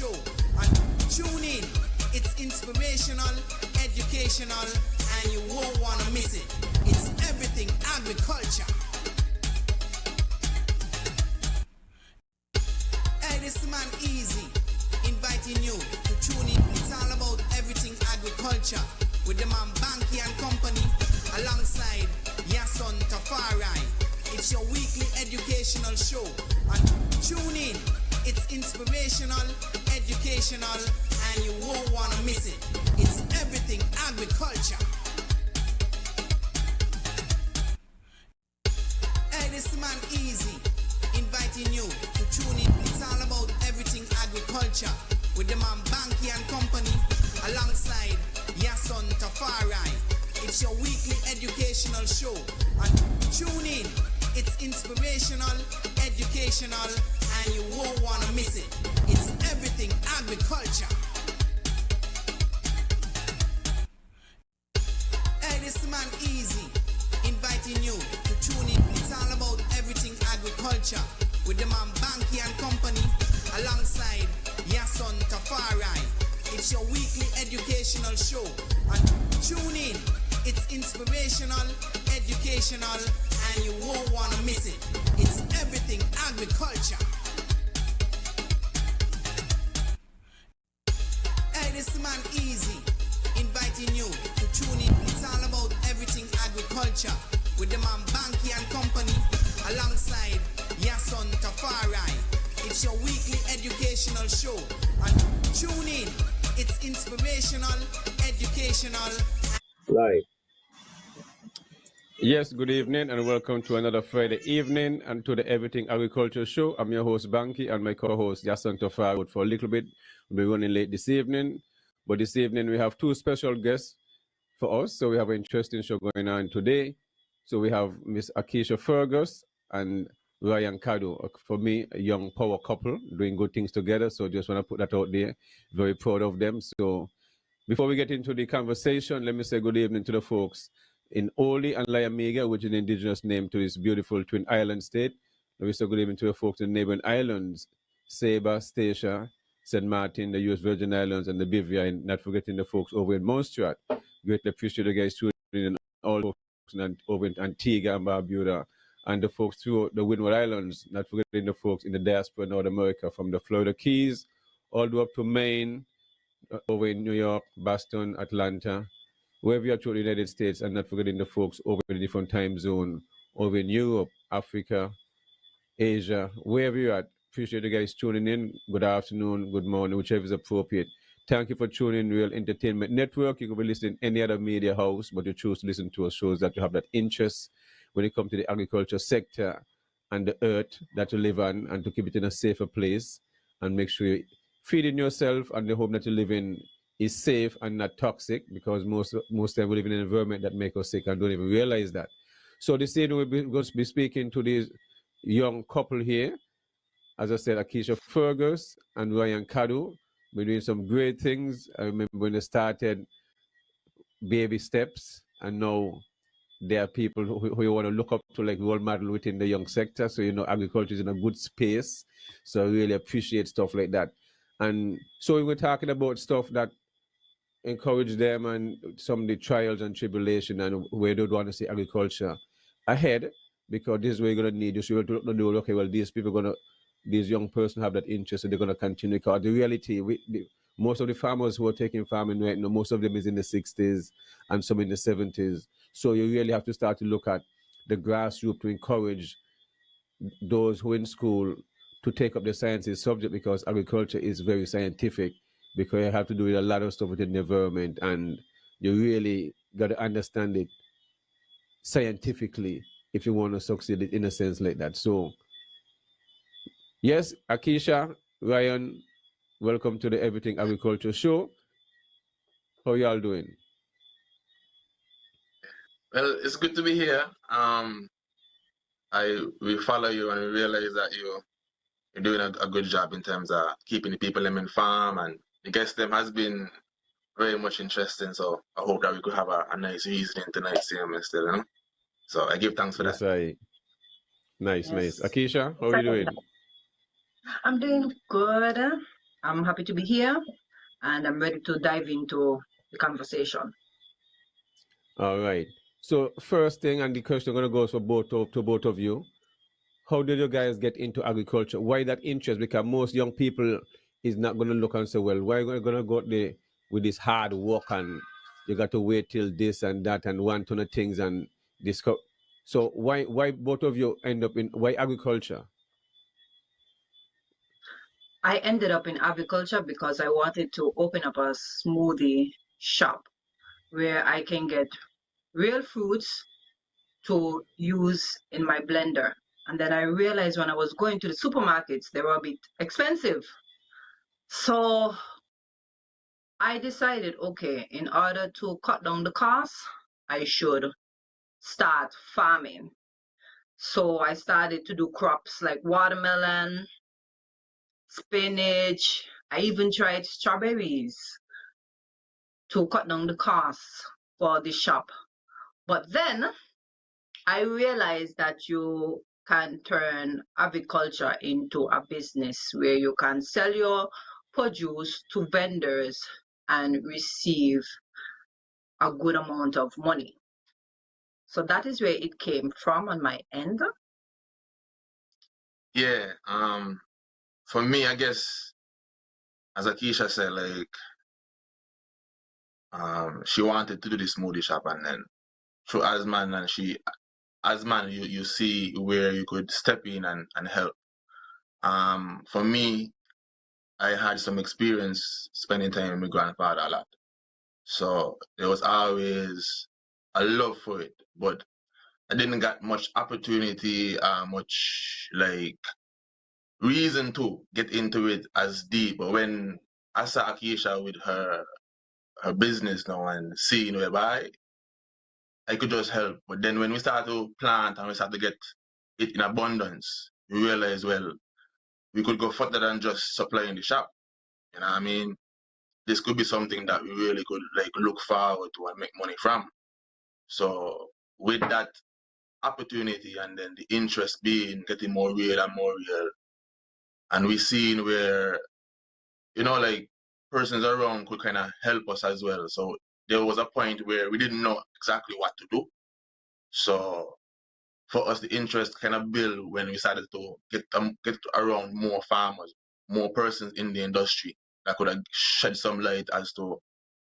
show. And tune in. It's inspirational, educational, and you won't want to miss it. It's everything agriculture. Hey, this man Easy, inviting you to tune in. It's all about everything agriculture with the man Banky and Company alongside Yason Tafari. It's your weekly educational show. And tune in. It's inspirational, educational, and you won't want to miss it. It's everything agriculture. Hey, this man Easy, inviting you to tune in. It's all about everything agriculture with the man Banky and Company alongside Yason Tafari. It's your weekly educational show. And tune in. It's inspirational, educational, and you won't want to miss it. It's everything agriculture. Hey, this man Easy, inviting you to tune in. It's all about everything agriculture with the man Banky and Company alongside Yason Tafari. It's your weekly educational show. And tune in. It's inspirational, educational, and you won't want to miss it. It's everything agriculture. Hey, this man Easy, inviting you to tune in. It's all about everything agriculture with the man Banky and Company alongside Yason Tafari. It's your weekly educational show. And tune in. It's inspirational, educational. Right. Yes, good evening and welcome to another Friday evening and to the Everything Agriculture Show. I'm your host Banky and my co-host Yason Tafari. For a little bit, we'll be running late this evening. But this evening we have two special guests for us. So we have an interesting show going on today. So we have Miss Akeisha Fergus and Ryan Kado. For me, a young power couple doing good things together. So just want to put that out there. Very proud of them. So before we get into the conversation, let me say good evening to the folks in Oli and Liamiga, which is an indigenous name to this beautiful Twin Island state. Let me say good evening to the folks in the neighboring islands, Saba, Statia, St. Martin, the U.S. Virgin Islands, and the Bivia, and not forgetting the folks over in Montserrat. Greatly appreciate you guys tuning in, all folks over in Antigua and Barbuda, and the folks throughout the Windward Islands, not forgetting the folks in the diaspora in North America, from the Florida Keys all the way up to Maine, over in New York, Boston, Atlanta, wherever you're throughout the United States, and not forgetting the folks over in the different time zone, over in Europe, Africa, Asia, wherever you're at. Appreciate you guys tuning in. Good afternoon, good morning, whichever is appropriate. Thank you for tuning in Real Entertainment Network. You could be listening any other media house, but you choose to listen to us shows that you have that interest when it comes to the agriculture sector and the earth that you live on, and to keep it in a safer place and make sure you feeding yourself and the home that you live in is safe and not toxic, because most time we live in an environment that makes us sick and don't even realize that. So this evening we're going to be speaking to this young couple here. As I said, Akeisha Fergus and Ryan Kado. We're doing some great things. I remember when they started baby steps, and now there are people who you want to look up to, like role model within the young sector. So, you know, agriculture is in a good space. So I really appreciate stuff like that. And so we were talking about stuff that encourage them and some of the trials and tribulation and where they want to see agriculture ahead, because this is where you're going to need you. So you're going to know, okay, well, these young person have that interest and they're going to continue. Because the reality, most of the farmers who are taking farming right now, most of them is in the 60s and some in the 70s. So you really have to start to look at the grassroots to encourage those who are in school to take up the sciences subject, because agriculture is very scientific, because you have to do a lot of stuff within the environment, and you really got to understand it scientifically if you want to succeed in a sense like that. So, yes, Akeisha, Ryan, welcome to the Everything Agriculture Show. How y'all doing? Well, it's good to be here. We follow you and we realize that you're doing a good job in terms of keeping the people in farm, and the guest them has been very much interesting. So I hope that we could have a nice evening tonight, still, you know? So I give thanks for that. Nice. Akeisha, how are you doing? I'm doing good. I'm happy to be here, and I'm ready to dive into the conversation. All right. So first thing, and the question going to go for both of you. How did you guys get into agriculture? Why that interest? Because most young people is not going to look and say, well, why are you going to go there with this hard work and you got to wait till this and that and one ton of things and this. So why both of you end up in why agriculture? I ended up in agriculture because I wanted to open up a smoothie shop where I can get real fruits to use in my blender. And then I realized when I was going to the supermarkets, they were a bit expensive. So I decided, okay, in order to cut down the costs, I should start farming. So I started to do crops like watermelon, spinach. I even tried strawberries to cut down the costs for the shop. But then I realized that you can turn agriculture into a business where you can sell your produce to vendors and receive a good amount of money. So that is where it came from on my end. Yeah. For me, I guess, as Akeisha said, like, she wanted to do the smoothie shop, and then through Asman, you see where you could step in and help. For me, I had some experience spending time with my grandfather a lot. So there was always a love for it, but I didn't get much opportunity, much like reason to get into it as deep. But when I saw Akeisha with her business now and seeing whereby I could just help. But then when we start to plant and we start to get it in abundance, we realize, well, we could go further than just supplying the shop. You know what I mean? This could be something that we really could like look forward to and make money from. So with that opportunity and then the interest being getting more real and more real, and we seeing where, like persons around could kind of help us as well. So there was a point where we didn't know exactly what to do. So for us, the interest kind of built when we started to get around more farmers, more persons in the industry that could have shed some light as to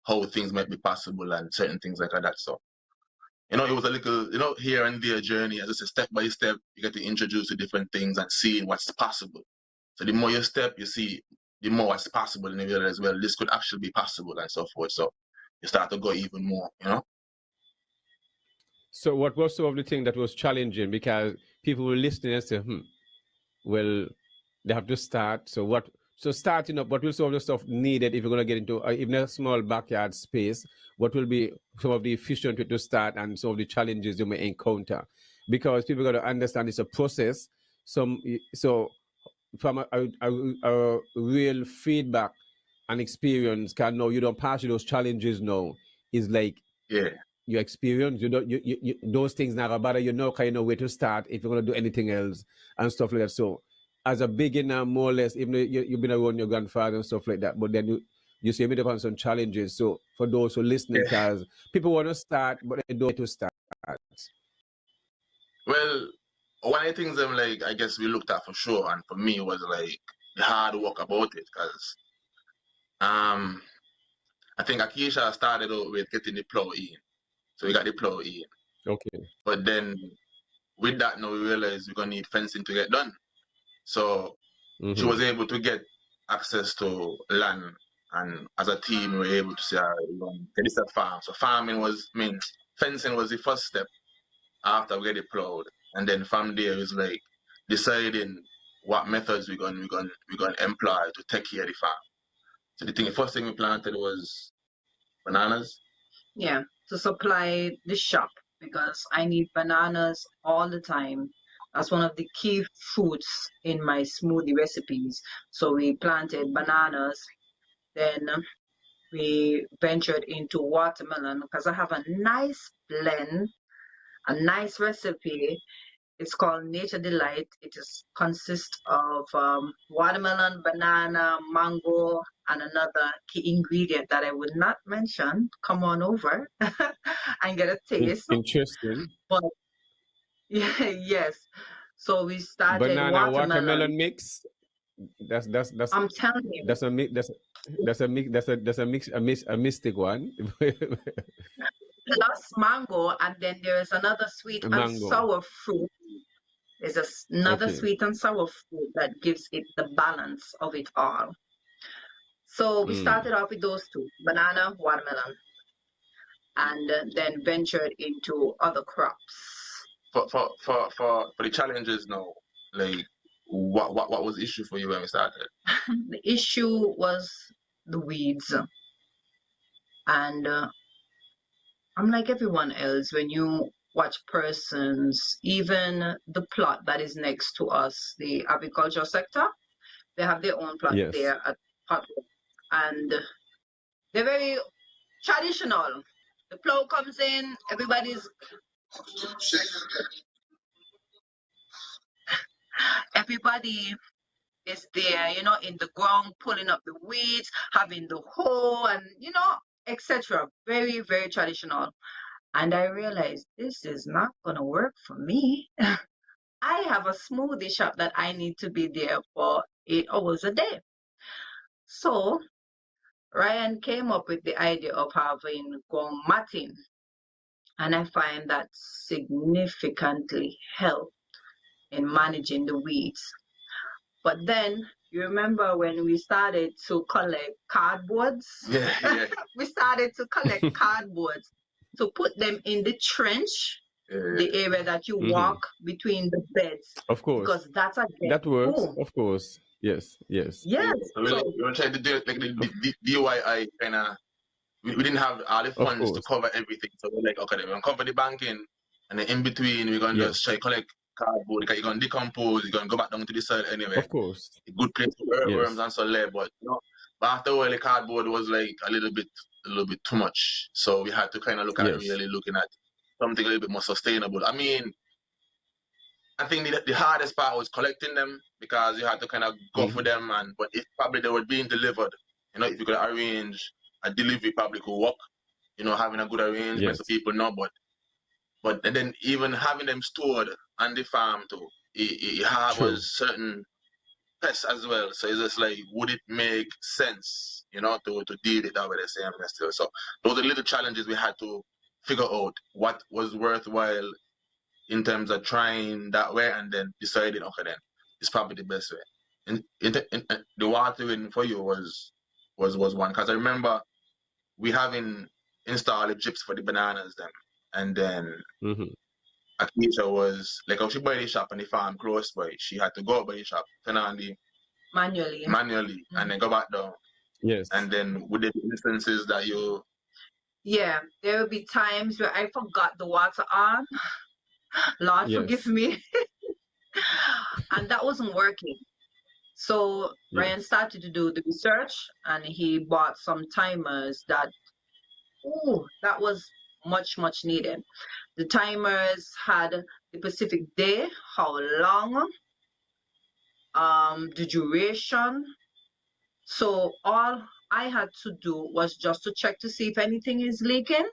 how things might be possible and certain things like that. So, it was a little, here and there journey. As I say, step by step, you get to introduce to different things and seeing what's possible. So the more you step, you see the more what's possible in the world as well. This could actually be possible and so forth. So you start to go even more. So what was some of the thing that was challenging because people were listening and say, well, they have to start. So starting up, what will some of the stuff needed if you're going to get into even a small backyard space? What will be some of the efficient way to start and some of the challenges you may encounter? Because people got to understand it's a process. So from a real feedback and experience can know you don't pass through those challenges now is like your experience. You don't you those things now bother kind of where to start if you're gonna do anything else and stuff like that. So as a beginner, more or less, even though you've been around your grandfather and stuff like that, but then you see a bit of some challenges. So for those who are listening, because people want to start, but they don't know where to start. Well, one of the things I guess we looked at for sure, and for me was like the hard work about it, because I think Akeisha started out with getting the plow in. So we got the plow in. Okay. But then with that now we realized we're gonna need fencing to get done. So she was able to get access to land, and as a team we were able to say, all right, we're gonna get this a farm. So fencing was the first step after we get it plowed. And then from there is like deciding what methods we're gonna employ to take care of the farm. So the first thing we planted was bananas. Yeah, to supply the shop because I need bananas all the time. That's one of the key fruits in my smoothie recipes. So we planted bananas, then we ventured into watermelon because I have a nice blend, a nice recipe It's called Nature Delight. It is consists of watermelon, banana, mango, and another key ingredient that I would not mention. Come on over and get a taste. Interesting. But yeah, yes. So we started Banana watermelon. watermelon mix. That's I'm telling you, that's a mix. That's a mix. That's a mix. A mystic one. plus mango, and then there's another sweet and Mango. sour fruit. There's another Okay. sweet and sour fruit that gives it the balance of it all. So we Mm. started off with those two, banana, watermelon, and then ventured into other crops. For the challenges now, like what was the issue for you when we started? The issue was the weeds. And I'm like everyone else, when you watch persons, even the plot that is next to us, the agriculture sector, they have their own plot Yes. there at Potwood. And they're very traditional. The plow comes in, everybody is there, in the ground, pulling up the weeds, having the hoe, and etc. Very, very traditional. And I realized this is not gonna work for me. I have a smoothie shop that I need to be there for 8 hours a day. So Ryan came up with the idea of having gum matting, and I find that significantly helped in managing the weeds. But then you remember when we started to collect cardboards? Yeah. We started to collect cardboards to put them in the trench, the area that you walk between the beds. Of course. Because that's a That works. boom. Of course. Yes. Yes. Yes. So we were trying to do it like the DIY kind of. We didn't have all the funds to cover everything, so we're like, okay, we're gonna cover the banking, and then in between we're gonna just try collect cardboard because you're gonna decompose, you're gonna go back down to the soil anyway. Of course. A good place for earthworms and so there, but but after a while the cardboard was like a little bit too much. So we had to kind of look at really looking at something a little bit more sustainable. I mean, I think the hardest part was collecting them because you had to kind of go for them, but if probably they were being delivered, if you could arrange a delivery, probably could work. Having a good arrangement so people know, but and then even having them stored on the farm too, it harbors certain pests as well. So it's just like, would it make sense, to deal it that way the same still? So those are little challenges we had to figure out what was worthwhile in terms of trying that way, and then deciding, okay, then it's probably the best way. And the watering for you was one, because I remember we having installed the drips for the bananas then, and then Akeisha was like, she buy the shop and the farm close by. She had to go by the shop, turn on the manually, and then go back down. Yes. And then with the instances that you. Yeah, there will be times where I forgot the water on. Lord, forgive me. And that wasn't working. So Ryan started to do the research, and he bought some timers that was much, much needed. The timers had the specific day, how long, the duration. So all I had to do was just to check to see if anything is leaking.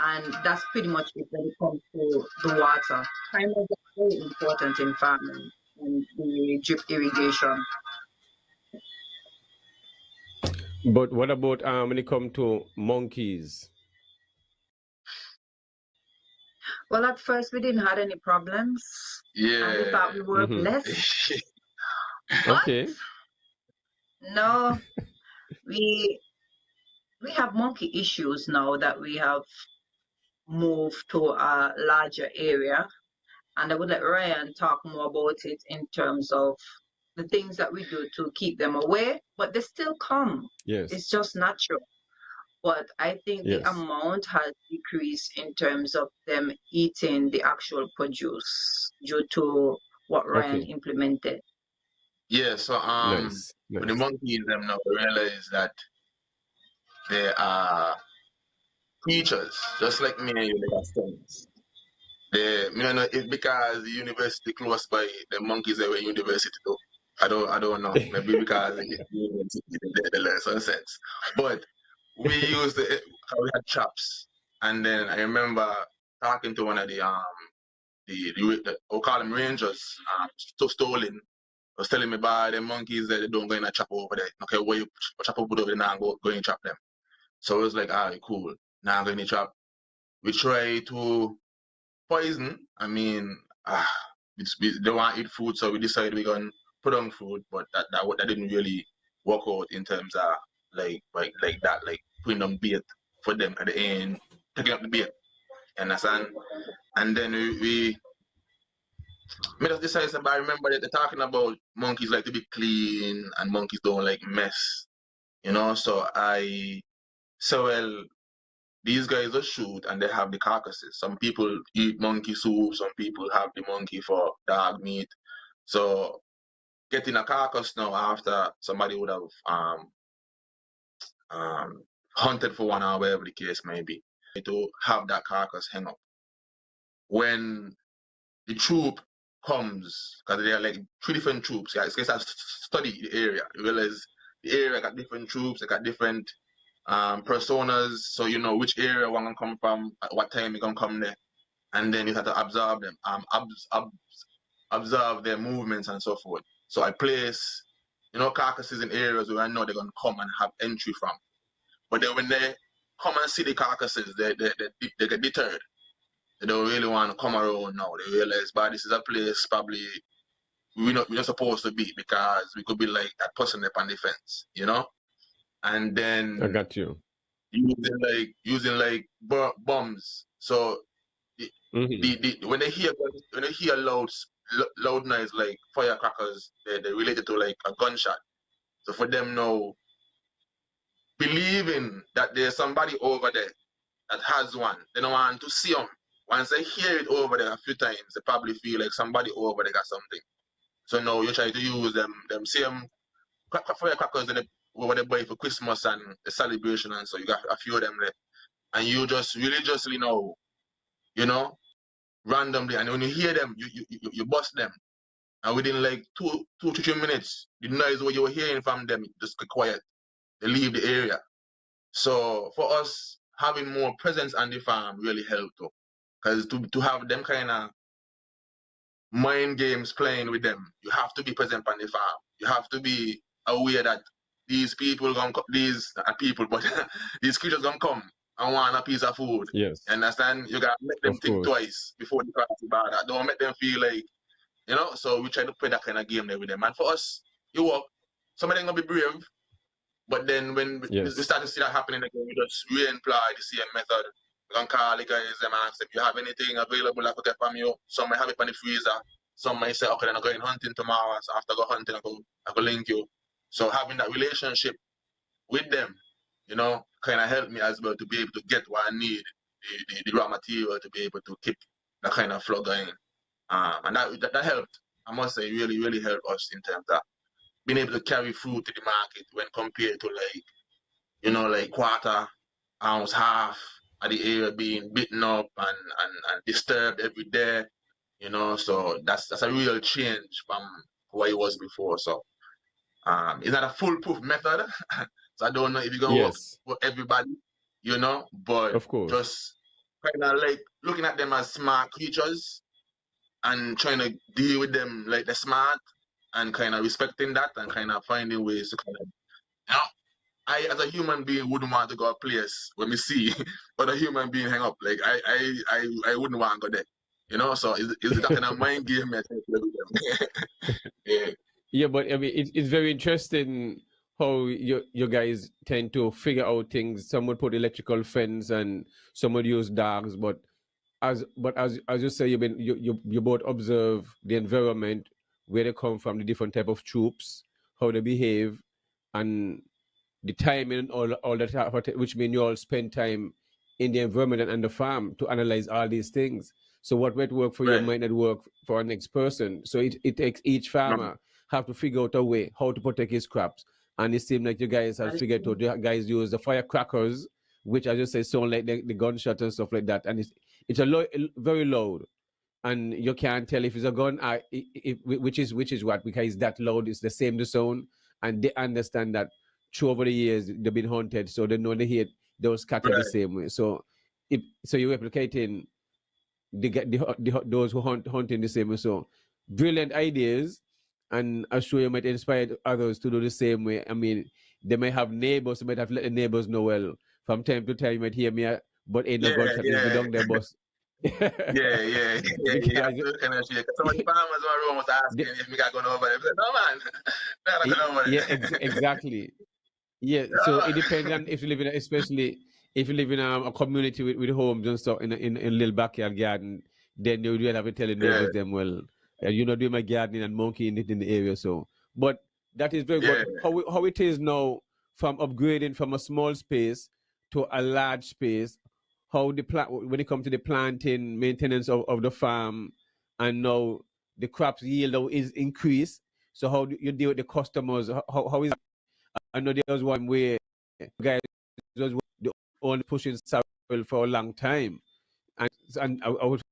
And that's pretty much it when it comes to the water. Timers are very important in farming and the drip irrigation. But what about when it comes to monkeys? Well, at first we didn't have any problems. Yeah. And we thought we were blessed. Okay. No, we have monkey issues now that we have moved to a larger area. And I would let Ryan talk more about it in terms of the things that we do to keep them away, but they still come. Yes. It's just natural. But I think the amount has decreased in terms of them eating the actual produce due to what Ryan implemented. Yeah, so when the monkeys them now realize that they are creatures, just like me and you, like stones. Me don't know if because the university close by, the monkeys are in university too. I don't know. Maybe because the university they learn some sense. But we used to, we had chops, and then I remember talking to one of the we'll call them rangers, stolen. Was telling me about the monkeys that they don't go in a chop over there. Okay, where you chop over there now, go and chop them. So it was like, all right, cool. Now I'm going to chop. We try to poison. I mean, we don't want to eat food, so we decided we're going to put on food, but that didn't really work out in terms of like that, like putting on bait for them at the end, picking up the bait. You understand? And then we made us decide. I remember that they're talking about monkeys like to be clean and monkeys don't like mess. You know, so well, these guys will shoot and they have the carcasses. Some people eat monkey soup, some people have the monkey for dog meat. So getting a carcass now after somebody would have hunted for one or whatever the case may be, to have that carcass hang up. When the troop comes, because there are like 3 different troops, yeah, it's because I study the area. You realize the area got different troops, they got different personas, so you know which area one gonna come from, at what time you gonna come there, and then you have to observe them, observe their movements and so forth. So I place, carcasses in areas where I know they're gonna come and have entry from. But then when they come and see the carcasses, they get deterred. They don't really want to come around now. They realize, but this is a place probably we're not supposed to be, because we could be like that person up on the fence, And then I got you. Using like bombs. So when they hear loud noise like firecrackers, they related to like a gunshot. So for them now, believing that there's somebody over there that has one, they don't want to see them. Once they hear it over there a few times, they probably feel like somebody over there got something. So now you try to use them same firecrackers that they buy for Christmas and the celebration, and so you got a few of them there, and you just religiously know, randomly, and when you hear them, you bust them, and within like 2 to 3 minutes, the noise what you were hearing from them just get quiet. They leave the area. So for us, having more presence on the farm really helped, though, because to have them kind of mind games playing with them, you have to be present on the farm. You have to be aware that these people these people, but these creatures gonna come and want a piece of food. Yes. You understand? You gotta make them think twice before they cross the border. Don't make them feel like, so we try to play that kind of game there with them. And for us, you work. Some of them gonna be brave, but then when we start to see that happening again, we just re-employ the same method. We can call the guys and ask if you have anything available I could get from you. Some might have it on the freezer. Some might say, okay, then I'm going hunting tomorrow. So after I go hunting, I go link you. So having that relationship with them, kind of helped me as well to be able to get what I need, the raw material to be able to keep that kind of flow going. And that helped. I must say, really, really helped us in terms of being able to carry food to the market when compared to like quarter ounce, half of the area being beaten up and disturbed every day, so that's a real change from what it was before. So it's not a foolproof method. So I don't know if you're gonna work for everybody, but of course, just kind of like looking at them as smart creatures and trying to deal with them like they're smart, and kind of respecting that and kind of finding ways to kind of, I as a human being wouldn't want to go a place when we see other human being hang up. Like I wouldn't want to go there. So is that kind of mind game? Yeah. Yeah, but I mean it's very interesting how you guys tend to figure out things. Some would put electrical fence and some would use dogs, but as you say, you both observe the environment, where they come from, the different type of troops, how they behave, and the timing, all that, which means you all spend time in the environment and the farm to analyze all these things. So what might work for you might not work for our next person. So it takes each farmer have to figure out a way how to protect his crops. And it seems like you guys have figured out. You guys use the firecrackers, which, as you say, sound like the gunshot and stuff like that. And it's very loud. and you can't tell if it's a gun, which is what, because it's that loud, it's the same the sound, and they understand that through over the years they've been hunted, so they know they hear those scatter the Right. same way. So you're replicating those who hunting the same way. So brilliant ideas, and I'm sure you might inspire others to do the same way. I mean, they may have neighbors, you might have let the neighbors know, well, from time to time you might hear me, but ain't no Yeah, gunshot, is me yeah. down there, boss. You Because have to kind of share. Some of the farmers on the road was asking if me got going over there. I said, no, man, not going over yeah, there. exactly. Yeah, so it No, depends on if you live in, especially if you live in a community with homes and stuff in a little backyard garden, then you will have to tell the yeah, neighbors them, well, you know, doing my gardening and monkey in the area. So, but that is very good. yeah, How it is now, from upgrading from a small space to a large space, how the plant, when it comes to the planting, maintenance of the farm, and now the crops yield now is increased. So how do you deal with the customers? How is, I know there was one where guys was the only pushing Samuel for a long time, and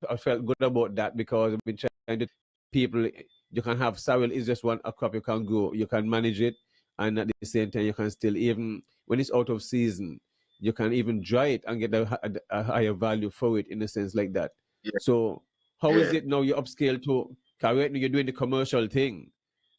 I felt good about that, because I've been trying to people, you can have Samuel is just one a crop you can grow, you can manage it, and at the same time you can still, even when it's out of season, you can even dry it and get a higher value for it, in a sense like that. yeah, So how is yeah. it now you upscale to, 'cause right now you're doing the commercial thing,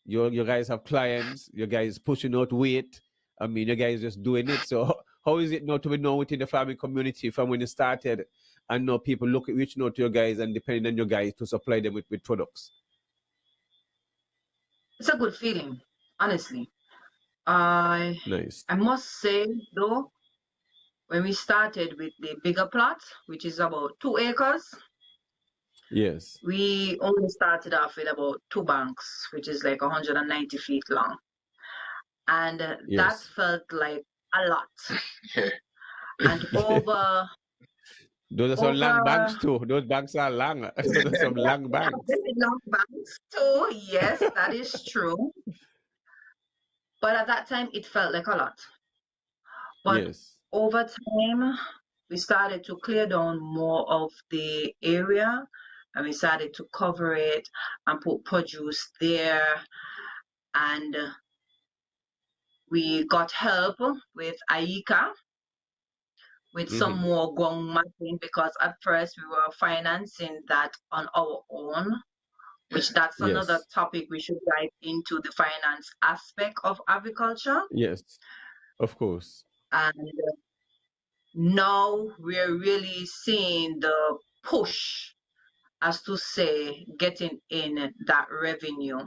you guys have clients, you guys pushing out weight. I mean, you guys just doing it. So how is it now to be known within the farming community from when you started, and now people reaching out to you guys and depending on you guys to supply them with products? It's a good feeling, honestly. I Nice. I must say though, when we started with the bigger plot, which is about 2 acres, Yes. we only started off with about 2 banks, which is like 190 feet long. And that Yes. felt like a lot. Yeah. And over Those are some long banks too. Those banks are long. Those are some long banks. very long banks too. Yes, that is true. But at that time, it felt like a lot. But Yes. over time, we started to clear down more of the area, and we started to cover it and put produce there. And we got help with Aika with some Mm-hmm. more gong mapping, because at first we were financing that on our own, which that's another Yes. topic we should dive into, the finance aspect of agriculture. Yes. Of course. And now we're really seeing the push, as to say, getting in that revenue,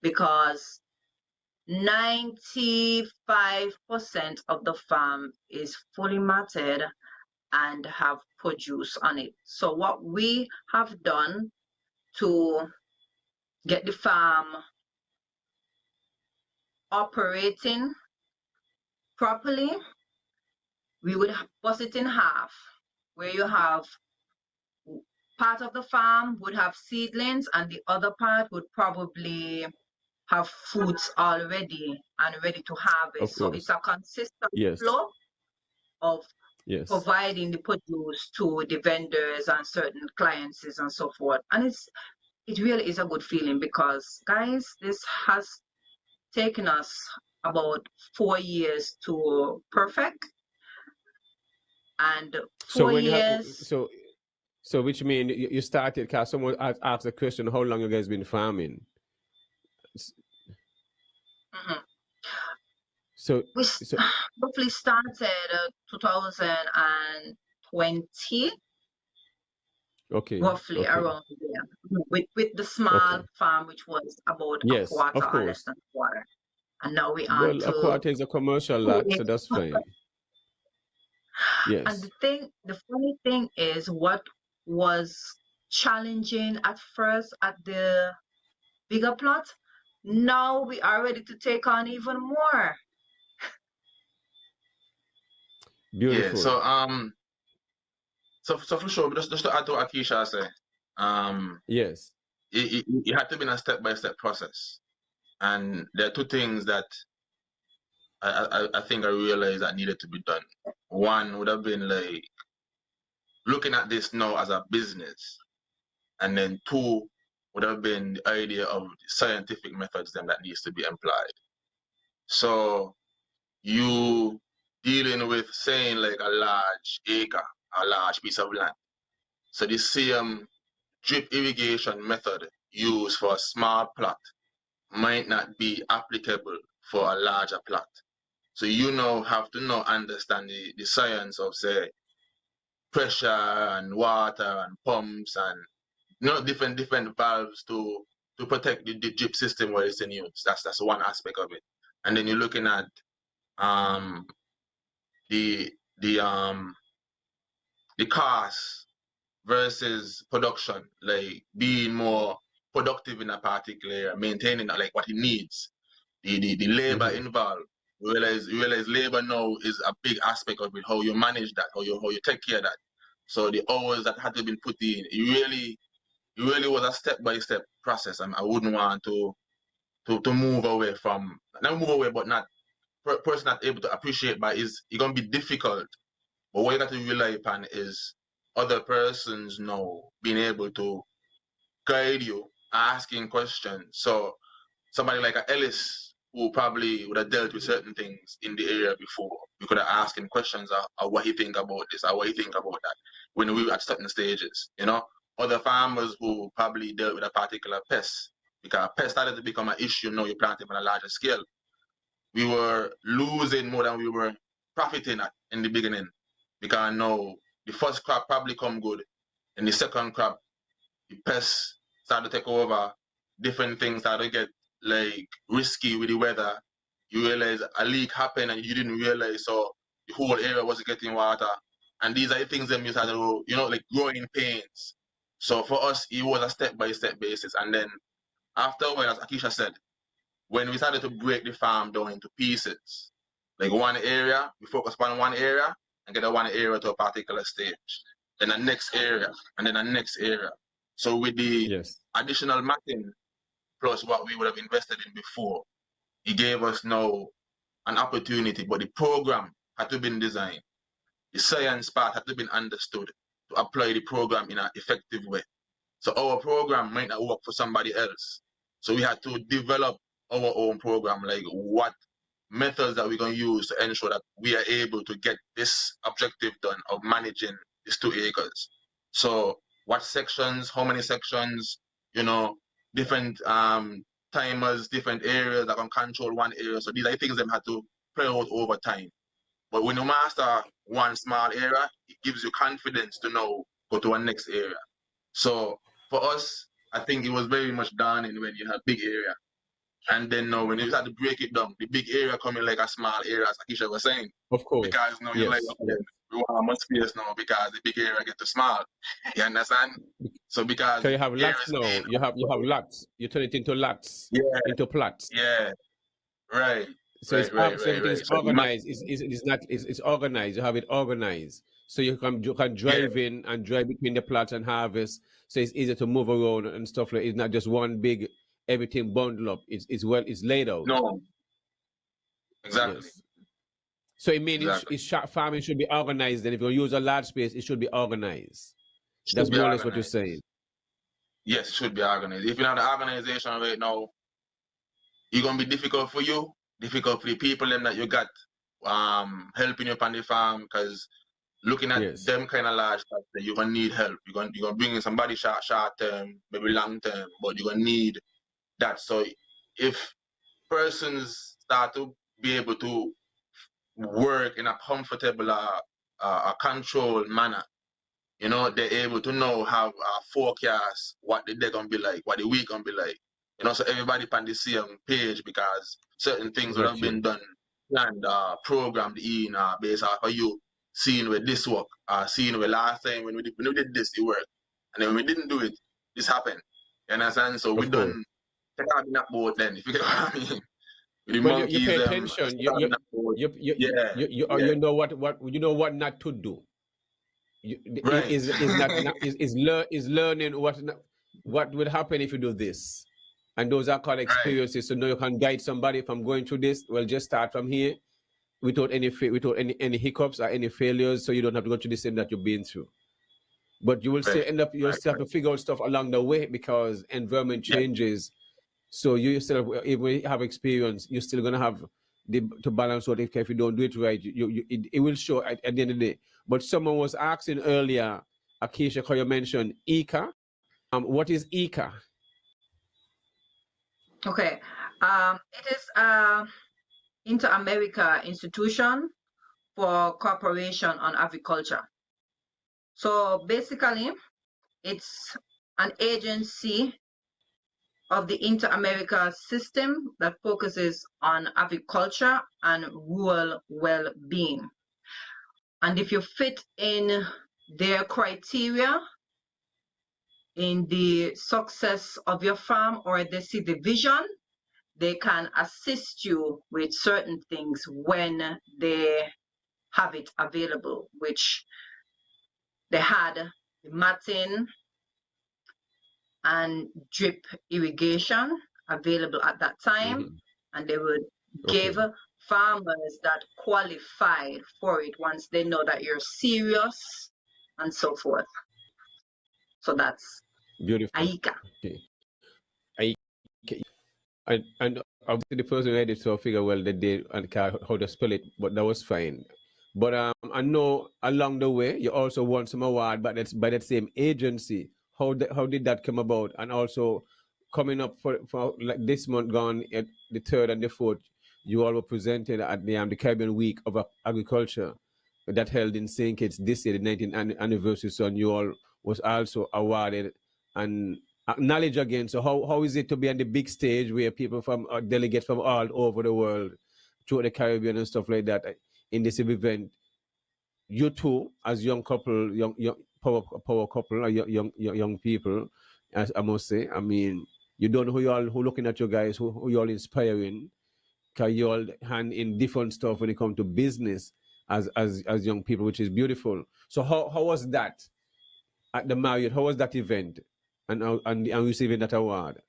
because 95% of the farm is fully matted and have produce on it. So what we have done to get the farm operating properly, we would bust it in half, where you have part of the farm would have seedlings and the other part would probably have fruits already and ready to Of harvest. So it's course. a consistent Yes. flow of Yes. providing the produce to the vendors and certain clients and so forth. And it really is a good feeling, because guys, this has taken us about 4 years to perfect, and So 4 when you have, years. so which mean you started, because someone asked the question, how long you guys been farming? Mhm. So We so roughly started 2020, okay, roughly okay, around there, with the small okay. farm, which was about a Yes, quarter of or less course. than a quarter. And now we're on Well, a to quarter is a commercial 2 lot, so that's acres. fine. And Yes. the funny thing is, what was challenging at first at the bigger plot, now we are ready to take on even more. Yeah. Beautiful. So for sure, just to add to what Akeisha said, um, Yes. it had to be a step-by-step process. And there are two things that I think I realized that needed to be done. One would have been like looking at this now as a business and then 2 would have been the idea of the scientific methods then that needs to be employed. So you dealing with saying like a large acre, a large piece of land. So the same drip irrigation method used for a small plot might not be applicable for a larger plot. So you now have to now understand the science of say pressure and water and pumps and different valves to protect the drip system where it's in use. That's one aspect of it. And then you're looking at the cost versus production, like being more productive in a particular area, maintaining like what it needs, the labor involved. You realize labor now is a big aspect of it, how you manage that, how you take care of that. So the hours that had to be put in, it really was a step-by-step process, and I wouldn't want to move away from, not move away, but not person not able to appreciate, but it's gonna be difficult. But what you got to rely upon is other persons now being able to guide you, asking questions. So somebody like a Ellis, who probably would have dealt with certain things in the area before, we could have asked him questions of what he think about this, or what he think about that, when we were at certain stages, you know. Other farmers who probably dealt with a particular pest, because pest started to become an issue now you're planting on a larger scale. We were losing more than we were profiting at in the beginning, because now the first crop probably come good, and the second crop, the pests start to take over, different things start to get like risky with the weather. You realize a leak happened and you didn't realize, so the whole area wasn't getting water. And these are the things that you start to, like growing pains. So for us, it was a step-by-step basis. And then after a while, as Akeisha said, when we started to break the farm down into pieces, like one area, we focus on one area and get a one area to a particular stage, then the next area, and then the next area. So with the additional matting plus what we would have invested in before, it gave us now an opportunity, but the program had to be designed. The science part had to be understood to apply the program in an effective way. So our program might not work for somebody else. So we had to develop our own program, like what methods that we're going to use to ensure that we are able to get this objective done of managing these 2 acres. So what sections, how many sections, different timers, different areas that can control one area. So these are things that had to play out over time. But when you master one small area, it gives you confidence to now go to a next area. So for us, I think it was very much done in when you have big area. And then now when you start to break it down, the big area coming like a small area, as Akeisha was saying. Of course. Because now you're like, okay, we want more space now because the big area get too small. You understand? So because you have lots now, you have lots. You turn it into lots, into plots. Yeah. Right. So everything is organized. It's organized. You have it organized. So you can drive in and drive between the plots and harvest. So it's easier to move around and stuff like. It's not just one big everything bundled up. It's laid out. No. Exactly. Yes. So it means farming should be organized. And if you use a large space, it should be organized. That's more or less what you're saying. Yes, it should be organized. If you're not an organization right now, it's gonna be difficult for you, difficult for the people that you got helping you on the farm, because looking at them kind of large, you're gonna need help. You're gonna bring in somebody short term, maybe long term, but you're gonna need that. So if persons start to be able to work in a comfortable, a controlled manner, they're able to know how forecast what the day gonna be like, what the week gonna be like. So everybody on the same page, because certain things would have been done, planned, programmed in, based off of you seeing where this work, seeing where last time when we did this, it worked, and then when we didn't do it, this happened. You understand? So we done take out that boat then, if you get what I mean. Well, you pay attention. You know what not to do. Is learning what will happen if you do this, and those are called experiences. So now you can guide somebody. If I'm going through this, well, just start from here, without any hiccups or any failures, so you don't have to go through the same that you've been through. but you will still Right. end up, you'll still have to figure out stuff along the way because environment Yeah. changes. So you still, if we have experience, you're still gonna have to balance out. If you don't do it right, it will show at the end of the day. But someone was asking earlier, Akeisha, how you mentioned ICA. What is ICA? Okay. It is Inter-America Institution for Cooperation on Agriculture. So basically, it's an agency of the Inter-America system that focuses on agriculture and rural well-being. And if you fit in their criteria in the success of your farm, or they see the vision, they can assist you with certain things when they have it available, which they had the matting and drip irrigation available at that time, and they would give farmers that qualified for it once they know that you're serious and so forth. So that's Beautiful. AICA. Okay. And obviously the person read it, so I figure, well, they did and how to spell it, but that was fine. But I know along the way you also won some award, but that's by that same agency. How did that come about? And also coming up for like this month gone, at the 3rd and the 4th, you all were presented at the Caribbean Week of Agriculture that held in St. Kitts this year, the 19th anniversary. So you all was also awarded and acknowledged again. So how is it to be on the big stage where people from delegates from all over the world, through the Caribbean and stuff like that, in this event? You two, as young couple, young power couple, or young people, as I must say, I mean, you don't know who looking at you guys, who you all inspiring, because you all hand in different stuff when it comes to business as young people, which is beautiful. So how was that at the Marriott? How was that event and receiving that award?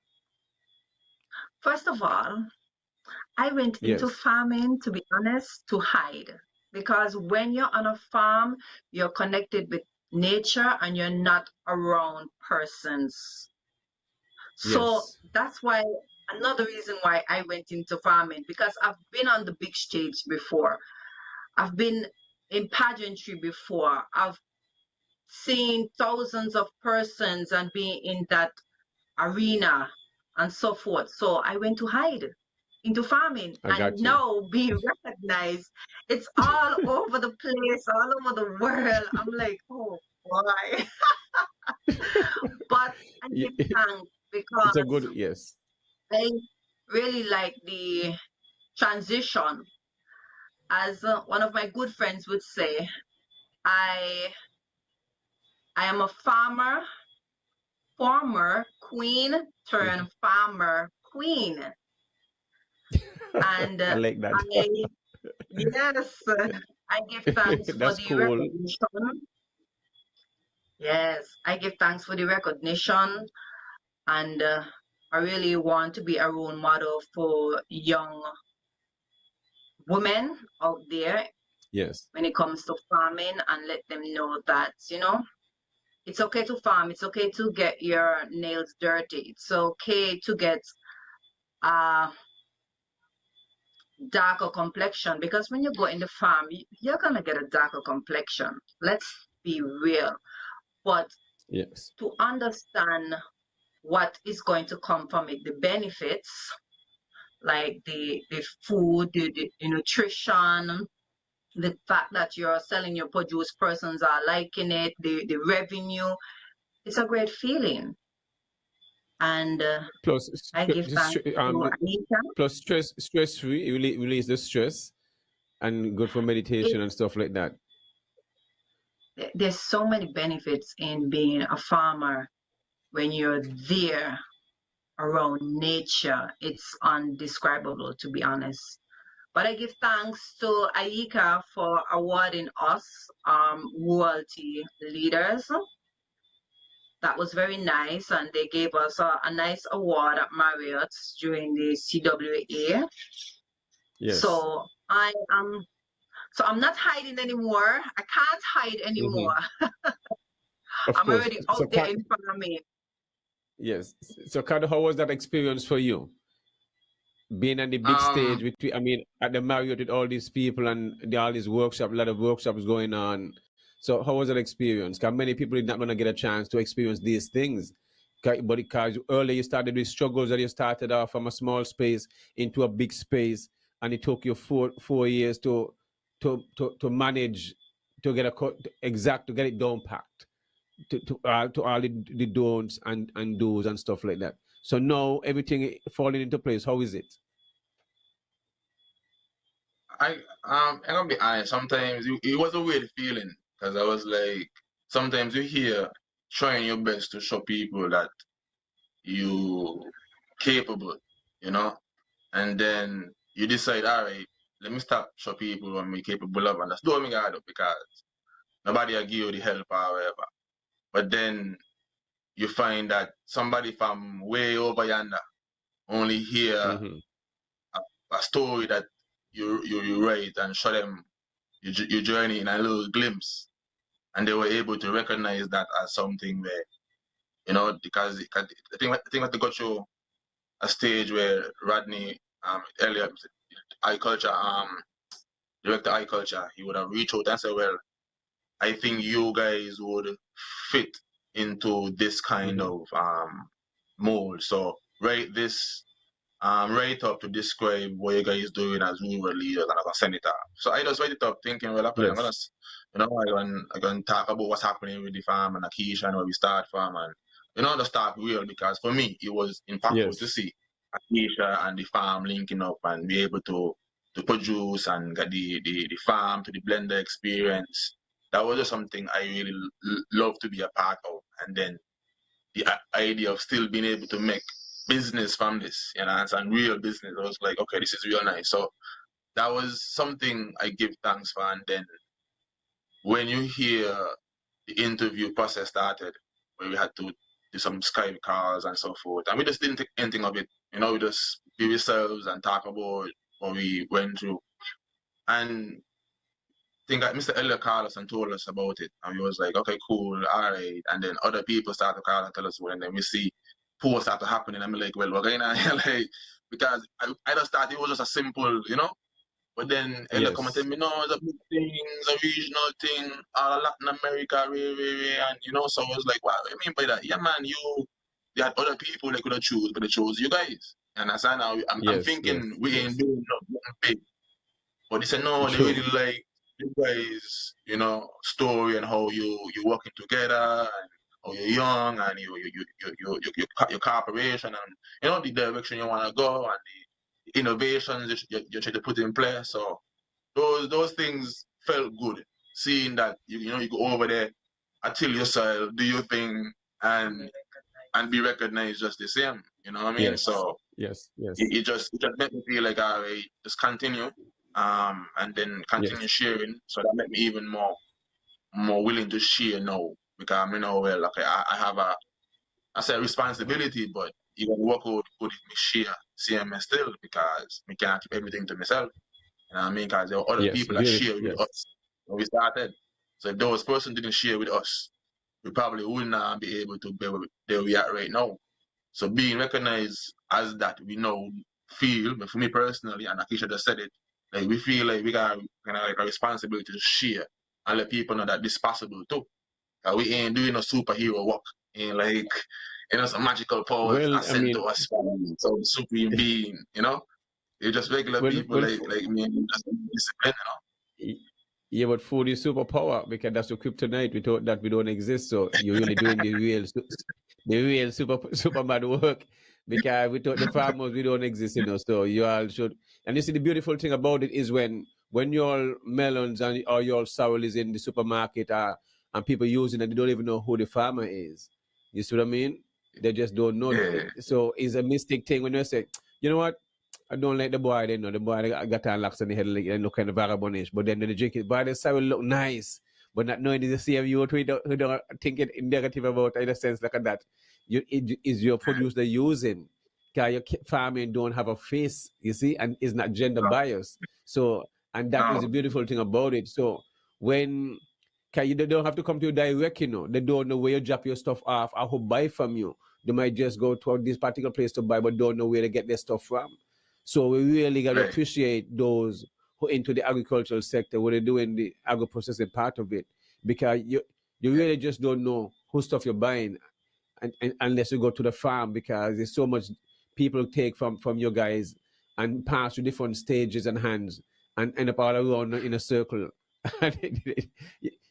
First of all, I went into farming, to be honest, to hide. Because when you're on a farm, you're connected with nature and you're not around persons. So that's why, another reason why I went into farming, because I've been on the big stage before. I've been in pageantry before. I've seen thousands of persons and being in that arena and so forth. So I went to hide into farming, and now being recognized, it's all over the place, all over the world. I'm like, oh boy. But I give thanks because it's a good, I really like the transition. As one of my good friends would say, I am a former queen turned farmer queen. And I like that. Yes, I give thanks for the recognition. Yes, I give thanks for the recognition, and I really want to be a role model for young women out there. Yes. When it comes to farming, and let them know that, you know, it's okay to farm. It's okay to get your nails dirty. It's okay to get darker complexion, because when you go in the farm, you're gonna get a darker complexion. Let's be real. But to understand what is going to come from it, the benefits, like the food, the nutrition, the fact that you're selling your produce, persons are liking it, the revenue, it's a great feeling. And plus I give thanks to Anita. Plus stress free, release the stress, and good for meditation and stuff like that. There's so many benefits in being a farmer. When you're there around nature, it's undescribable, to be honest. But I give thanks to AICA for awarding us royalty leaders. That was very nice, and they gave us a nice award at Marriott's during the CWA. Yes. So I'm not hiding anymore. I can't hide anymore. Of I'm course. already So, out there in farming. yes. So, Kado, how was that experience for you? Being on the big stage Um, with, I mean, at the Marriott with all these people and all these workshops, a lot of workshops going on. So, how was that experience? Because many people did not going to get a chance to experience these things. But because earlier you started with struggles that you started off from a small space into a big space, and it took you 4 years to manage to get to get it down packed to all the don'ts and do's and stuff like that. So now everything falling into place. How is it? I'm gonna be honest. Sometimes it was a weird feeling because I was like, sometimes you hear trying your best to show people that you capable, you know, and then you decide, all right, let me stop show people what I'm capable of, and that's doing me God up because nobody will give you the help or whatever. But then you find that somebody from way over yonder only hear Mm-hmm. a story that you write and show them your journey in a little glimpse, and they were able to recognize that as something where because I think that they got to a stage where Rodney Elliot, agriculture director agriculture, he would have reached out and said, well, I think you guys would fit into this kind Mm-hmm. of mold. So write this write up to describe what you guys doing as rural leaders, and I'm gonna send it out. So I just write it up thinking, well, okay, I'm gonna, Yes. I'm gonna talk about what's happening with the farm and Akeisha and where we start from, and just start real because for me it was impactful to Yes. see Akeisha and the farm linking up and be able to produce and get the farm to the blender experience. That was just something I really love to be a part of, and then the idea of still being able to make business from this, and real business. I was like, okay, this is real nice. So that was something I give thanks for. And then when you hear the interview process started, where we had to do some Skype calls and so forth, and we just didn't think anything of it. We just be ourselves and talk about what we went through. And think that Mr. Elliot called us and told us about it, and we was like, okay, cool, all right. And then other people start to call and tell us, well, and then we see posts start to happen, and I'm like, well, we're going on here, like, because I just thought it was just a simple. But then Elliot come and tell Yes. me, no, it's a big thing, it's a regional thing, all Latin America, and so I was like, what do you mean by that? Yeah, man, you had other people they could have choose, but they chose you guys. And as I now, I'm Yes. Yes. thinking we ain't Yes. doing nothing big. But they said no, they really True. like you guys, story and how you working together and how you're young and your cooperation and the direction you want to go and the innovations you try to put in place. So those things felt good. Seeing that you go over there, until yourself, do your thing, and be recognized just the same. You know what I mean? Yes. So Yes. Yes. it just made me feel like, all right, just continue, and then continue Yes. sharing. So that made me even more willing to share now because well, okay, I have I say responsibility, but even work out good if me share CMS still because we can't keep everything to myself. You know what I mean? Because there were other Yes. people that Beautiful. share with Yes. us when we started. So if those person didn't share with us, we probably would not be able to be where we are right now. So being recognized as that, we now feel, but for me personally, and Akeisha just said it, like we feel like we got kind of like a responsibility to share and let people know that this is possible too. That we ain't doing no superhero work, ain't like some magical powers Well, are I sent to mean, us from some supreme being. You're just regular well, people like me and you just discipline. y- yeah, but food is superpower because that's the kryptonite. Without that, we don't exist. So you're really doing the real superman work because without the farmers, we don't exist. So you all should. And you see, the beautiful thing about it is when your melons and or your sour is in the supermarket, and people using it, they don't even know who the farmer is. You see what I mean? They just don't know. Yeah. So it's a mistake thing when you say, you know what? I don't like the boy. They know the boy. They got a locks on the head, like they look kind of vagabondish. But then they drink it. Boy, they say will look nice, but not knowing it's the same youth who don't think it negative about it in a sense like that. It is your produce they're using. Because your farming don't have a face, you see, and it's not gender No, bias. So, and that is no. the beautiful thing about it. So when They don't have to come to you direct, you know. They don't know where you drop your stuff off or who buy from you. They might just go to this particular place to buy, but don't know where to get their stuff from. So we really got to Right. appreciate those who into the agricultural sector, what they do in the agro processing part of it, because you really just don't know whose stuff you're buying, and unless you go to the farm, because there's so much people take from you guys and pass through different stages and hands and end up all around in a circle.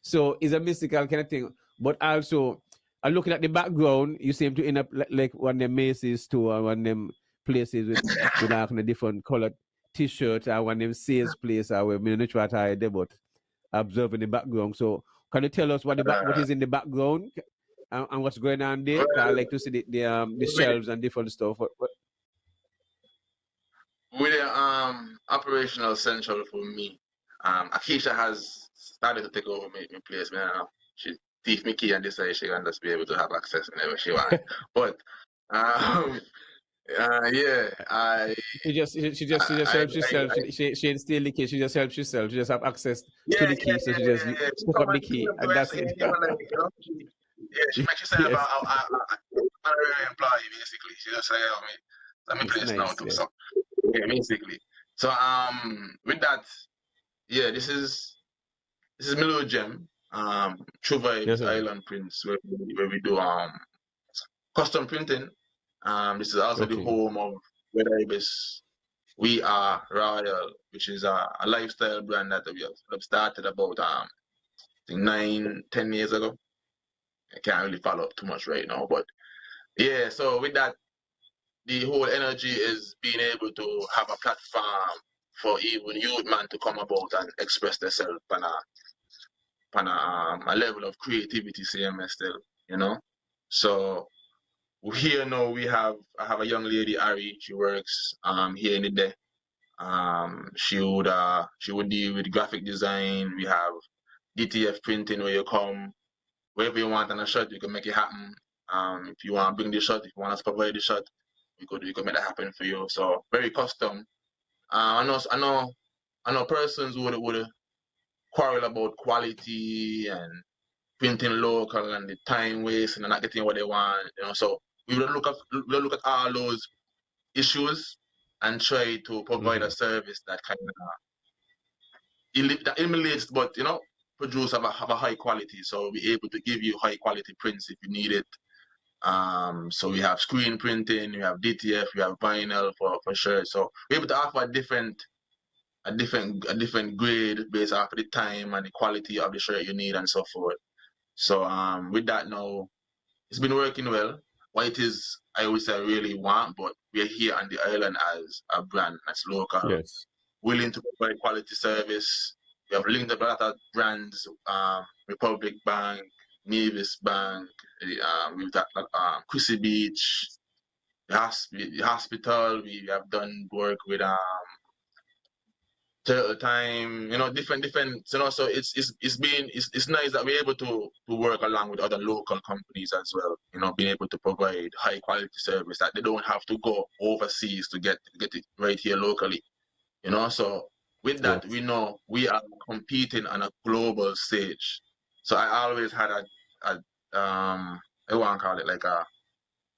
So it's a mystical kind of thing. But also, looking at the background, you seem to end up like one of them Macy's store or one of them places with like a different colored t-shirt or one of them sales place or where me not try to hide there, but observing the background. So can you tell us what is in the background and what's going on there? 'Cause I Well, like to see the with, shelves and different stuff. with the operational central for me, Akeisha has started to take over my place. Man, she teach me key and this way she can just be able to have access whenever she wants. But um, yeah, She just helps herself. She ain't steal the key. She just helps herself. She just have access to the key, so she just She pick come up the and key, do and that's everything, it. you know, like, you know, she makes herself Yes, an honorary employee basically. She just say, oh, me, I'm in it's place now nice. too. Yeah. So yeah, basically. So with that, yeah, this is Milo Gem, True Yes, Vibes sir. Island Prints, where we do custom printing. This is also the Okay. home of Red Ibis. We Are Royal, which is a lifestyle brand that we have started about I think 9-10 years ago. I can't really follow up too much right now, but yeah. So with that, the whole energy is being able to have a platform for even youth man to come about and express themselves on a level of creativity, CMS still, you know. So here now I have a young lady, Ari. She works here in the day. She would deal with graphic design. We have DTF printing where you come wherever you want on a shot, you can make it happen. If you want to bring the shot, if you want us to provide the shot, we could make that happen for you. So very custom. I know persons would quarrel about quality and printing local and the time waste and not getting what they want. You know, so we will look at all those issues and try to provide a service that kind of that emulates, but you know, produce have a high quality. So we're able to give you high quality prints if you need it. So we have screen printing, we have DTF, we have vinyl for sure. So we're able to offer a different grade based off of the time and the quality of the shirt you need and so forth. So with that now, it's been working well. What it is, I always say I really want, but we're here on the island as a brand that's local, Yes. willing to provide quality service. We have linked up a lot of brands, Republic Bank, Nevis Bank, we've got Chrissy Beach, the hospital. We have done work with Turtle Time, you know, different, you know. So it's nice that we're able to work along with other local companies as well. You know, being able to provide high quality service that they don't have to go overseas to get it right here locally. You know, so with that, Yes. we know we are competing on a global stage. So I always had a I want to call it like a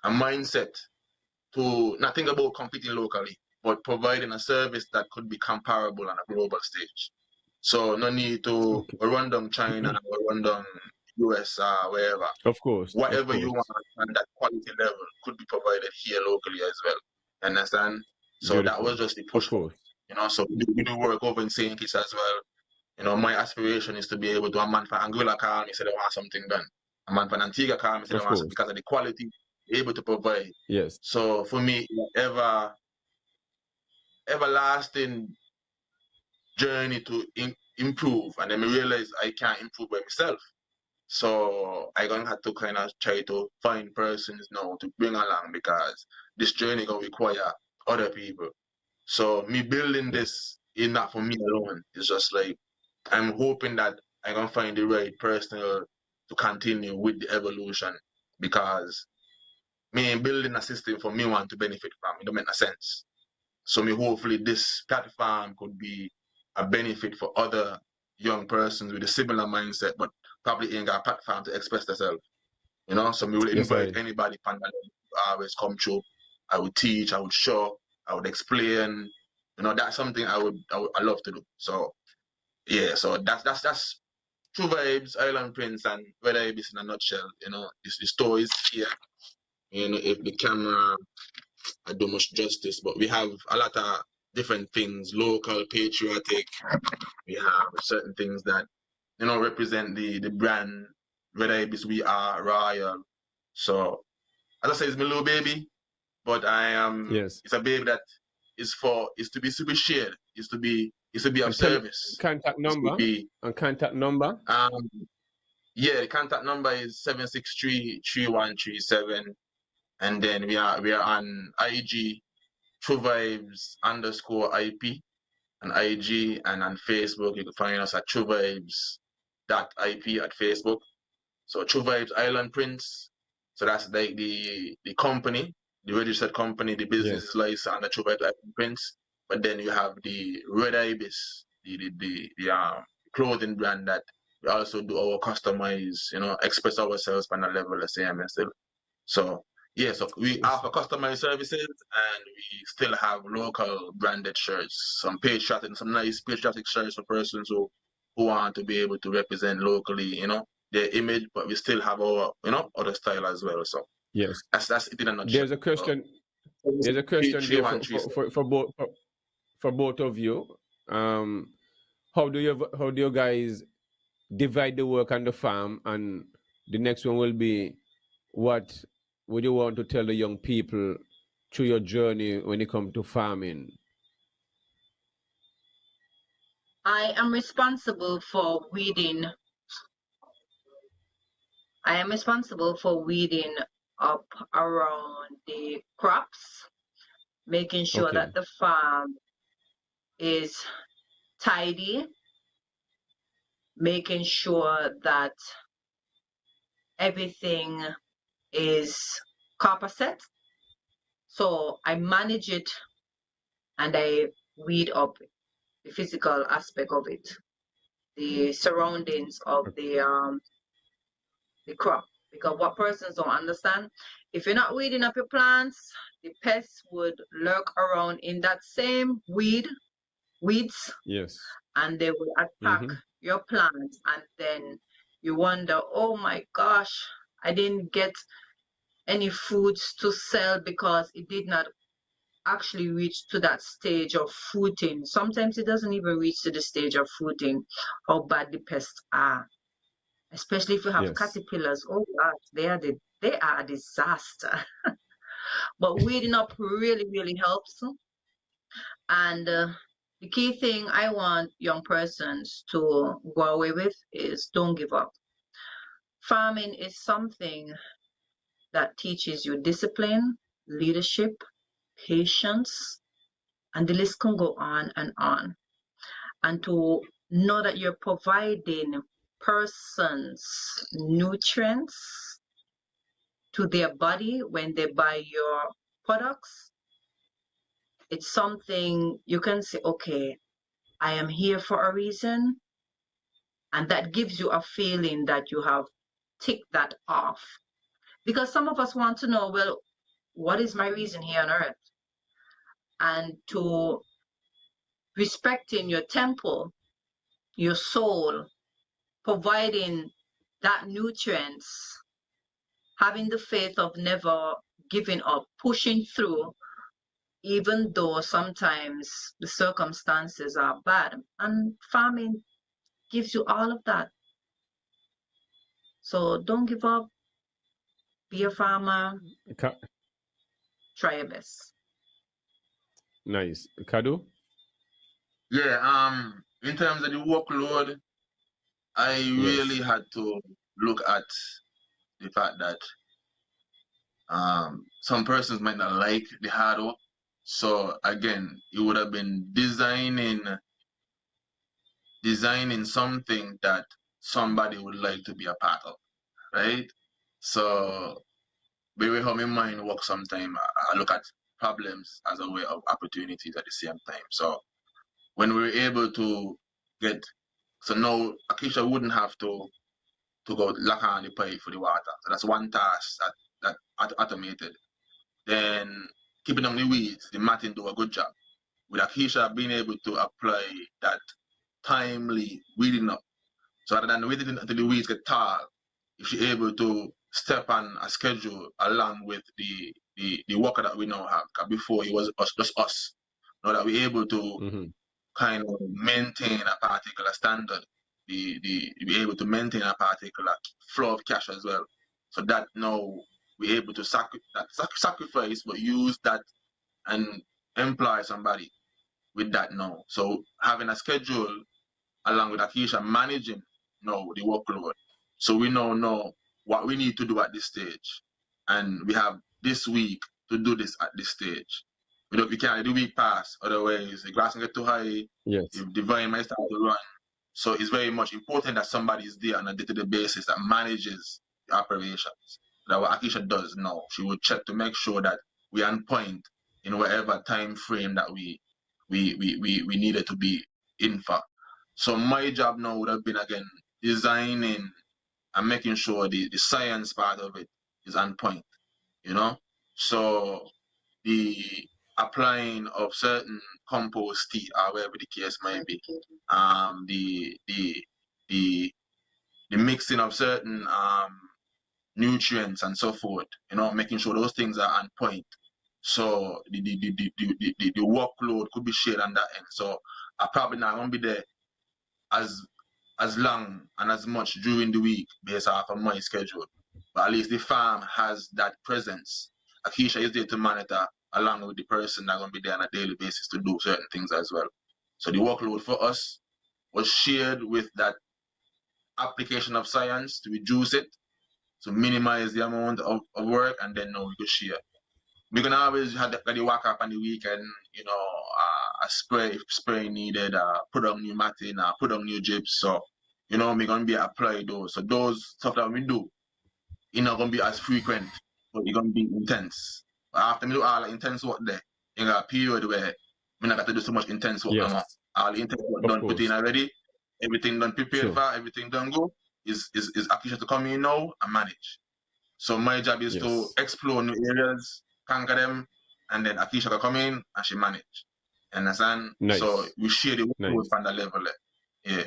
mindset to not think about competing locally, but providing a service that could be comparable on a global stage. So no need to Okay. run down China or run down US wherever. Of course. Of Whatever you want course. on that quality level could be provided here locally as well. Understand? So that Beautiful. was just the Of push. course. You know, so we do work over in St. Kitts as well. You know, my aspiration is to be able to a man for Angola call me say they want something done. A man for Antigua call me say they Of want something course. because of the quality able to provide. Yes. So for me, everlasting journey to improve, and then I realize I can't improve by myself. So I gonna have to kind of try to find persons now to bring along because this journey gonna require other people. So me building Yes. this is not for me alone. It's just like I'm hoping that I can find the right person to continue with the evolution because me building a system for me want to benefit from. It don't make no sense. So me hopefully this platform could be a benefit for other young persons with a similar mindset, but probably ain't got a platform to express themselves. You know, so we will Yes, invite I. anybody from that always come through. I would teach, I would show, I would explain. You know, that's something I love to do. So yeah, so that's True Vibes, Island Prince, and Red Ibis in a nutshell. You know, the story is here. You know, if the camera I do much justice, but we have a lot of different things, local, patriotic. We have certain things that, you know, represent the brand. Red Ibis, we are royal. So as I say, it's my little baby, but I am. Yes. It's a baby that is to be shared. Is to be of And tell service. contact Is to number be and contact number. Yeah, the contact number is 763-3137, and then we are on IG True Vibes underscore IP on IG, and on Facebook you can find us at True Vibes .ip at Facebook. So True Vibes Island Prince. So that's like the company, the registered company, the business Yes. is licensed under True Vibes Island Prince. But then you have the Red Ibis, the clothing brand that we also do our customize, you know, express ourselves on a level the same and still. So yeah, so we offer customized services and we still have local branded shirts, some nice patriotic shirts for persons who want to be able to represent locally, you know, their image, but we still have our, you know, other style as well. So Yes. that's it in a nutshell. There's a So, question. There's a question three there one three seven. for both of you. How do you guys divide the work on the farm? And the next one will be, what would you want to tell the young people through your journey when it comes to farming? I am responsible for weeding. I am responsible for weeding up around the crops, making sure Okay. that the farm is tidy, making sure that everything is copper set. So I manage it and I weed up the physical aspect of it, the surroundings of the crop. Because what persons don't understand, if you're not weeding up your plants, the pests would lurk around in that same weeds, Yes. and they will attack your plants, and then you wonder, oh my gosh, I didn't get any foods to sell because it did not actually reach to that stage of fruiting. Sometimes it doesn't even reach to the stage of fruiting, how bad the pests are. Especially if you have Yes. caterpillars. Oh gosh, they are a disaster. But weeding up really, really helps. And the key thing I want young persons to go away with is don't give up. Farming is something that teaches you discipline, leadership, patience, and the list can go on. And to know that you're providing persons nutrients to their body when they buy your products, it's something you can say, okay, I am here for a reason. And that gives you a feeling that you have ticked that off. Because some of us want to know, well, what is my reason here on earth? And to respecting your temple, your soul, providing that nutrients, having the faith of never giving up, pushing through, even though sometimes the circumstances are bad. And farming gives you all of that. So don't give up. Be a farmer. Try your best. Nice. Kado? Yeah, in terms of the workload, I really had to look at the fact that some persons might not like the hard work. So again, it would have been designing something that somebody would like to be a part of, right? So maybe how my mind works sometimes, I look at problems as a way of opportunities at the same time. So when we're able to get So now Akeisha wouldn't have to go lock on the pipe for the water. So that's one task that automated. Then keeping down the weeds, the Martin do a good job. With Akeisha being able to apply that timely weeding up. So rather than waiting until the weeds get tall, if she's able to step on a schedule along with the worker that we now have, because before it was just us. Now that we're able to kind of maintain a particular standard, be able to maintain a particular flow of cash as well. So that now we're able to sacrifice, but use that and employ somebody with that now. So having a schedule along with Akeisha managing now the workload. So we now know what we need to do at this stage. And we have this week to do this at this stage. We can't let the week pass, otherwise the grass will get too high, the vine might start to run. So it's very much important that somebody is there on a day-to-day basis that manages the operations. That's what Akeisha does now. She would check to make sure that we're on point in whatever time frame that we needed to be in for. So my job now would have been again designing and making sure the science part of it is on point, you know. So the applying of certain compost tea or whatever the case might be, the mixing of certain nutrients and so forth, you know, making sure those things are on point. So the workload could be shared on that end. So I probably not won't be there as long and as much during the week based off of my schedule. But at least the farm has that presence. Akeisha is there to monitor along with the person that's going to be there on a daily basis to do certain things as well. So the workload for us was shared with that application of science to reduce it, to minimize the amount of work, and then now we could share. We can always have the work up on the weekend, you know, a spray needed, put on new matting, put on new gyps. So, you know, we're going to be apply those. So those stuff that we do, it's not going to be as frequent, but it's going to be intense. But after we do all the intense work there, in a period where we not got to do so much intense work no more. All the intense work done, put in already, everything done prepared for, everything done go, is Akeisha to come in now and manage. So my job is to explore new areas, conquer them, and then Akeisha can come in and she manage. Understand? Nice. So we share the workload from that level. Yeah.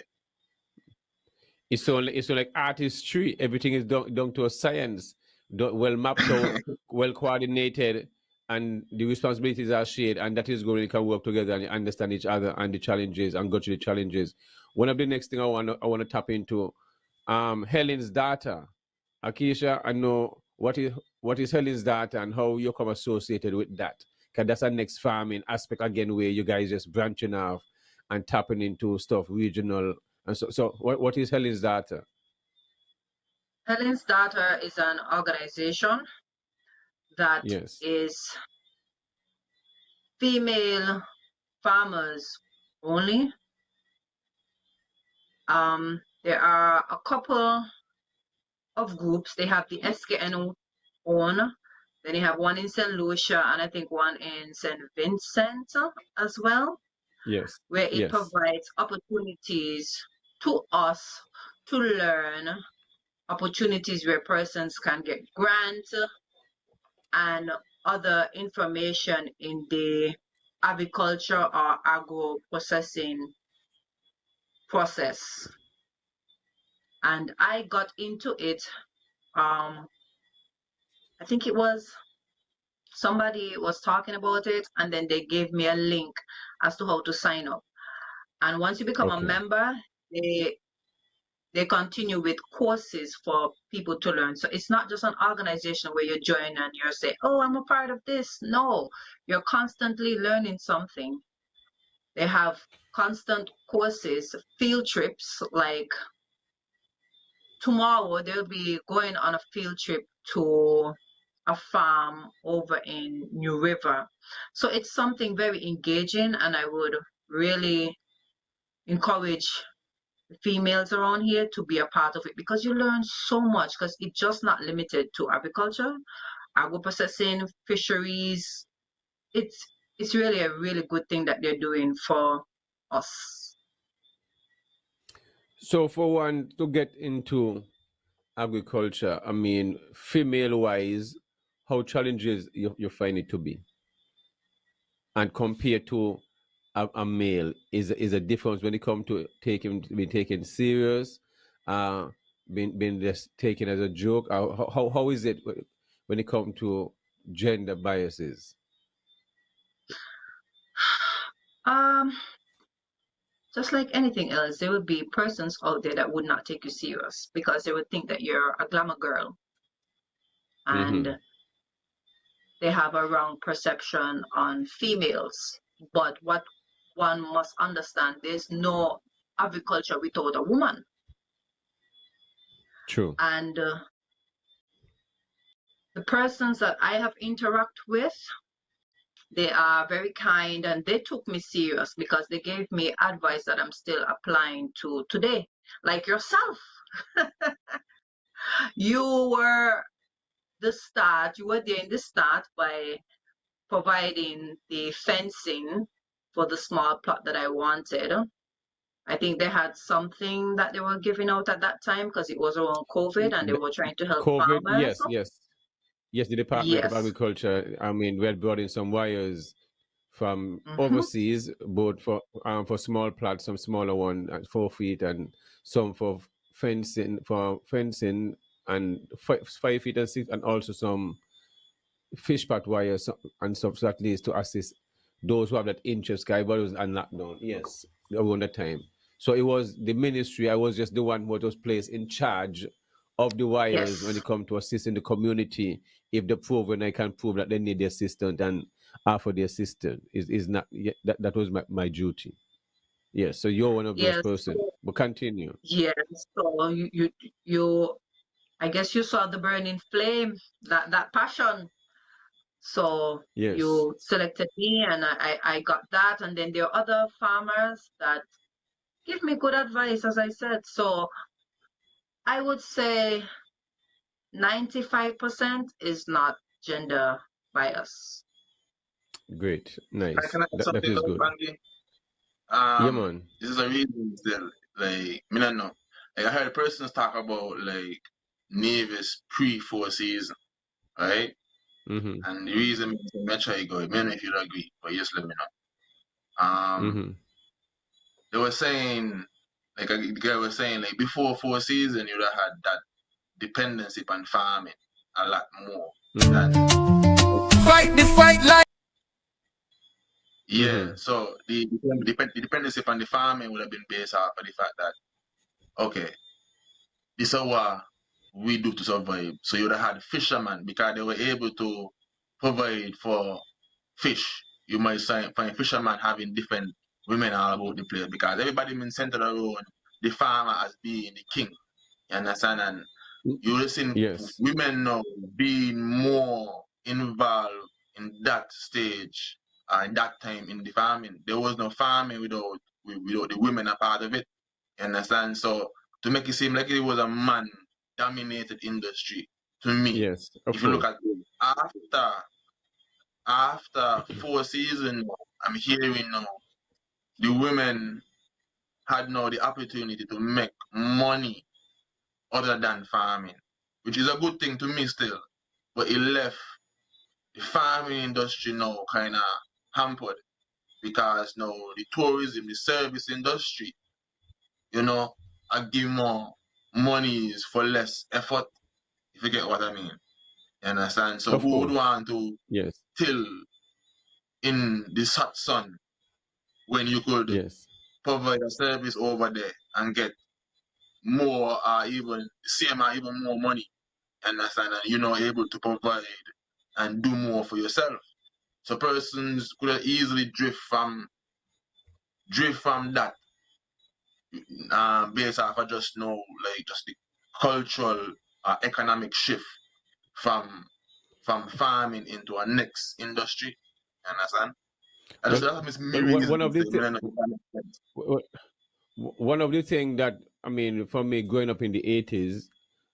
It's so like artistry. Everything is done to a science, well mapped out, well coordinated, and the responsibilities are shared, and that is going to work together and understand each other and the challenges and go through the challenges. One of the next thing I want to tap into, Helen's data. Akeisha, I know what is Helen's data and how you come associated with that. Because that's our next farming aspect again, where you guys just branching off and tapping into stuff regional. And so what is Helen's data? Helen's data is an organization that is female farmers only. There are a couple of groups. They have the SKN own, then you have one in St. Lucia and I think one in St. Vincent as well. Yes. Where it provides opportunities to us to learn, opportunities where persons can get grants and other information in the agriculture or agro-processing process. And I got into it, I think it was somebody was talking about it, and then they gave me a link as to how to sign up. And once you become a member, they continue with courses for people to learn. So it's not just an organization where you join and you say, oh, I'm a part of this. No, you're constantly learning something. They have constant courses, field trips, like tomorrow they'll be going on a field trip to a farm over in New River. So it's something very engaging, and I would really encourage females around here to be a part of it, because you learn so much, because it's just not limited to agriculture, agro-processing, fisheries. It's really a really good thing that they're doing for us. So for one to get into agriculture, I mean, female wise, how challenges you find it to be, and compared to a male, is a difference when it comes to taking being taken serious, uh, being just taken as a joke. How is it when it comes to gender biases? Um, just like anything else, there would be persons out there that would not take you serious because they would think that you're a glamour girl, Mm-hmm. and they have a wrong perception on females. But what one must understand, there's no agriculture without a woman. True. And the persons that I have interact with, they are very kind and they took me serious because they gave me advice that I'm still applying to today. Like yourself, you were you were there in the start by providing the fencing for the small plot that I wanted. I think they had something that they were giving out at that time because it was around COVID and they The were trying to help COVID, farmers. yes, the Department of Yes. Agriculture. I mean, we had brought in some wires from Mm-hmm. overseas, both for small plots, some smaller one at 4 feet, and some for fencing and 5 feet and 6, and also some fish pot wires and stuff, so at least to assist those who have that interest. Guy, but it was on lockdown, yes, around that time. So it was the ministry. I was just the one who was placed in charge of the wires when Yes. it come to assisting the community. If they prove, when I can prove that they need the assistant and offer the assistant, is not that was my duty. Yes, so you're one of those Yes. persons. But continue. Yes. So you I guess you saw the burning flame, that passion. So Yes. you selected me and I got that. And then there are other farmers that give me good advice, as I said. So I would say 95% is not gender bias. Great. Can Nice. can I add That something is though, good. Bandy? Yeah, man. This is a reason still, like, me not know. Like, I heard persons talk about, like, Navy's pre-4 season, right? Mm-hmm. And the reason me try go, me know if you agree, but just let me know. Mm-hmm. They were saying, like, the guy was saying, like, before 4 season, you'd have had that dependency on farming a lot more than, Fight the fight like. yeah. Mm-hmm. So the dependency on the farming would have been based off of the fact that, okay, this is what we do to survive. So you'd have had fishermen because they were able to provide for fish. You might find fishermen having different women all about the place because everybody been centered around the farmer as being the king. You understand? And you listen Yes. women now being more involved in that stage in that time in the farming. There was no farming without the women a part of it. You understand? So to make it seem like it was a man dominated industry, to me, Yes. Of if you look course. at it, after 4 seasons, I'm hearing now the women had now the opportunity to make money other than farming, which is a good thing to me still. But it left the farming industry now kind of hampered because now the tourism, the service industry, I give more monies for less effort, if you get what I mean. You understand? So Of who would course. want to Yes. till in the hot sun when you could Yes. provide a service over there and get more even same or even more money? Understand? And you're not able to provide and do more for yourself. So persons could easily drift from that based off of just like just the cultural economic shift from farming into a next industry. Understand? I just Well, that's well, me reason one of to the say, man, if that makes sense. one of the thing that, I mean, for me growing up in the 80s,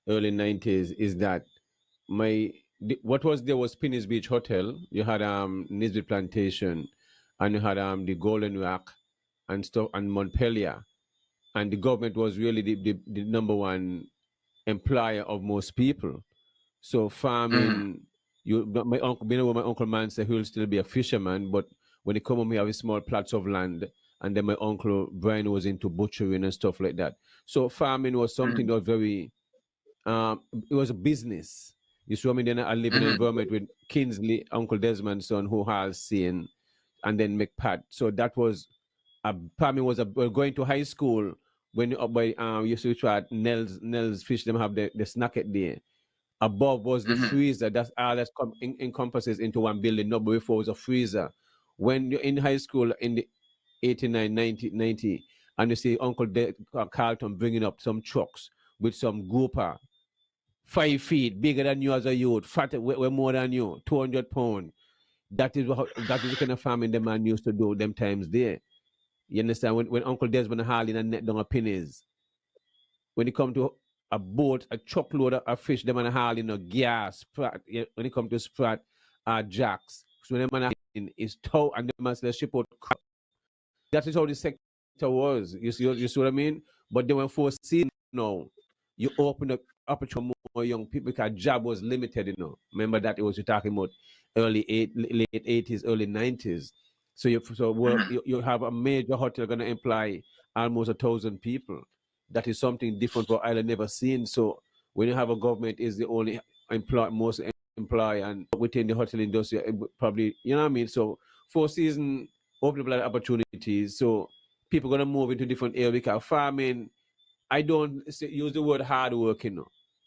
early 90s, is that what was there was Spinneys Beach Hotel. You had Nisbet Plantation, and you had the Golden Rock and stuff, and Montpelier. and the government was really the number one employer of most people. So farming, my uncle, my uncle man said he'll still be a fisherman, but when he come home, he have a small plots of land, and then my uncle Brian was into butchering and stuff like that. So farming was something that was very, it was a business. You see what I mean? Then I live in an environment with Kingsley, Uncle Desmond's son, who has seen, and then McPat. So that was farming was going to high school when you up by used to try Nell's fish. Them have the snack at there. Above was the freezer. That's all that encompasses into one building. No, before it was a freezer. When you're in high school in the 89, 90, and you see Uncle Carlton bringing up some trucks with some grouper, 5 feet, bigger than you as a youth, fatter, way more than you, 200 pounds. That is the kind of farming the man used to do them times there. You understand? When Uncle Desmond hauling and net down a pennies, when it come to a boat, a truckload of fish, them and hauling a gas, Sprat, when it come to Sprat, jacks, so them and hauling is tow and them must ship out. That is how the sector was. You see what I mean? But then when foreseen now, you open up opportunity for more young people because job was limited, Remember that it was you're talking about late 80s, early 90s. So you have a major hotel going to employ almost 1,000 people. That is something different for Ireland never seen. So when you have a government is the only most employ and within the hotel industry, probably, you know what I mean? So Four Seasons open up a lot of opportunities. So people going to move into different areas because farming, I don't use the word hard work,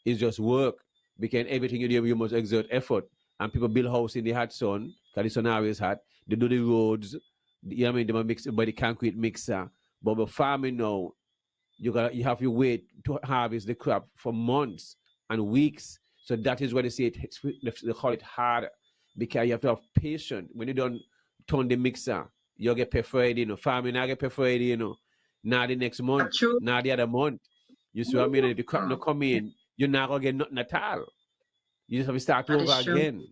It's just work. Because everything you do, you must exert effort. And people build house in the hot sun, because the sun always hot. They do the roads, you know what I mean? They mix by the concrete mixer. But with farming now, you have to wait to harvest the crop for months and weeks. So that is why they say they call it hard, because you have to have patience. When you don't turn the mixer, you get paid Friday, Farming, I get paid Friday, Now the next month, now the other month. You see what I mean? And if the crop not come in, you're not gonna get nothing at all. You just have to start over again.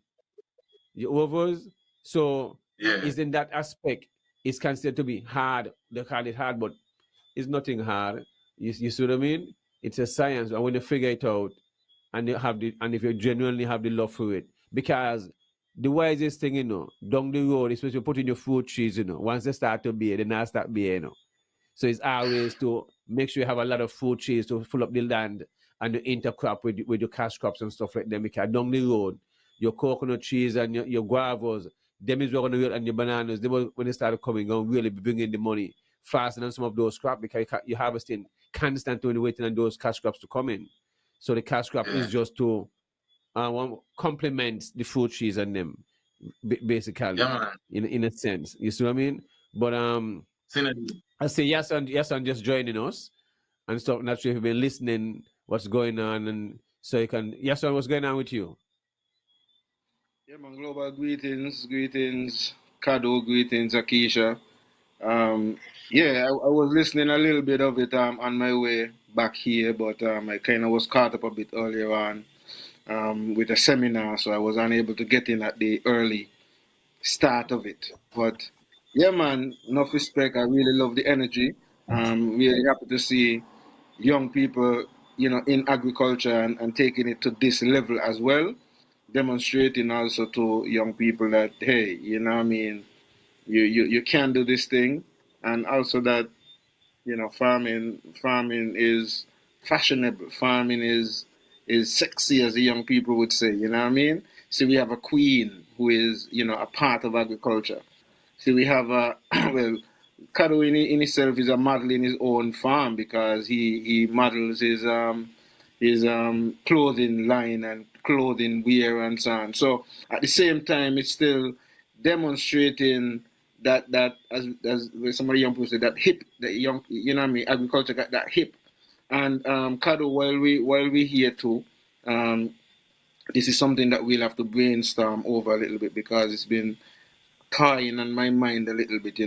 You overs. So is in that aspect, it's considered to be hard. They call it hard, but it's nothing hard. You see what I mean? It's a science, and when you figure it out, and if you genuinely have the love for it, because the wisest thing, down the road, especially putting your fruit trees, once they start to bear, they now start bear, So it's always to make sure you have a lot of fruit trees to fill up the land and the intercrop with your cash crops and stuff like that. Because down the road, your coconut trees and your guavas, them is going to and your bananas, when they start coming on, really be bringing the money faster than some of those crops, because you're harvesting constantly waiting on those cash crops to come in. So the cash crop is just to complement the fruit trees and them, basically, in a sense. You see what I mean? But I say yes, and just joining us and stuff. Not sure if you've been listening, what's going on, and so you can. Yes, sir, what's going on with you? Yeah, man. Global greetings, Kado, greetings, Akeisha. Yeah, I was listening a little bit of it on my way back here, but I kind of was caught up a bit earlier on with a seminar, so I was unable to get in at the early start of it. But yeah, man, enough respect. I really love the energy. Really happy to see young people, in agriculture and taking it to this level as well, demonstrating also to young people that, hey, what I mean, you can do this thing, and also that, farming is fashionable. Farming is sexy, as the young people would say. You know what I mean? So we have a queen who is, a part of agriculture. So we have a well, Kado in himself is a model in his own farm, because he models his clothing line and clothing wear and so on. So at the same time, it's still demonstrating that as some of the young people say, that hip, that young, what I mean, agriculture got that hip. And Kado, while we here too, this is something that we'll have to brainstorm over a little bit, because it's been toying on my mind a little bit,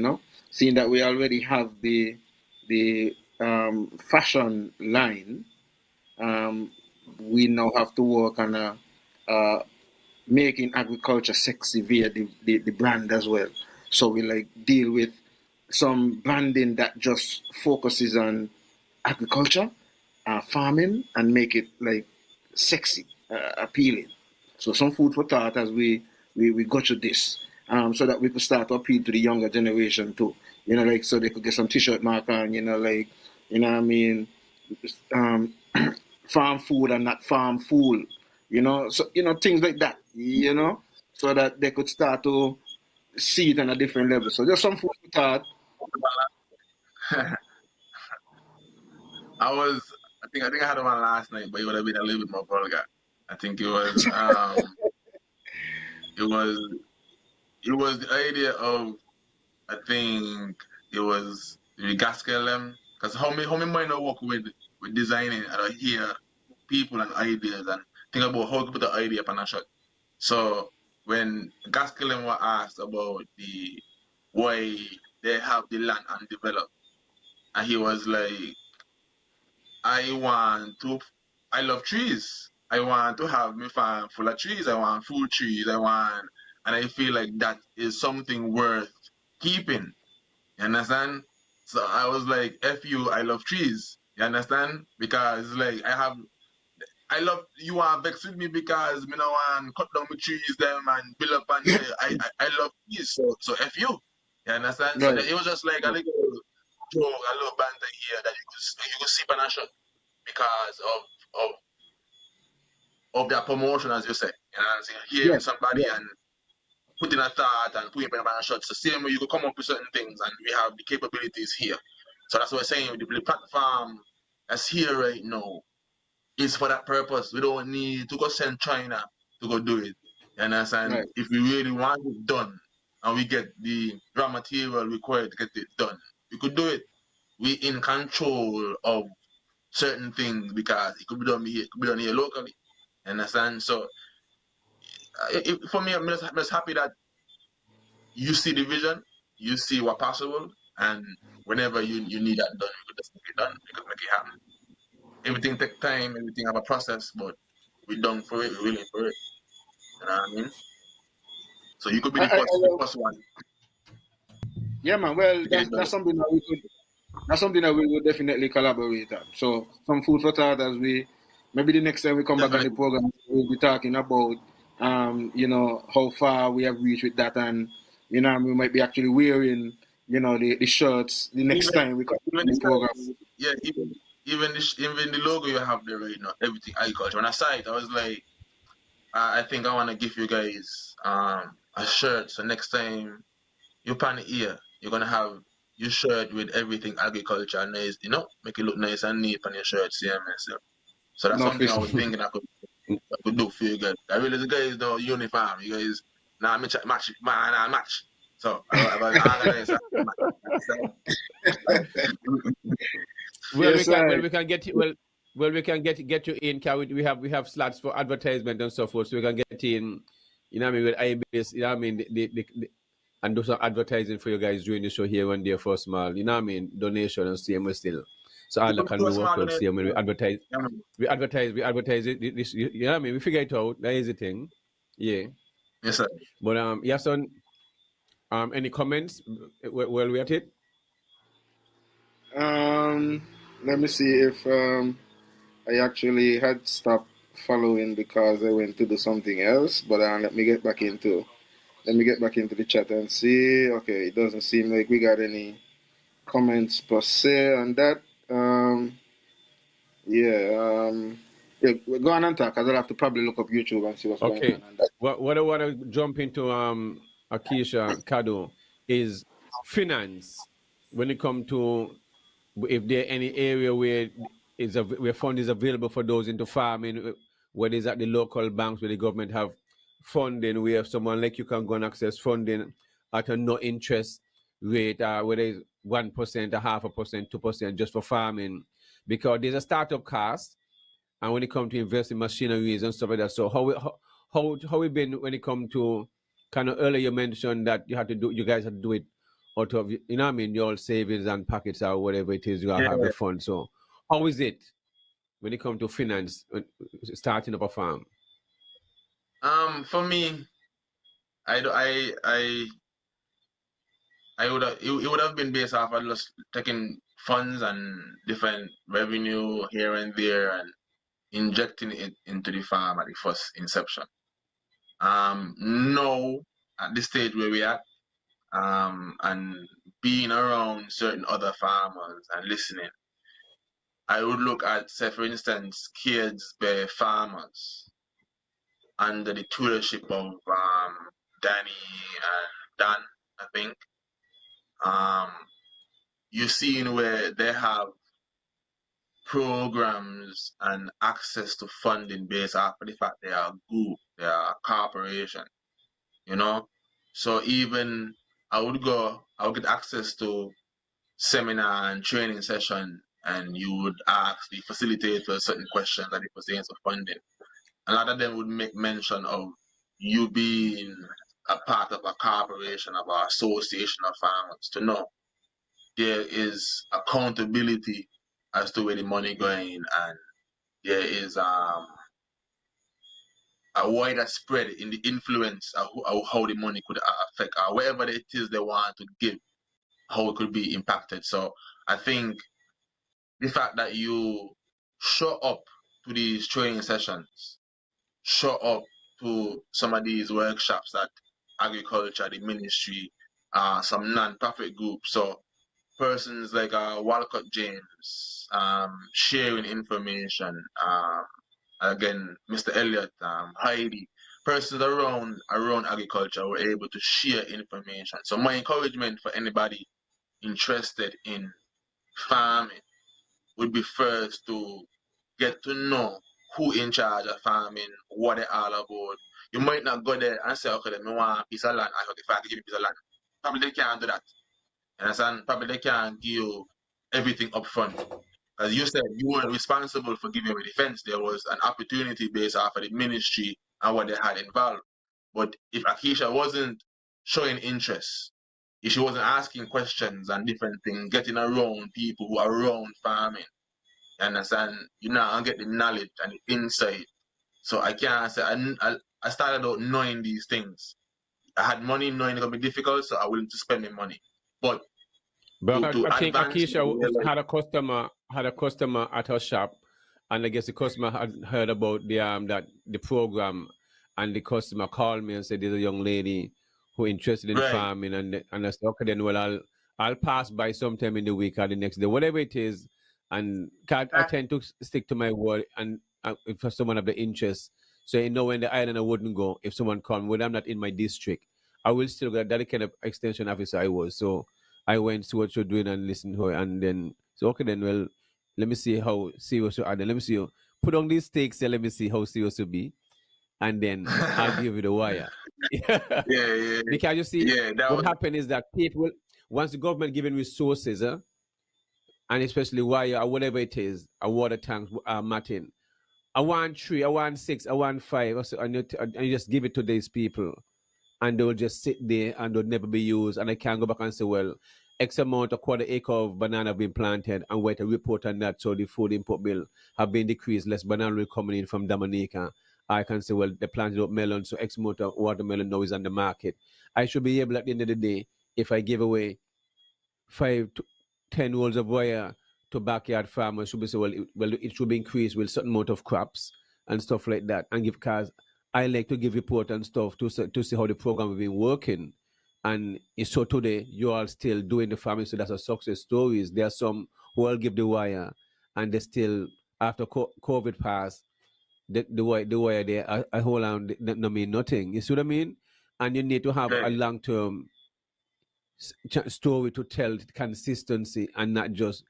seeing that we already have the fashion line. We now have to work on making agriculture sexy via the brand as well. So we deal with some branding that just focuses on agriculture, farming, and make it like sexy, appealing. So some food for thought as we go through this, so that we could start to appeal to the younger generation too. You know, like so they could get some t-shirt mark on. You know, like you know what I mean, um, farm food and not farm fool. You know, so you know things like that. You know, so that they could start to see it on a different level. So just some food for thought. I think I had one last night, but it would have been a little bit more vulgar. I think it was it was the idea of, I think it was the Gaskell them, because how me mind I work with designing and I hear people and ideas and think about how to put the idea up on a shot. So when Gaskell them were asked about the why they have the land undeveloped, and he was like, I want to, I love trees. I want to have my farm full of trees. I want fruit trees. And I feel like that is something worth keeping. You understand? So I was like, F you, I love trees. You understand? Because like I love you want vex with me because me no want cut down my trees them and build up on there. I love trees, so F you. You understand? So Right. it was just like a little joke, a little banter here that you could see on a shot because of of their promotion, as you say. You know what I'm saying? Yeah. Hearing somebody Yeah. and putting a thought and putting it on a shot. It's the same way you could come up with certain things and we have the capabilities here. So that's what we're saying. The platform that's here right now is for that purpose. We don't need to go send China to go do it. You understand? Right. If we really want it done and we get the raw material required to get it done, we could do it. We in control of certain things because it could be done here, it could be done here locally. You understand? So for me, I'm just happy that you see the vision, you see what possible, and whenever you need that done, you could just make it done, you could make it happen. Everything take time, everything have a process, but we're done for it, we're willing for it. You know what I mean? So you could be I the love, first one yeah, man. Well, to get it that's done. something that we could. That's something that we will definitely collaborate on. So some food for thought as we maybe the next time we come back on the Definitely. program we'll be talking about you know how far we have reached with that and you know we might be actually wearing you know the shirts the next Even time we come even on the program. yeah, even the logo you have there right now, everything agriculture. When I saw it, I was like, I think I want to give you guys a shirt. So next time you pan it here, you're gonna have your shirt with everything agriculture nice, you know, make it look nice and neat on your shirt, see what I mean? So that's No something fish. I was thinking I could do for you guys. I realize the guys don't uniform, you guys match man nah, match. So I was organized so, Well, Yes, I. we can get you, we can get you in. Can we have slots for advertisement and so forth, so we can get in. You know what I mean with IBS. You know what I mean and do some advertising for you guys during the show here one day for small. You know what I mean donation and CM still. So all you that could can do be a worked small out. donation. CM we advertise. Yeah, man. We advertise it. You know what I mean? We figure it out. That is the thing. Yeah. Yes, sir. But yeah, son. Any comments while we at it? Um, let me see if I actually had stopped following because I went to do something else. But let me get back into the chat and see. Okay, it doesn't seem like we got any comments per se on that. Yeah, yeah, go on and talk, because I'll have to probably look up YouTube and see what's going Okay. on that. What I want to jump into, Akeisha, Kado, is finance. When it come to if there any area where where fund is available for those into farming, whether it's at the local banks where the government have funding, where someone like you can go and access funding at a no interest rate, whether it's 1%, a half a percent, 2% just for farming, because there's a startup cost and when it comes to invest in machineries and stuff like that. So how we been when it come to kind of earlier you mentioned that you guys had to do it out of you know what I mean your savings and pockets or whatever it is you Yeah. have the fund. So how is it when it comes to finance starting up a farm? For me, I do- I would have it would have been based off of just taking funds and different revenue here and there and injecting it into the farm at the first inception. Now, at this stage where we're at, and being around certain other farmers and listening, I would look at, say, for instance, kids by farmers under the tutorship of Danny and Dan, I think. You're seeing where they have programs and access to funding based off of the fact they are a group, they are a corporation, you know. So even I would get access to seminar and training session, and you would ask the facilitator certain questions that it pertains to funding. A lot of them would make mention of you being a part of a corporation, of an association of farmers, to know there is accountability as to where the money going, and there is a wider spread in the influence of how the money could affect whatever it is they want to give, how it could be impacted. So I think the fact that you show up to these training sessions, show up to some of these workshops at agriculture, the ministry, some non-profit groups. So persons like Walcott James, sharing information, again, Mr. Elliott, Heidi, persons around agriculture were able to share information. So my encouragement for anybody interested in farming would be first to get to know who in charge of farming, what they're all about. You might not go there and say, okay, I want a piece of land. I if I can give you a piece of land. Probably they can't do that. You understand? Probably they can't give you everything up front. As you said, you weren't responsible for giving me defense. There was an opportunity based off of the ministry and what they had involved. But if Akeisha wasn't showing interest, if she wasn't asking questions and different things, getting around people who are around farming, you understand? You know, I get the knowledge and the insight. So I can't say I started out knowing these things. I had money knowing it's gonna be difficult, so I willing to spend my money. But I think advance Akeisha had a customer at her shop, and I guess the customer had heard about the program, and the customer called me and said there's a young lady who interested in Right. farming, and I said, okay, then well I'll pass by sometime in the week or the next day, whatever it is, and I tend to stick to my word, and if someone have the interest, so you know when the island I wouldn't go if someone come when I'm not in my district, I will still go. That kind of extension officer I was, so I went to what you're doing and listened to her, and then so okay, then well, let me see how serious you are. Then let me see you put on these stakes and let me see how serious you be, and then I'll give you the wire. Yeah. Because you see, Yeah, what happened is that people, once the government giving resources, and especially wire or whatever it is, a water tank, Martin, I want 3, I want 6, I want 5, and you just give it to these people, and they'll just sit there and they'll never be used, and I can't go back and say, well, X amount, a quarter acre of banana have been planted, and wait a report on that, so the food input bill have been decreased, less banana will coming in from Dominica. I can say, well, they planted up melon, so X amount of watermelon now is on the market. I should be able at the end of the day, if I give away 5 to 10 rolls of wire to backyard farmers, should be say, well, it should be increased with certain amount of crops and stuff like that, and give cars. I like to give report and stuff to see how the program has been working. And so today, you are still doing the farming, so that's a success stories. There are some who will give the wire, and they still, after COVID passed, the wire there, I hold on, no mean nothing. You see what I mean? And you need to have a long-term story to tell consistency, and not just,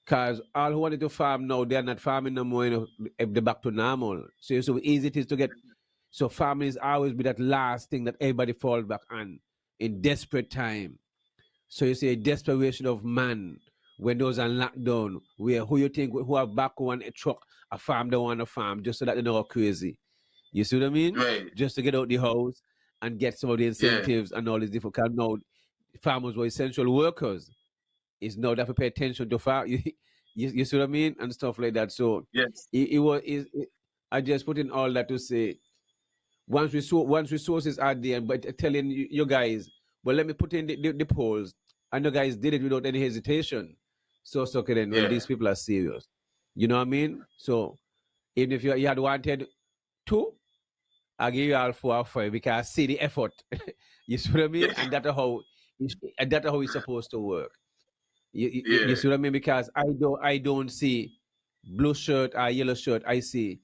because all who wanted to farm now, they're not farming no more, if they're back to normal. So easy it is to get. So farming is always be that last thing that everybody falls back on in desperate time. So you see a desperation of man when those are locked down, where who you think who have back on a truck, a farm they want to farm just so that they know how crazy. You see what I mean? Right. Just to get out the house and get some of the incentives and all these different kind. Now farmers were essential workers. It's now they have to pay attention to farm. You see what I mean? And stuff like that. So yes, I just put in all that to say, once resources are there, but telling you guys, well, let me put in the polls, and you guys did it without any hesitation. So okay then when Yeah. these people are serious. You know what I mean? So even if you had wanted two, I'll give you all 4 or 5 because I see the effort. You see what I mean? Yeah. And that's how it's supposed to work. You Yeah. see what I mean? Because I don't see blue shirt or yellow shirt. I see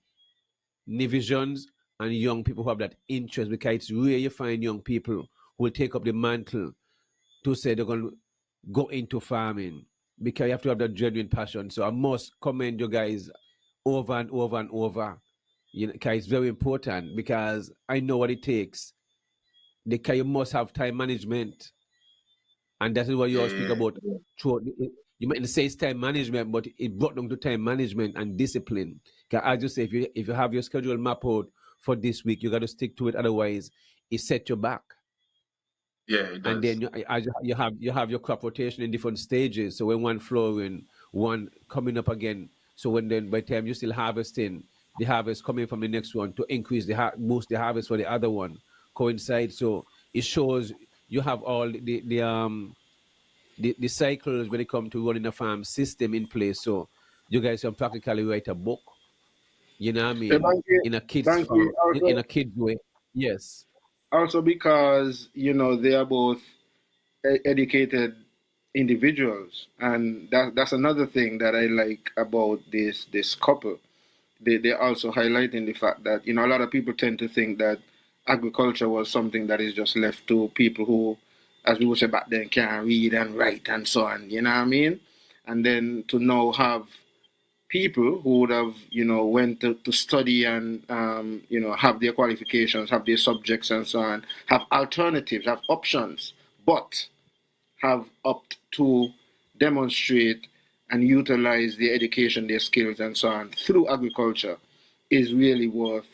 Nivisions and young people who have that interest because it's rare you find young people who will take up the mantle to say they're going to go into farming because you have to have that genuine passion. So I must commend you guys over and over and over. You know, because it's very important because I know what it takes. Because you must have time management, and that is what you all speak Yeah. about. You might say it's time management, but it brought down to time management and discipline. Because as you say, if you have your schedule map out for this week, you got to stick to it. Otherwise, it set you back. Yeah, it And does. then you have your crop rotation in different stages. So when one flowering, one coming up again. So when then by the time you're still harvesting, the harvest coming from the next one to increase boost the harvest for the other one coincide. So it shows you have all the cycles when it comes to running a farm system in place. So you guys can practically write a book. You know what I The mean? Banky, In a kids Banky farm, in also, a kids way. Yes. also because they are both educated individuals, and that's another thing that I like about this couple. They're also highlighting the fact that a lot of people tend to think that agriculture was something that is just left to people who, as we would say back then, can't read and write and so on. You know what I mean? And then to now have people who would have went to study and have their qualifications, have their subjects and so on, have alternatives, have options, but have opted to demonstrate and utilize their education, their skills, and so on through agriculture is really worth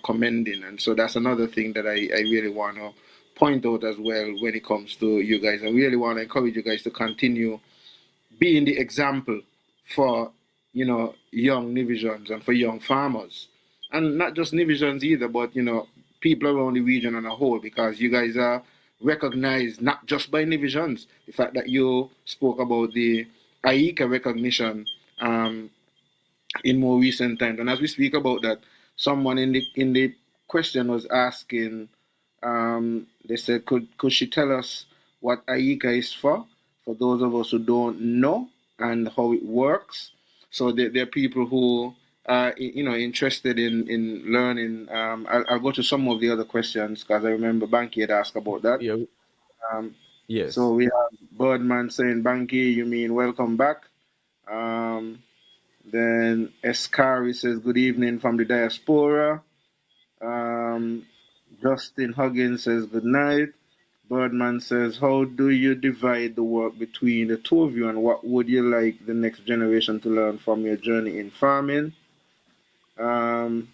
commending. And so that's another thing that I really want to point out as well when it comes to you guys. I really want to encourage you guys to continue being the example for young Nivisions and for young farmers, and not just Nivisions either, but people around the region on a whole, because you guys are recognized not just by Nivisions. The fact that you spoke about the AICA recognition in more recent times, and as we speak about that, someone in the question was asking, they said, could she tell us what AICA is for those of us who don't know and how it works? So there are people who are interested in learning. I'll go to some of the other questions because I remember Banky had asked about that. Yeah. Um, so Yes. we have Birdman saying, Banky, you mean welcome back? Then Escari says, good evening from the diaspora. Um, Justin Huggins says, good night. Birdman says, how do you divide the work between the two of you, and what would you like the next generation to learn from your journey in farming? Um,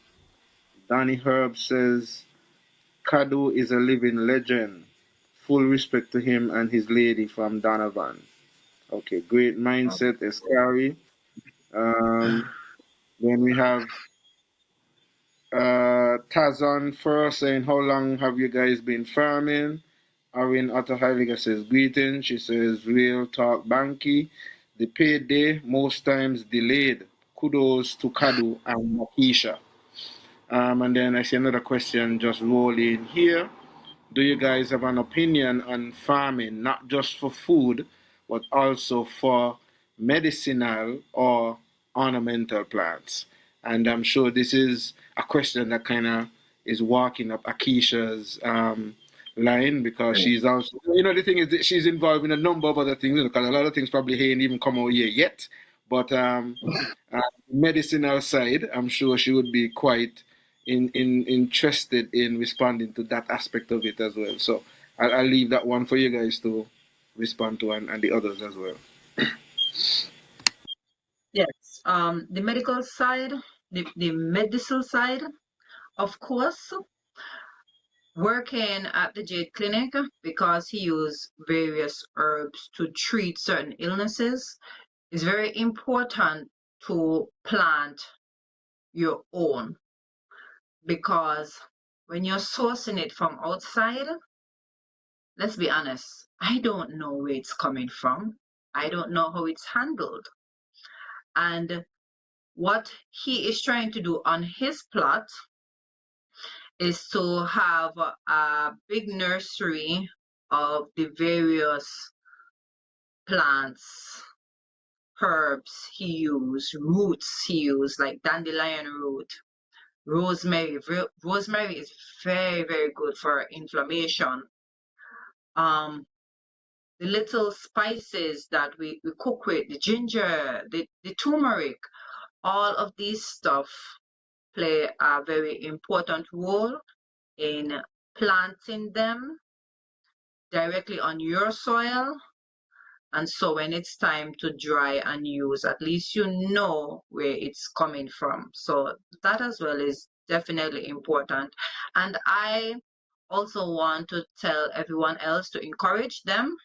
Danny Herb says, Kado is a living legend. Full respect to him and his lady from Donovan. Okay, great mindset, Escari. Um, then we have Tazan first saying, how long have you guys been farming? Arin Ottaheiliger says, greetings. She says, real talk Banky. The payday most times delayed. Kudos to Kadu and Akeisha. And then I see another question just rolling here. Do you guys have an opinion on farming, not just for food, but also for medicinal or ornamental plants? And I'm sure this is a question that kind of is walking up Akeisha's line, because she's also, the thing is that she's involved in a number of other things, because a lot of things probably ain't even come out here yet. But medicinal side, I'm sure she would be quite interested in responding to that aspect of it as well. So I'll leave that one for you guys to respond to, and the others as well. Yes. The medical side, the medicinal side, of course, working at the Jade Clinic, because he used various herbs to treat certain illnesses, it's very important to plant your own, because when you're sourcing it from outside, let's be honest, I don't know where it's coming from. I don't know how it's handled. And what he is trying to do on his plot is to have a big nursery of the various plants, herbs he used, roots he used, like dandelion root, rosemary. Rosemary is very, very good for inflammation. The little spices that we cook with, the ginger, the turmeric, all of these stuff play a very important role in planting them directly on your soil. And so when it's time to dry and use, at least you know where it's coming from. So that as well is definitely important. And I also want to tell everyone else to encourage them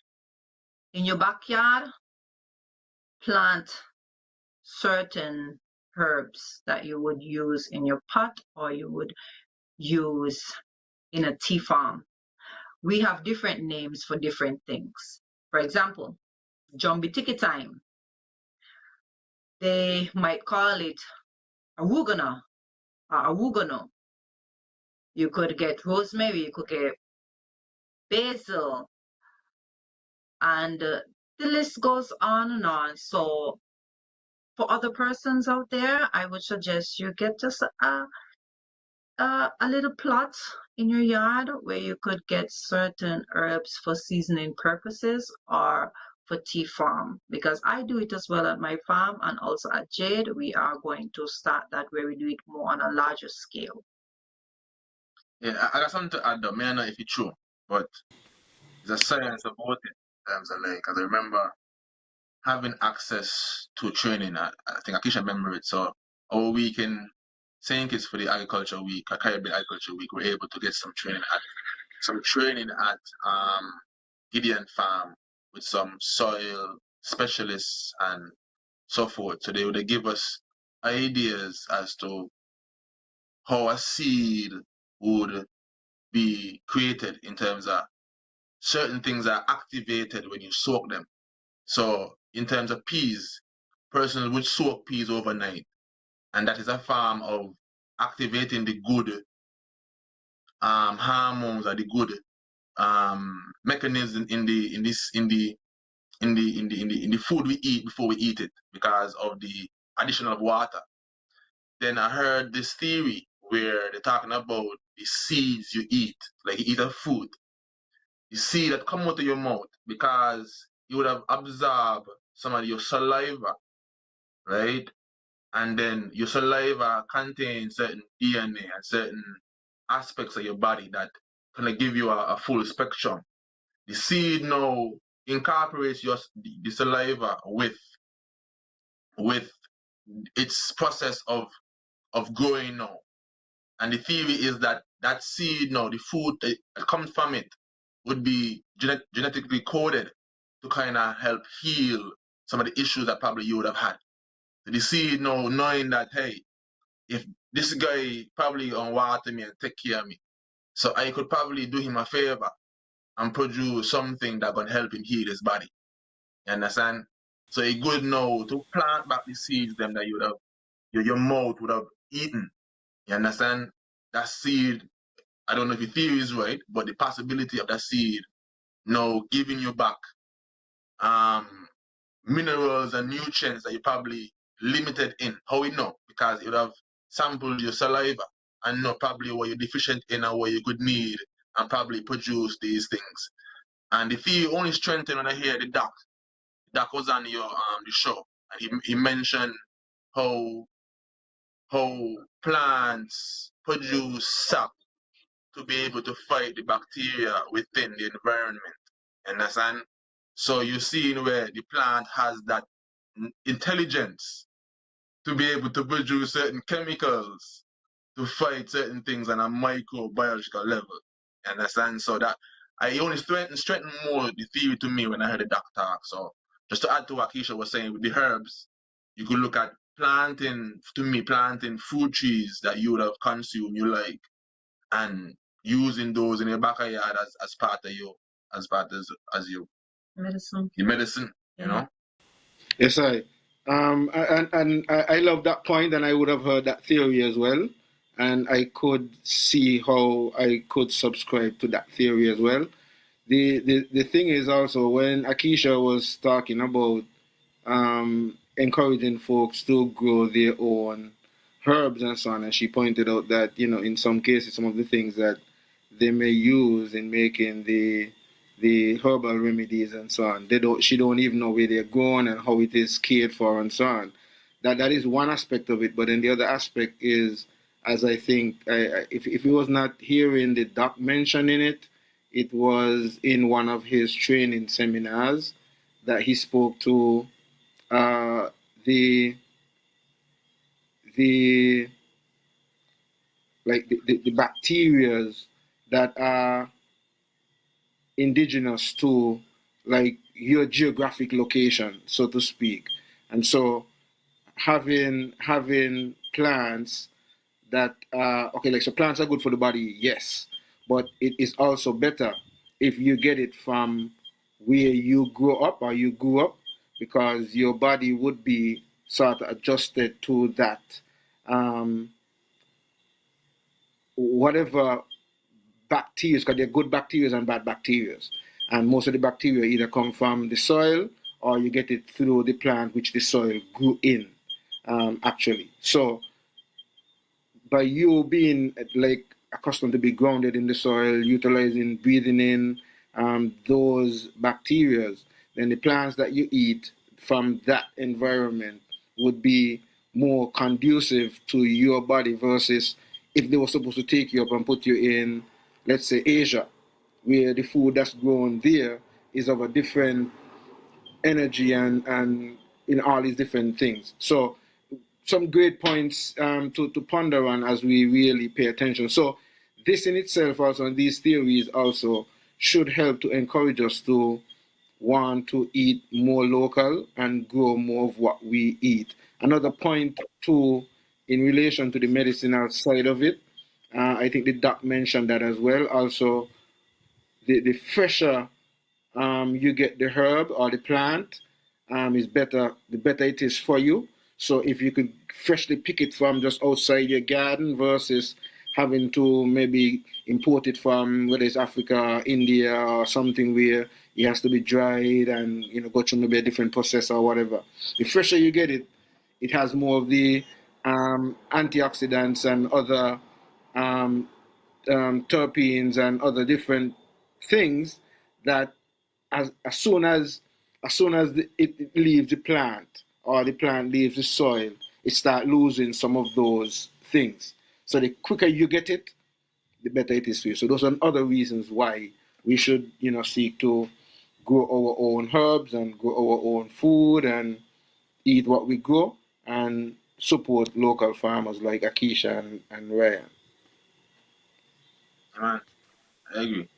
in your backyard, plant certain herbs that you would use in your pot or you would use in a tea farm. We have different names for different things. For example, Jumbitiki thyme. They might call it arugula or arugano. You could get rosemary, you could get basil, and the list goes on and on. So for other persons out there, I would suggest you get just a little plot in your yard where you could get certain herbs for seasoning purposes or for tea farm, because I do it as well at my farm, and also at Jade we are going to start that where we do it more on a larger scale. Yeah, I got something to add though. I don't know if it's true, but there's a science about it. Because I remember having access to training. I think Akeisha remember it. So our week in St. Kitts for the Agriculture Week, Caribbean Agriculture Week, we're able to get some training at Gideon Farm with some soil specialists and so forth. So they would give us ideas as to how a seed would be created in terms of certain things are activated when you soak them. So in terms of peas, persons would soak peas overnight, and that is a form of activating the good hormones or the good mechanism in the food we eat before we eat it because of the addition of water. Then I heard this theory where they're talking about the seeds you eat, like you eat a food, the seed that come out of your mouth, because you would have absorbed some of your saliva, right? And then your saliva contains certain DNA and certain aspects of your body that kind of give you a full spectrum. The seed now incorporates the saliva with its process of growing now. And the theory is that that seed now, the food that comes from it, would be genetically coded to kind of help heal some of the issues that probably you would have had. So the seed now knowing that, hey, if this guy probably gonna water me and take care of me, so I could probably do him a favor and produce something that gonna help him heal his body. You understand? So it's good now to plant back the seeds them that you would have your mouth would have eaten. You understand? That seed, I don't know if your theory is right, but the possibility of that seed now giving you back minerals and nutrients that you probably limited in. How we know? Because you would have sampled your saliva and know probably what you're deficient in and what you could need and probably produce these things. And the theory only strengthened when I hear the doc. Doc was on your the show and he mentioned how plants produce sap to be able to fight the bacteria within the environment. Understand? So you're seeing where the plant has that intelligence to be able to produce certain chemicals to fight certain things on a microbiological level. Understand? So that I only strengthen more the theory to me when I heard the doc talk. So just to add to what Akeisha was saying with the herbs, you could look at planting fruit trees that you would have consumed, you like, and using those in your backyard as part of your as your medicine. Your medicine, you know. Yes, I love that point, and I would have heard that theory as well, and I could see how I could subscribe to that theory as well. The thing is also when Akeisha was talking about encouraging folks to grow their own herbs and so on. And she pointed out that, in some cases, some of the things that they may use in making the herbal remedies and so on, she don't even know where they're going and how it is cared for and so on. That is one aspect of it. But then the other aspect is, as I think, if he was not hearing the doc mentioning it, it was in one of his training seminars that he spoke to uh, the the the bacterias that are indigenous to like your geographic location, so to speak. And so having plants that okay, like so plants are good for the body, yes, but it is also better if you get it from where you grow up or you grew up, because your body would be sort of adjusted to that um, whatever bacteria, because they're good bacteria and bad bacteria, and most of the bacteria either come from the soil or you get it through the plant which the soil grew in, actually. So by you being like accustomed to be grounded in the soil, utilizing, breathing in those bacteria, then the plants that you eat from that environment would be more conducive to your body versus if they were supposed to take you up and put you in, let's say, Asia, where the food that's grown there is of a different energy and in all these different things. So some great points to ponder on as we really pay attention. So this in itself also, and these theories also should help to encourage us to want to eat more local and grow more of what we eat. Another point too, in relation to the medicinal side of it, I think the doc mentioned that as well. Also, the fresher you get the herb or the plant, is better. The better it is for you. So if you could freshly pick it from just outside your garden versus having to maybe import it from whether it's Africa, India, or something where it has to be dried and go through maybe a different process or whatever. The fresher you get it, it has more of the antioxidants and other um, terpenes and other different things that as soon as it leaves the plant or the plant leaves the soil, it start losing some of those things. So the quicker you get it, the better it is for you. So those are other reasons why we should, seek to grow our own herbs and grow our own food and eat what we grow and support local farmers like Akeisha and Ryan. Man, I agree.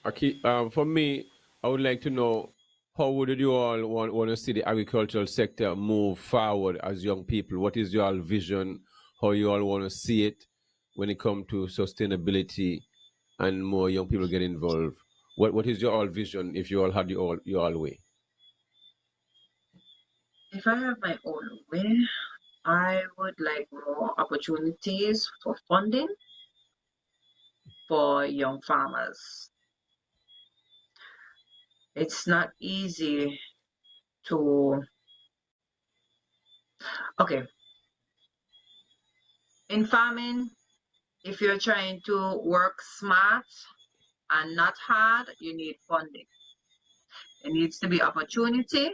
Okay, for me, I would like to know how would you all want to see the agricultural sector move forward as young people? What is your vision? How you all want to see it when it comes to sustainability and more young people get involved? What is your all vision if you all had your all way? If I have my own way, I would like more opportunities for funding for young farmers. It's not easy to, okay, in farming, if you're trying to work smart and not hard, you need funding. It needs to be opportunity,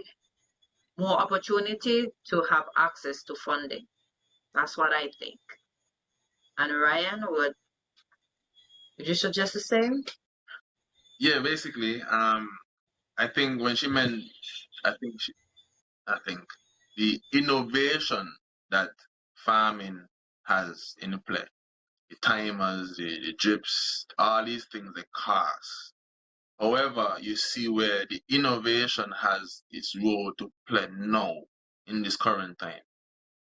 more opportunity to have access to funding. That's what I think. And Ryan, would you suggest the same? Yeah, basically, I think when she meant, I think she, I think the innovation that farming has in the play, the timers, the drips, all these things they cost. However, you see where the innovation has its role to play now in this current time.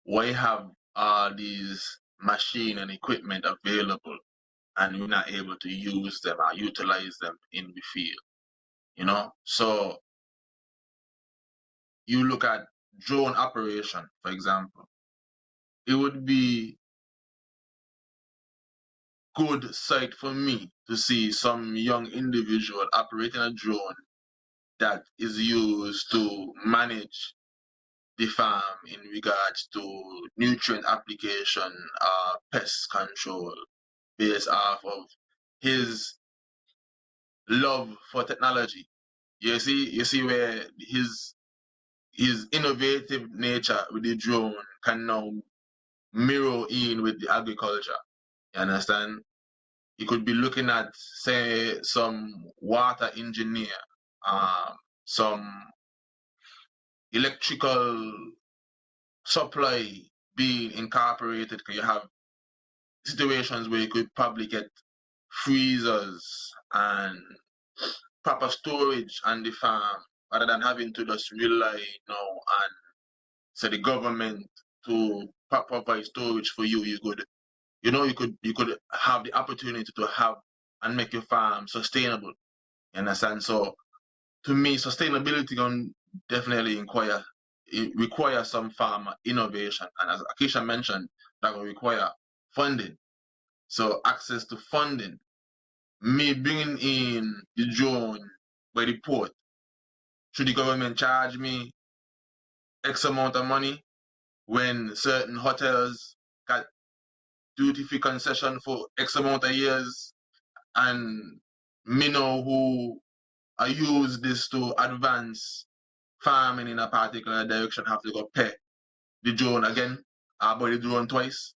Why have all these machine and equipment available and we're not able to use them or utilize them in the field? you know. So you look at drone operation, for example, it would be good sight for me to see some young individual operating a drone that is used to manage the farm in regards to nutrient application, pest control, based off of his love for technology. You see where his innovative nature with the drone can now mirror in with the agriculture. You understand? You could be looking at, say, some water engineer, some electrical supply being incorporated, because you have situations where you could probably get freezers and proper storage on the farm rather than having to just rely on, say, the government to provide storage for you. You could have the opportunity to have and make your farm sustainable. You understand? So to me, sustainability can definitely require some farmer innovation. And as Akeisha mentioned, that will require funding. So access to funding. Me bringing in the drone by the port, should the government charge me X amount of money when certain hotels got duty-free concession for X amount of years, and me know who I use this to advance farming in a particular direction have to go pay the drone again. I buy the drone twice.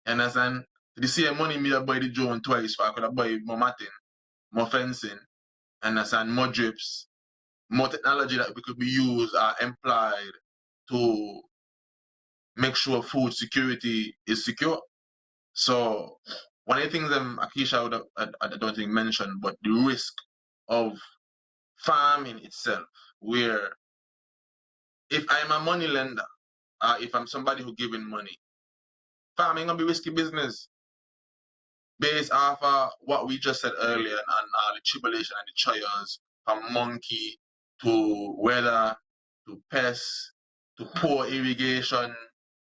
You understand? The same money me I buy the drone twice, for I could have buy more matting, more fencing, understand, more drips, more technology that we could be used or employed to make sure food security is secure. So one of the things Akeisha I don't think mentioned, but the risk of farming itself, where if I'm a money lender, if I'm somebody who giving money, farming gonna be risky business based off of what we just said earlier, and the tribulation and the trials, from monkey to weather to pests to poor irrigation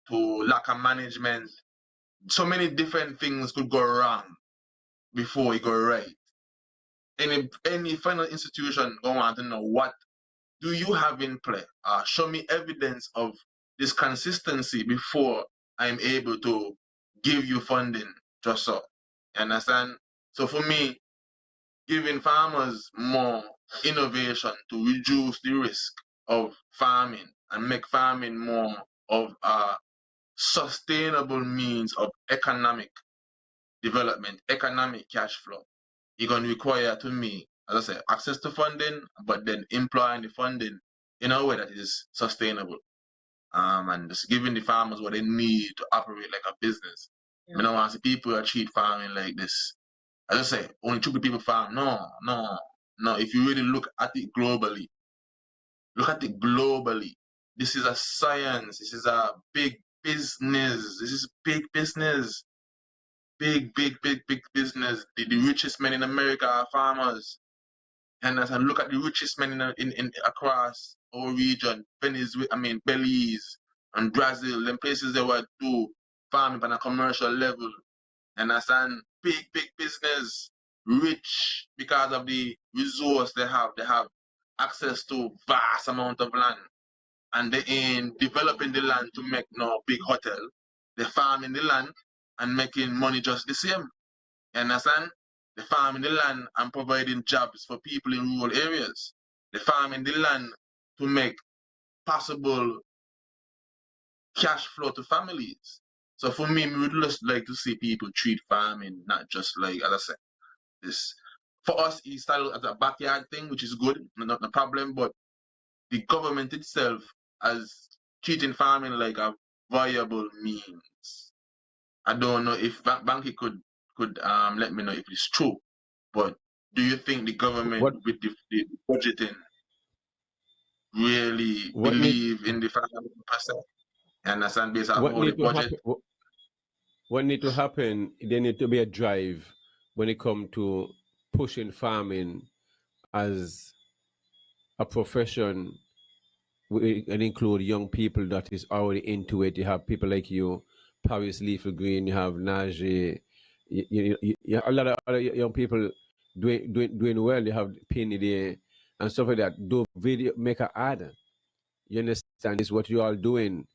to lack of management. So many different things could go wrong before it go right. Any final institution gonna want to know, what do you have in play? Show me evidence of this consistency before I'm able to give you funding, just so. You understand? So for me, giving farmers more innovation to reduce the risk of farming and make farming more of a sustainable means of economic development, economic cash flow. You're going to require, to me, as I say, access to funding, but then employing the funding in a way that is sustainable. And just giving the farmers what they need to operate like a business. Yeah. I don't want to see people that treat farming like this. As I say, only 2 people farm. No. If you really look at it globally, this is a science. This is a big business. This is big business. Big business. The richest men in America are farmers. And as I look at the richest men in across our region, Belize and Brazil, them places they were do farming on a commercial level. And that's a big business, rich because of the resource they have. They have access to vast amount of land. And they ain't developing the land to make no big hotel. They farming the land and making money just the same. You understand? They farming the land and providing jobs for people in rural areas. They farming the land to make possible cash flow to families. So for me, we would just like to see people treat farming not just like, as I said, this. For us, it started as a backyard thing, which is good, not a problem, but the government itself as treating farming like a viable means. I don't know if Banky could let me know if it's true, but do you think the government with the budgeting really believe in the farming percent? You understand, based on all the budget? What need to happen, there need to be a drive when it comes to pushing farming as a profession and include young people that is already into it. You have people like you, Paris Leafy Green, you have Naji, you have a lot of other young people doing well. You have Penny there and stuff like that. Do video, make an ad. You understand? This is what you all doing.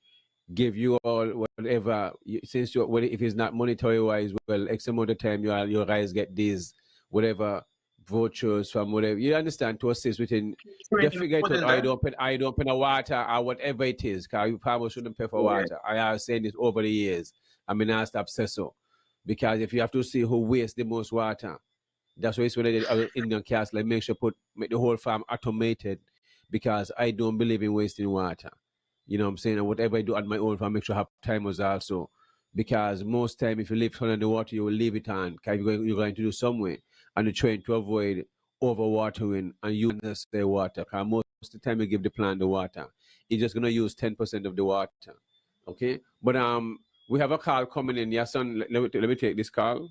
Give you all whatever. Since you, well, if it's not monetary wise, well, X amount of time your guys get these whatever vouchers from whatever. You understand, to assist within they Training figure it put out. in there. I don't pay no water or whatever it is. Cause you probably shouldn't pay for Yeah. water. I have saying this over the years. I mean, I stop say so. Because if you have to see who wastes the most water, that's why it's when they did Indian cast like make the whole farm automated because I don't believe in wasting water. You know what I'm saying? And whatever I do at my own farm, make sure I have timers also. Because most time if you leave it on the water, you will leave it on. Because you're going to do somewhere. And you're trying to avoid overwatering and use the water. Because most of the time you give the plant the water, it's just gonna use 10% of the water. Okay? But we have a call coming in. Yes, son, let me take this call.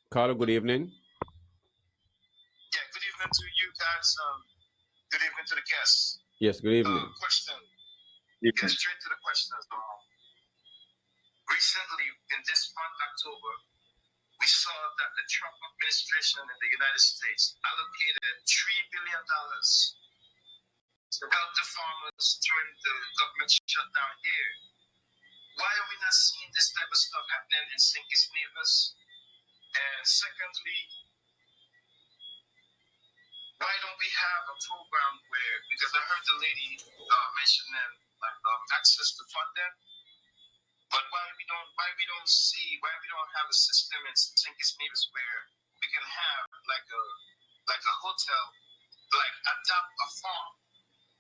Carlo, good evening. Yeah, good evening to you guys. Good evening to the guests. Yes, good evening. Question. Yeah. Get straight to the questions. Recently, in this month, October, we saw that the Trump administration in the United States allocated $3 billion to help the farmers during the government shutdown here. Why are we not seeing this type of stuff happening in St. Kitts Nevis? And secondly, why don't we have a program where, because I heard the lady mentioning like access to funding, but why we don't have a system in St. Kitts Nevis where we can have like a hotel, like adopt a farm,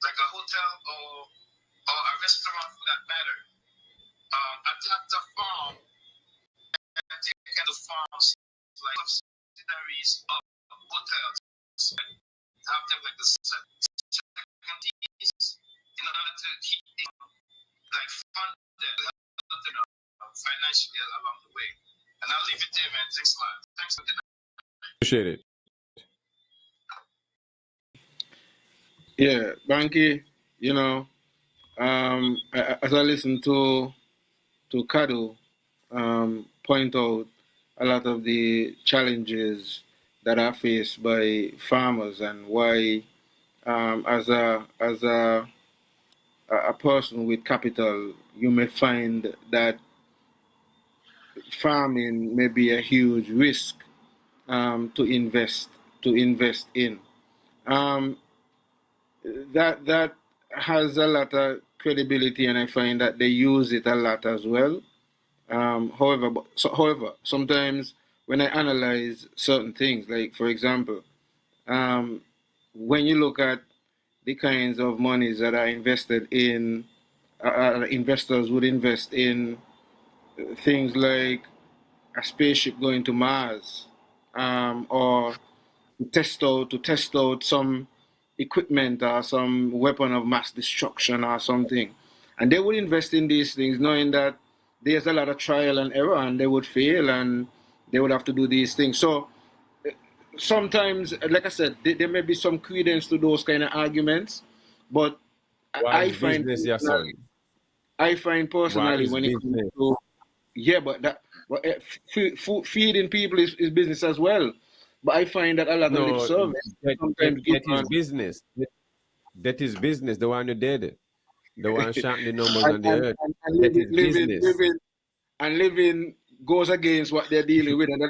like a hotel or a restaurant for that matter, adopt a farm and take care of the farms like subsidiaries of hotels. Have them like the secondaries in order to keep them like funded financially along the way. And I'll leave it there, man. Thanks a lot. Thanks for the Appreciate it. Yeah, Banky, you know, as I listen to Kado point out a lot of the challenges that are faced by farmers and why, as a person with capital, you may find that farming may be a huge risk to invest in. Um, that has a lot of credibility, and I find that they use it a lot as well. However, sometimes when I analyze certain things, like for example, when you look at the kinds of monies that are invested in, investors would invest in things like a spaceship going to Mars, or to test out some equipment or some weapon of mass destruction or something. And they would invest in these things knowing that there's a lot of trial and error and they would fail and they would have to do these things. So sometimes, like I said, there may be some credence to those kind of arguments, but Why I is find business, yes, son? Why personally is when it comes business? to, yeah, feeding people is business as well. But I find that a lot of lip No, service sometimes that is given. business. That is business. The one you did, the one shouting the numbers and, on the and, earth. and That living, is living, business. living, and living goes against what they're dealing with, and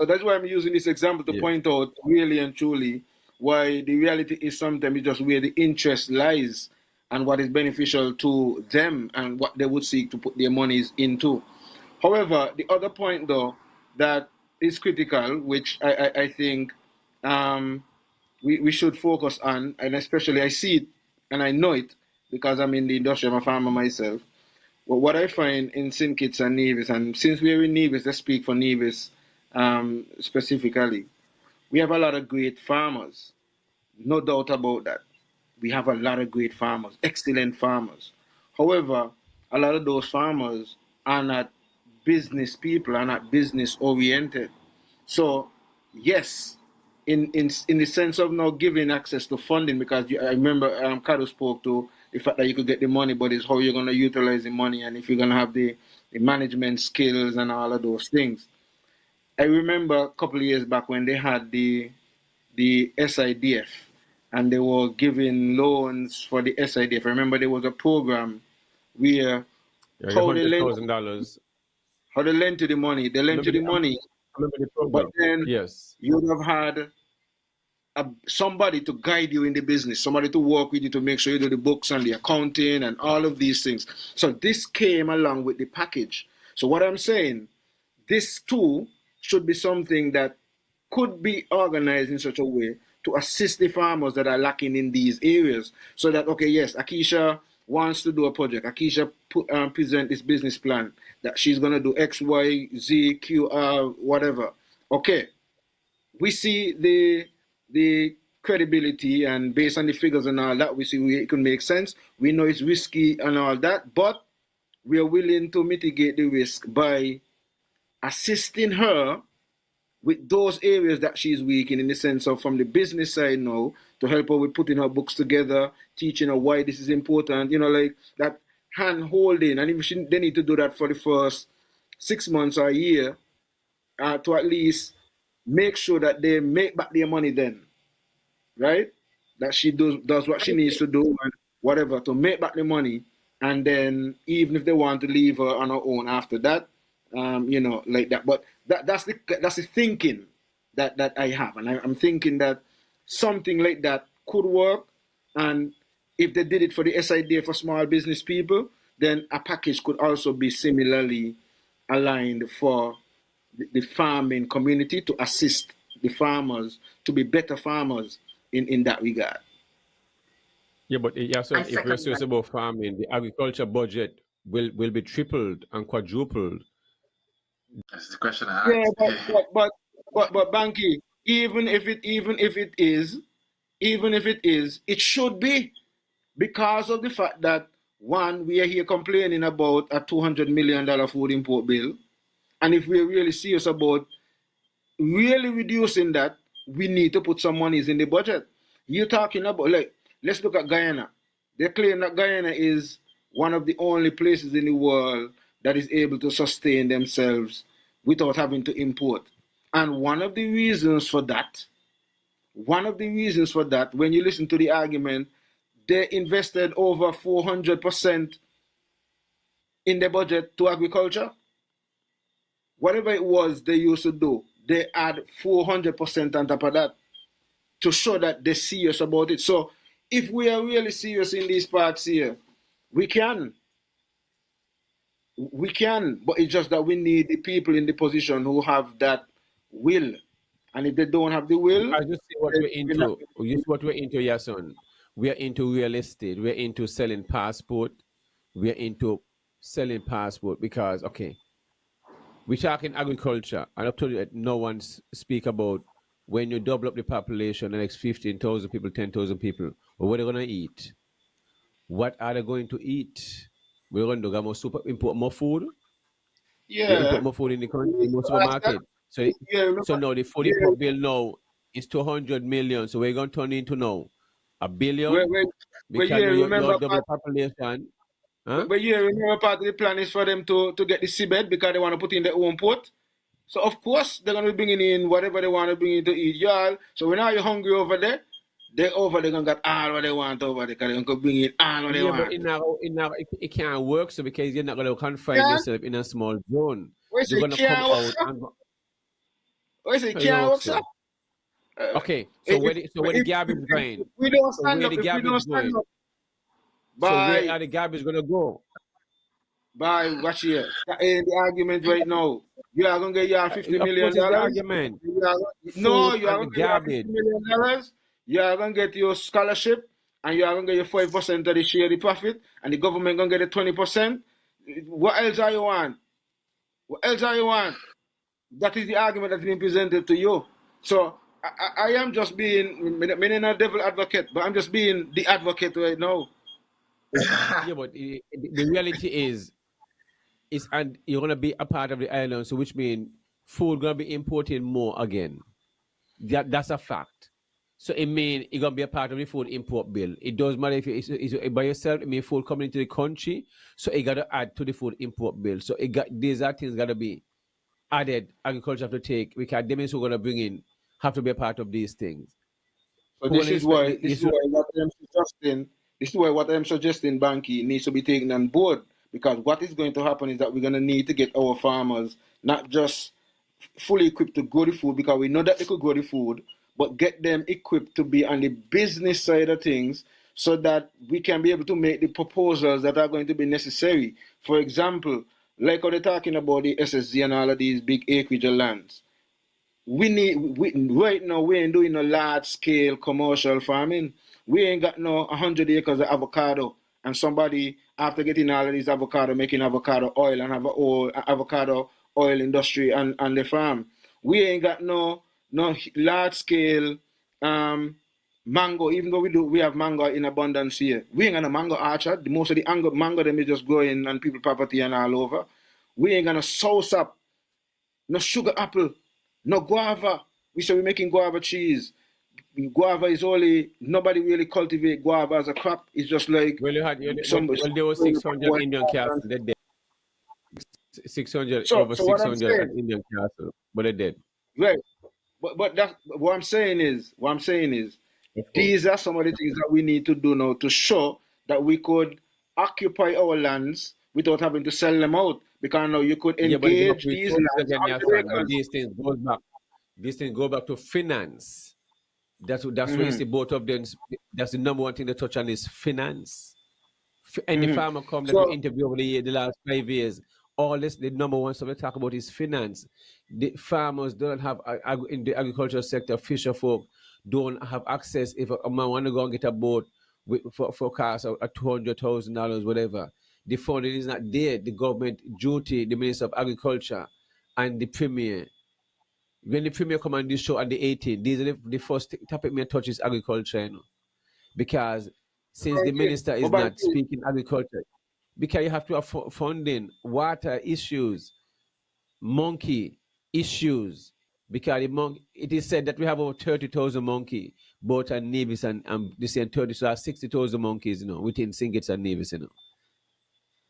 that's why I'm using this example to Yeah. point out really and truly why the reality is sometimes just where the interest lies and what is beneficial to them and what they would seek to put their monies into. However, the other point though that is critical, which I think we should focus on, and especially I see it and I know it because I'm in the industry, I'm a farmer myself. Well, what I find in St. Kitts and Nevis, and since we're in Nevis, let's speak for Nevis specifically, we have a lot of great farmers, no doubt about that. We have a lot of great farmers, excellent farmers. However, a lot of those farmers are not business people, are not business oriented. So, yes, in the sense of now giving access to funding, because I remember Kado spoke to the fact that you could get the money, but it's how you're going to utilize the money and if you're going to have the management skills and all of those things. I remember a couple of years back when they had the SIDF and they were giving loans for the SIDF. I remember there was a program where how they lend to the money. They lend to the money, but then yes, you would have had somebody to guide you in the business, somebody to work with you to make sure you do the books and the accounting and all of these things. So this came along with the package. So what I'm saying, this too should be something that could be organized in such a way to assist the farmers that are lacking in these areas. So that, okay, yes, Akeisha wants to do a project. Akeisha present this business plan that she's going to do X, Y, Z, Q, R, whatever. Okay, we see the credibility, and based on the figures and all that, we see it can make sense. We know it's risky and all that, but we are willing to mitigate the risk by assisting her with those areas that she's weak in the sense of from the business side now, to help her with putting her books together, teaching her why this is important, like that hand holding. And if they need to do that for the first 6 months or a year, to at least make sure that they make back their money then, right? That she does what she needs to do and whatever to make back the money. And then even if they want to leave her on her own after that, like that. But that's the thinking that I have. And I'm thinking that something like that could work. And if they did it for the SIDA for small business people, then a package could also be similarly aligned for the farming community to assist the farmers to be better farmers in that regard. Yeah, but so if we're serious about farming, the agriculture budget will be tripled and quadrupled. That's the question I asked. Yeah, but Banky, even if it is, it should be, because of the fact that one, we are here complaining about a $200 million food import bill, and if we're really serious about really reducing that, we need to put some monies in the budget. You're talking about, like, let's look at Guyana. They claim that Guyana is one of the only places in the world that is able to sustain themselves without having to import. And one of the reasons for that, when you listen to the argument, they invested over 400% in the budget to agriculture. Whatever it was they used to do, they add 400% on top of that to show that they're serious about it. So if we are really serious in these parts here, we can, but it's just that we need the people in the position who have that will. And if they don't have the will, I just see what we're into. You see what we're into, Yason. We're into real estate. We're into selling passport. We're into selling passport because, okay, we're talking agriculture. And up to that, no one speak about when you double up the population, the next 15,000 people, 10,000 people, what are they going to eat? What are they going to eat? We're going to go import more food. Yeah. We import more food in the country, in more supermarket. So now the food import bill now is 200 million. So we're going to turn into now $1 billion. Because you double population. Huh? But remember part of the plan is for them to get the seabed because they want to put in their own port. So of course they're going to be bringing in whatever they want to bring in to eat, y'all. So when you're hungry over there, they're going to get all what they want over there because they're going to bring in all what they want. But it can't work so because you're not going to confine yourself in a small zone. You're going to come out and... can't work, sir? Okay, so where the garbage going? We don't stand up. If we don't stand up. So where are the garbage going to go? Watch here. That ain't the argument right now. You are going to get your $50 million. The argument. No, you are going to get your $50 million. You are going to get your scholarship, and you are going to get your 5% of the share of the profit, and the government going to get the 20%. What else are you want? That is the argument that's being presented to you. So I am just being, I'm not a devil advocate, but I'm just being the advocate right now. Yeah, but the reality is and you're gonna be a part of the island, so which means food gonna be imported more again. That's a fact. So it means it's gonna be a part of the food import bill. It doesn't matter if it's by yourself. It means food coming into the country, so it gotta add to the food import bill. So these are things gotta be added. Agriculture have to take because them is who gonna bring in have to be a part of these things. So Who gonna inspect this is why what I'm suggesting, Banky, needs to be taken on board, because what is going to happen is that we're going to need to get our farmers not just fully equipped to grow the food, because we know that they could grow the food, but get them equipped to be on the business side of things, so that we can be able to make the proposals that are going to be necessary. For example, like how they're talking about the SSG and all of these big acreage of lands. Right now we ain't doing no large scale commercial farming. We ain't got no 100 acres of avocado, and somebody after getting all of these avocado making avocado oil and have a avocado oil industry on the farm. We ain't got no large scale mango, even though we have mango in abundance here. We ain't got no mango orchard. Most of the mango them is just growing on people property and all over. We ain't got no soursop, no sugar apple, no guava. We say we're making guava cheese. Guava is only, nobody really cultivate guava as a crop. It's just like there was 600 Indian cattle. They dead. 600 over so what I'm 600 saying, Indian cattle, but they dead. right? But that's what I'm saying is these are some of the things that we need to do now to show that we could occupy our lands without having to sell them out. Because now you could engage these lands. But these things goes back. These things go back to finance. That's where you see both of them. That's the number one thing they touch on is finance. Any farmer come that we interview over the last 5 years, all this, the number one stuff they talk about is finance. The farmers don't have in the agricultural sector, fisher folk don't have access. If a man want to go and get a boat for cost of $200,000, whatever, the funding is not there. The government duty, the Minister of Agriculture and the Premier. When the Premier come on this show on the 18th, these are the first topic me touches agriculture, you know. Because since the minister is not speaking agriculture, because you have to have funding, water issues, monkey issues, because it is said that we have over 30,000 monkey, both and Nevis and the same 30, so 60,000 monkeys, you know, within Singits and Nevis, you know.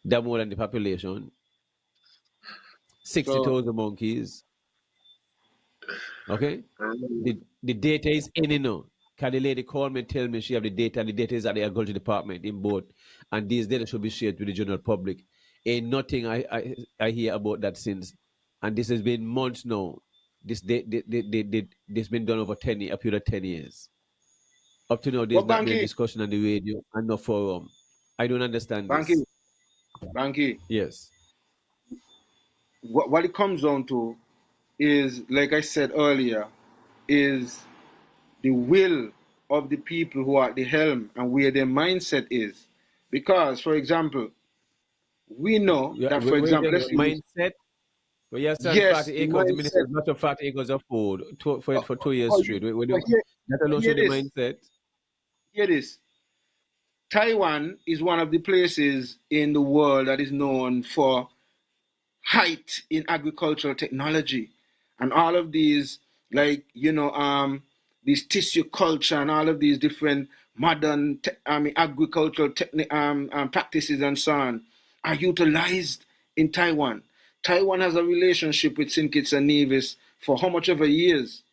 That more than the population. 60,000 monkeys. Okay? The data is in, you know. Can the lady call me and tell me she have the data, and the data is at the agriculture department in both, and these data should be shared with the general public. Ain't nothing I hear about that since, and this has been months now. This been done over 10 years, a period of 10 years. Up to now, there's not been a discussion on the radio and no forum. I don't understand this. Banky. Yes. What it comes down to is, like I said earlier, is the will of the people who are at the helm and where their mindset is. Because, for example, we know that, for example, let's mindset. Well, yes, 40 acres. The minister not of 40 acres of food for 2 years straight. That alone shows the mindset. Hear this. Taiwan is one of the places in the world that is known for height in agricultural technology, and all of these, like, these tissue culture and all of these different modern agricultural practices and so on are utilized in Taiwan. Taiwan has a relationship with St. Kitts and Nevis for how much ever years.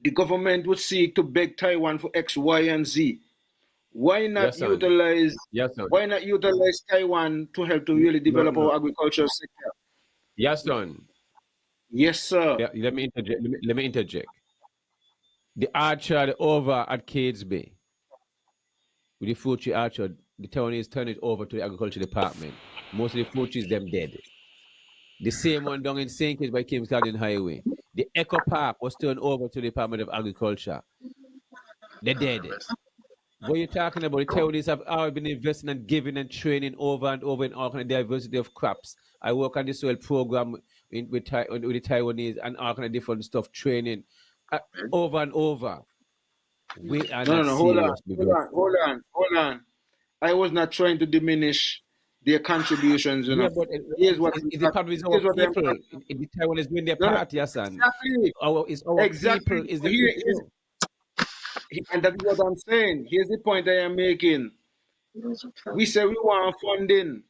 The government would seek to beg Taiwan for X, Y, and Z. Why not utilize Taiwan to help to really develop our agricultural sector? Yes, son. Yes, sir. Yeah, let me interject. The orchard over at Cades Bay, with the fruit tree orchard, the Taiwanese turn it over to the agriculture department. Most of the fruit trees, them dead. The same one down in St. Kitts by Kim's Garden Highway. The Echo Park was turned over to the Department of Agriculture. They're dead. What you're talking about, the Taiwanese have always been investing and giving and training over and over in all kind of diversity of crops. I work on the soil program with the Taiwanese and all kind of different stuff, training over and over. We are not serious. Hold on. I was not trying to diminish their contributions, Yeah, but Here's what the problem is our here's what them people. The Taiwan is doing their no, no, part, yes, son. exactly. It's our Exactly. people is the Here is issue. and that is what I'm saying. Here's the point I am making. We say we want funding,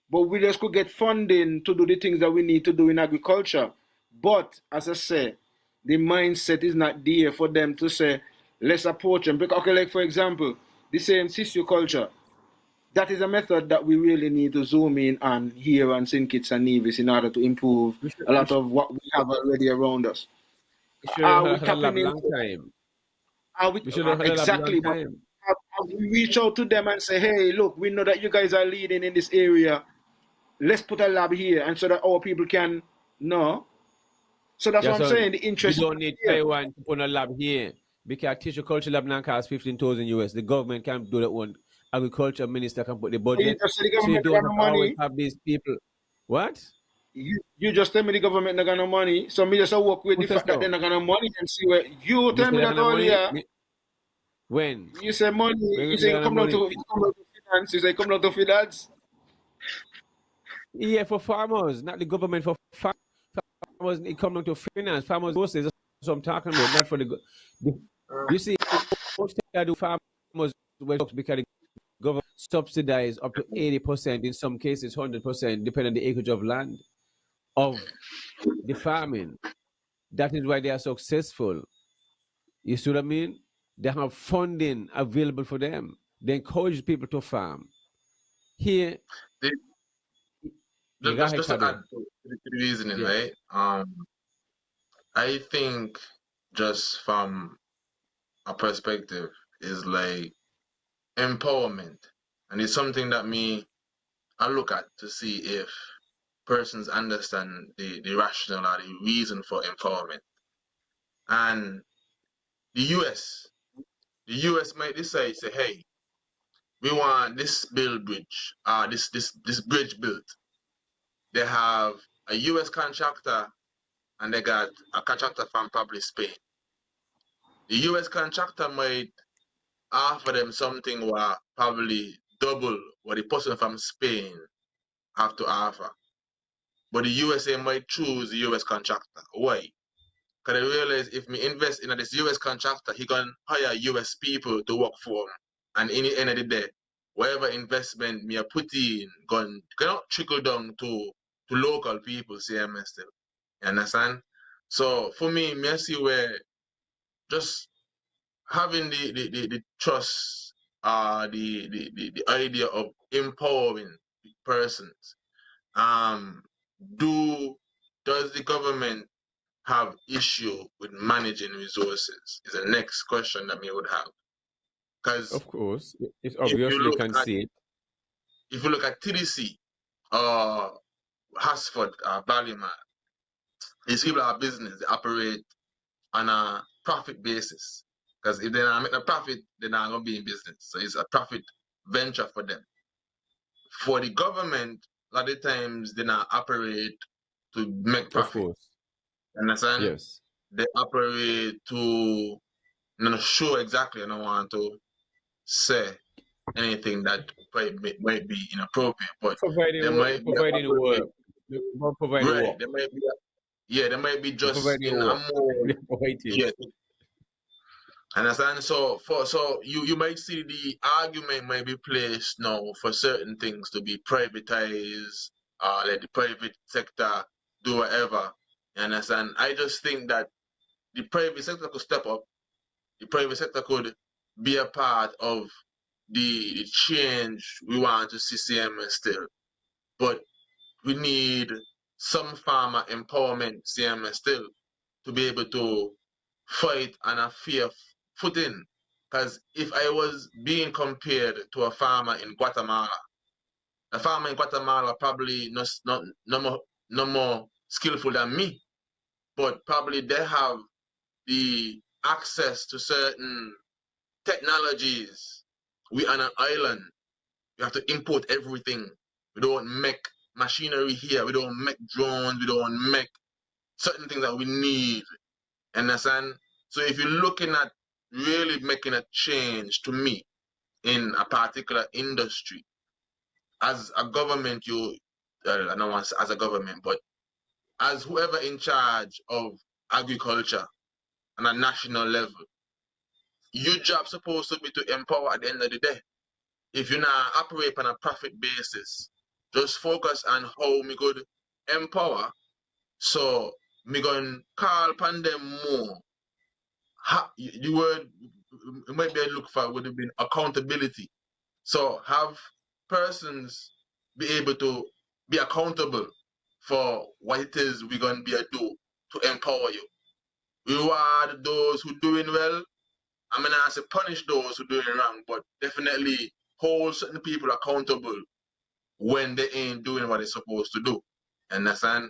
but we just could get funding to do the things that we need to do in agriculture. But as I say, the mindset is not there for them to say, let's approach them. Because, okay, like for example, the same tissue culture. That is a method that we really need to zoom in on here on St. Kitts and Nevis in order to improve a lot of what we have already around us. We should Are we have had a lab tapping long into? time. Are we We should have had a lab long exactly? But time. have we reach out to them and say, hey, look, we know that you guys are leading in this area. Let's put a lab here, and so that our people can know. So that's Yeah, what I'm son, saying. The we interest don't need here. Taiwan to put a lab here because tissue culture lab now costs 15,000 US. The government can do that one. Agriculture minister can put the So you budget. just say the So you government don't not got have no to always money. have these people. What? You just tell me the government not got no money. So me just work with Who the says fact that they so? not got no money and see where you Me tell say me they that got no money. earlier. When? You say money. When You they say got you no come down money? to finance. You say come down to finance. Yeah, for farmers, not the government. For farmers, it come down to finance. Farmers, that's what I'm talking about. Not for you see, most I do farmers well because the government subsidize up to 80%, in some cases 100%, depending on the acreage of land of the farming. That is why they are successful. You see what I mean? They have funding available for them. They encourage people to farm. Here, The- you go ahead, just to add Kado. to the reasoning, Yes. right? I think just from a perspective is like empowerment, and it's something that I look at to see if persons understand the rationale or the reason for empowerment. And the US, the US might decide, say, hey, we want this build bridge, this bridge built. They have a US contractor and they got a contractor from probably Spain. The US contractor might offer them something what probably double what the person from Spain have to offer. But the USA might choose the US contractor. Why? Because they realize if me invest in this US contractor, he can hire US people to work for him. And in the end of the day, whatever investment me put in cannot trickle down to local people, CMS still. You understand? So for me, I see where just having the trust, the idea of empowering persons. Does the government have issue with managing resources? Is the next question that we would have. Because Of course. It's if obvious you they look can at see it. TDC, uh, Hasford, Ballyman, these people are business. They operate on a profit basis. Because if they're not making a profit, they're not going to be in business. So it's a profit venture for them. For the government, a lot of times they not operate to make Of profit. course. Understand? Yes. They operate to not show exactly. I don't want to say anything that might be inappropriate, but they might be Providing operate work. Providing right. work. They might be they might be just Providing in a work. more Providing. yeah. Understand? So you might see the argument might be placed now for certain things to be privatized, let the private sector do whatever. You understand? I just think that the private sector could step up. The private sector could be a part of the change we want to see CMS still. But we need some farmer empowerment CMS still to be able to fight on a fair footing. Because if I was being compared to a farmer in Guatemala, a farmer in Guatemala probably no more skillful than me, but probably they have the access to certain technologies. We on an island. We have to import everything. We don't make machinery here. We don't make drones. We don't make certain things that we need. Understand? So if you're looking at really making a change to me in a particular industry, as a government, I don't want to say as a government, but as whoever in charge of agriculture on a national level, your job supposed to be to empower at the end of the day. If you not operate on a profit basis, just focus on how me could empower. So me going call upon them more. The word you might be look for would have been accountability. So have persons be able to be accountable for what it is we're gonna be a do to empower you. Reward those who doing well. I mean, I say punish those who doing wrong, but definitely hold certain people accountable when they ain't doing what they're supposed to do. Understand?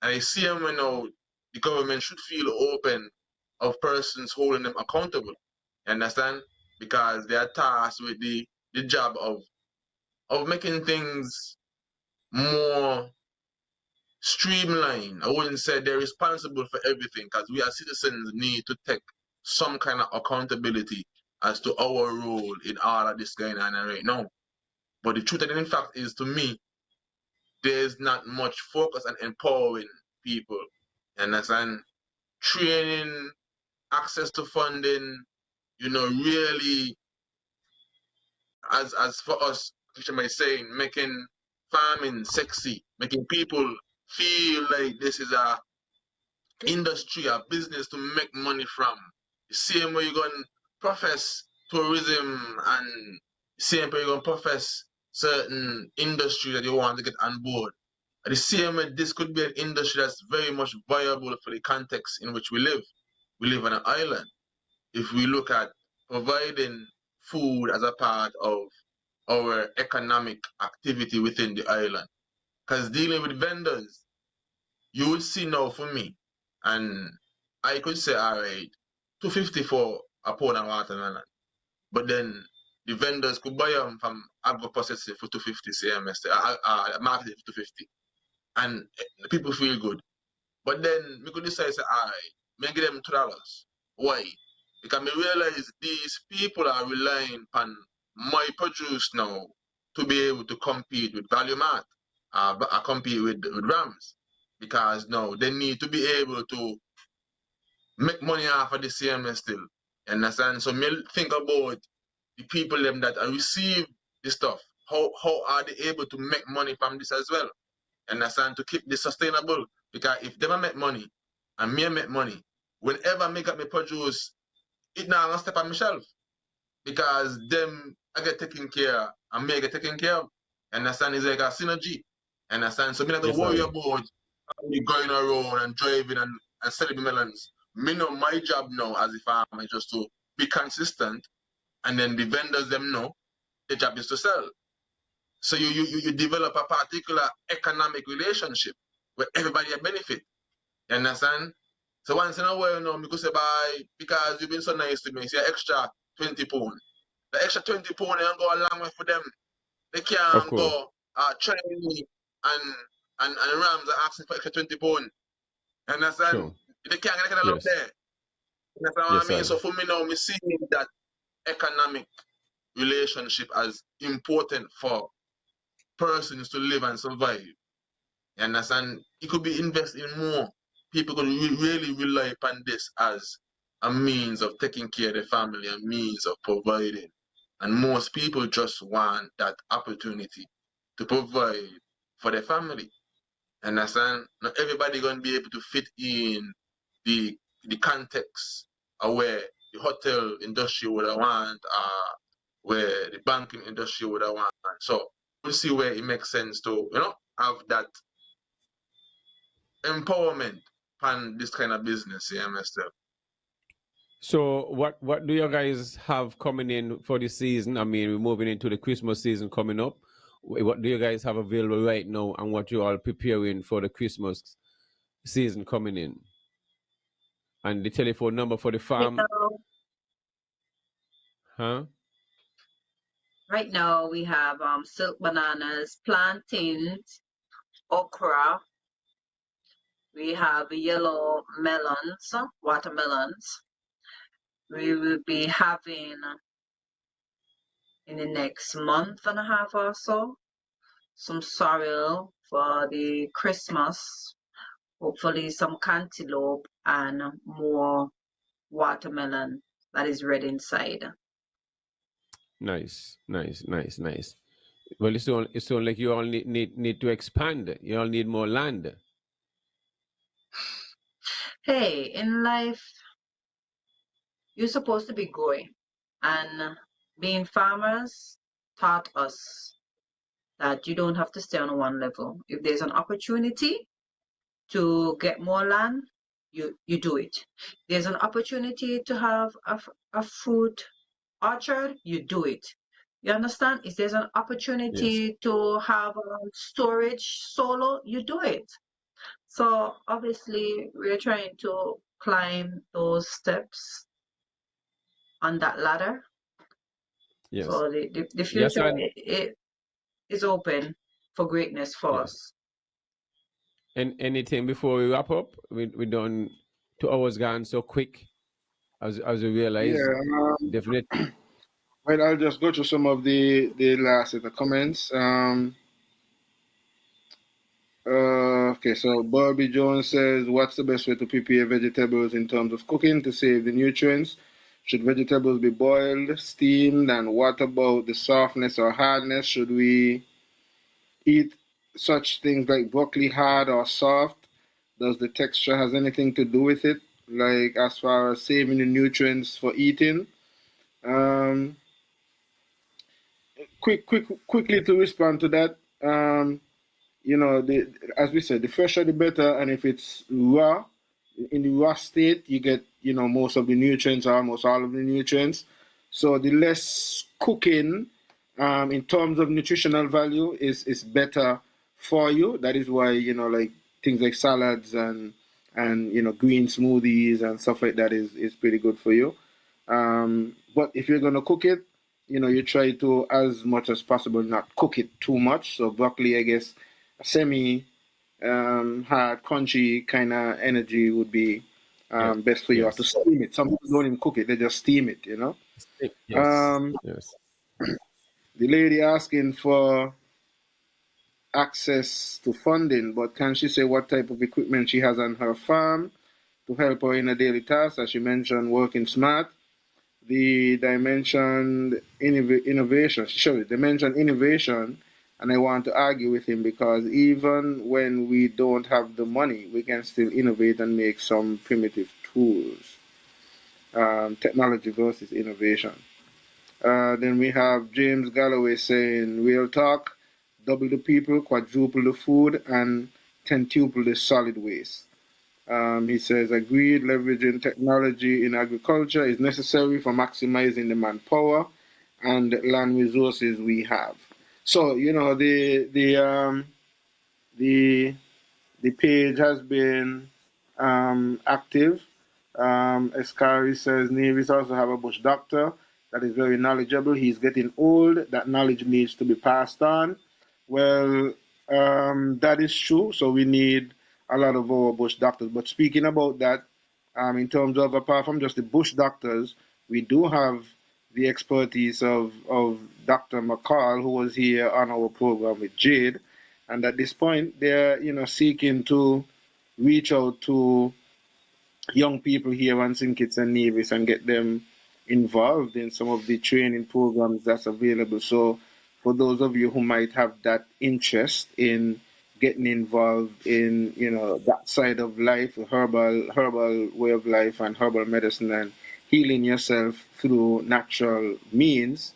And I see them when the government should feel open of persons holding them accountable. Understand? Because they are tasked with the job of making things more streamlined. I wouldn't say they're responsible for everything because we as citizens need to take some kind of accountability as to our role in all of this going on right now. But the truth of the fact is, to me, there's not much focus on empowering people. Understand? Training, access to funding, really, as for us, which am I saying, making farming sexy, making people feel like this is a industry, a business to make money from. The same way you're going to profess tourism and the same way you're going to profess certain industry that you want to get on board. At the same way, this could be an industry that's very much viable for the context in which we live. We live on an island. If we look at providing food as a part of our economic activity within the island, because dealing with vendors, you would see now for me, and I could say, all right, 250 for a pound of watermelon, but then the vendors could buy them from AgriBosses for 250 CMS, market for 250, and the people feel good. But then we could decide, say, all right, make them $2. Why? Because I realize these people are relying on my produce now to be able to compete with Value Mart, compete with Rams. Because now they need to be able to make money off of the CMS still. You understand? So me think about the people them that receive this stuff. How are they able to make money from this as well? Understand? To keep this sustainable. Because if they make money and me make money, whenever I make up my produce, it now gonna step on my shelf. Because them I get taken care and me I get taken care of. Understand? It's like a synergy. Understand? So me not to Yes, worry sir. about me going around and driving and selling melons. Me know my job now as a farmer is just to be consistent, and then the vendors them know the job is to sell. So you develop a particular economic relationship where everybody benefit. You understand? So once in a while, me could say bye because you've been so nice to me. Say extra 20 pound. The extra 20 pound and go a long way for them. They Of can't course. go try me and Rams are asking for extra 20 pound. You understand? True. They can't get a lot Yes. there. You understand what Yes, I mean? sir. So for me now, me see that economic relationship as important for persons to live and survive. You understand? It could be investing more. People could really rely upon this as a means of taking care of the family, a means of providing. And most people just want that opportunity to provide for their family. Understand? Not everybody gonna be able to fit in the context of where the hotel industry would want, where the banking industry would want. So we'll see where it makes sense to, have that empowerment on this kind of business, yeah, Mister. So what do you guys have coming in for the season? I mean, we're moving into the Christmas season coming up. What do you guys have available right now, and what you all preparing for the Christmas season coming in? And the telephone number for the Right farm, now, huh? right now we have silk bananas, plantains, okra. We have yellow melons, watermelons. We will be having in the next month and a half or so, some sorrel for the Christmas, hopefully some cantaloupe and more watermelon that is red inside. Nice, nice, nice, nice. Well, it's all like you all need to expand. You all need more land. Hey, in life, you're supposed to be growing. And being farmers taught us that you don't have to stay on one level. If there's an opportunity to get more land, you do it. There's an opportunity to have a fruit orchard, you do it. You understand? If there's an Yes, opportunity to have storage solo, you do it. So obviously, we're trying to climb those steps on that ladder. yes, So the yes, future and it is open for greatness for yes. us. And anything before we wrap up? We done 2 hours gone so quick as we realize. Yeah. Definitely. Well, I'll just go through some of the last set of comments. Okay, so Bobby Jones says, "What's the best way to prepare vegetables in terms of cooking to save the nutrients? Should vegetables be boiled, steamed, and what about the softness or hardness? Should we eat such things like broccoli hard or soft? Does the texture has anything to do with it? Like as far as saving the nutrients for eating?" Um, quickly to respond to that. You know, as we said, the fresher the better, and if it's raw, in the raw state, you get, you know, most of the nutrients, or almost all of the nutrients. So the less cooking, in terms of nutritional value, is better for you. That is why, you know, like things like salads and you know, green smoothies and stuff like that is pretty good for you. But if you're gonna cook it, you know, you try to, as much as possible, not cook it too much. So broccoli, I guess, semi hard, crunchy kind of energy would be Yes, best for you. Or to yes, steam it. Some people don't even cook it; they just steam it. You know. yes, Um, yes. the lady asking for access to funding, but can she say what type of equipment she has on her farm to help her in her daily tasks? As she mentioned, working smart. The dimension innovation. Sorry, dimension innovation, and I want to argue with him because even when we don't have the money, we can still innovate and make some primitive tools. Technology versus innovation. Then we have James Galloway saying, "Real talk, double the people, quadruple the food, and tentuple the solid waste." He says, "Agreed, leveraging technology in agriculture is necessary for maximizing the manpower and land resources we have." So, you know, the the page has been active. Escari says Nevis also have a bush doctor that is very knowledgeable. He's getting old. That knowledge needs to be passed on. Well, that is true. So we need a lot of our bush doctors. But speaking about that, in terms of apart from just the bush doctors, we do have the expertise of Dr. McCall, who was here on our program with Jade. And at this point, they're, you know, seeking to reach out to young people here on St. Kitts and Nevis and get them involved in some of the training programs that's available. So, for those of you who might have that interest in getting involved in, you know, that side of life, herbal way of life, and herbal medicine, and healing yourself through natural means,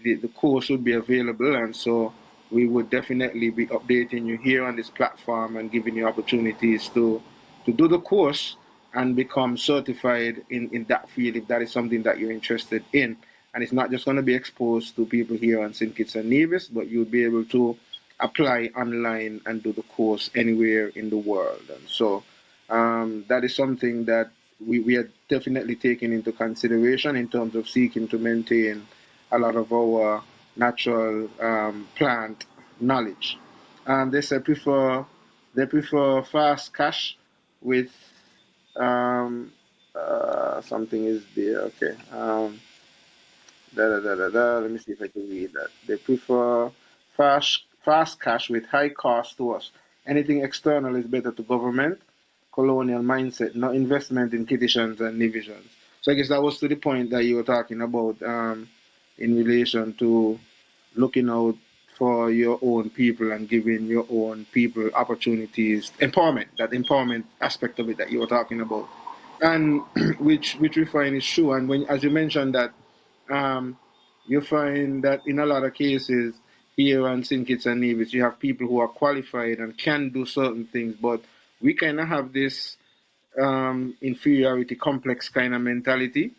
the course would be available, and so we would definitely be updating you here on this platform and giving you opportunities to do the course and become certified in that field if that is something that you're interested in. And it's not just going to be exposed to people here on St. Kitts and Nevis, but you'll be able to apply online and do the course anywhere in the world. And so that is something that we are definitely taking into consideration in terms of seeking to maintain a lot of our natural plant knowledge. They say they prefer fast cash with something is there. Okay. Da, da, da, da, da. Let me see if I can read that. They prefer fast cash with high cost to us. Anything external is better to government, colonial mindset, no investment in petitions and divisions. So I guess that was to the point that you were talking about in relation to looking out for your own people and giving your own people opportunities, empowerment, that empowerment aspect of it that you were talking about, and which we find is true. And when, as you mentioned that, um, you find that in a lot of cases here on St. Kitts and Nevis, you have people who are qualified and can do certain things, but we kind of have this inferiority complex kind of mentality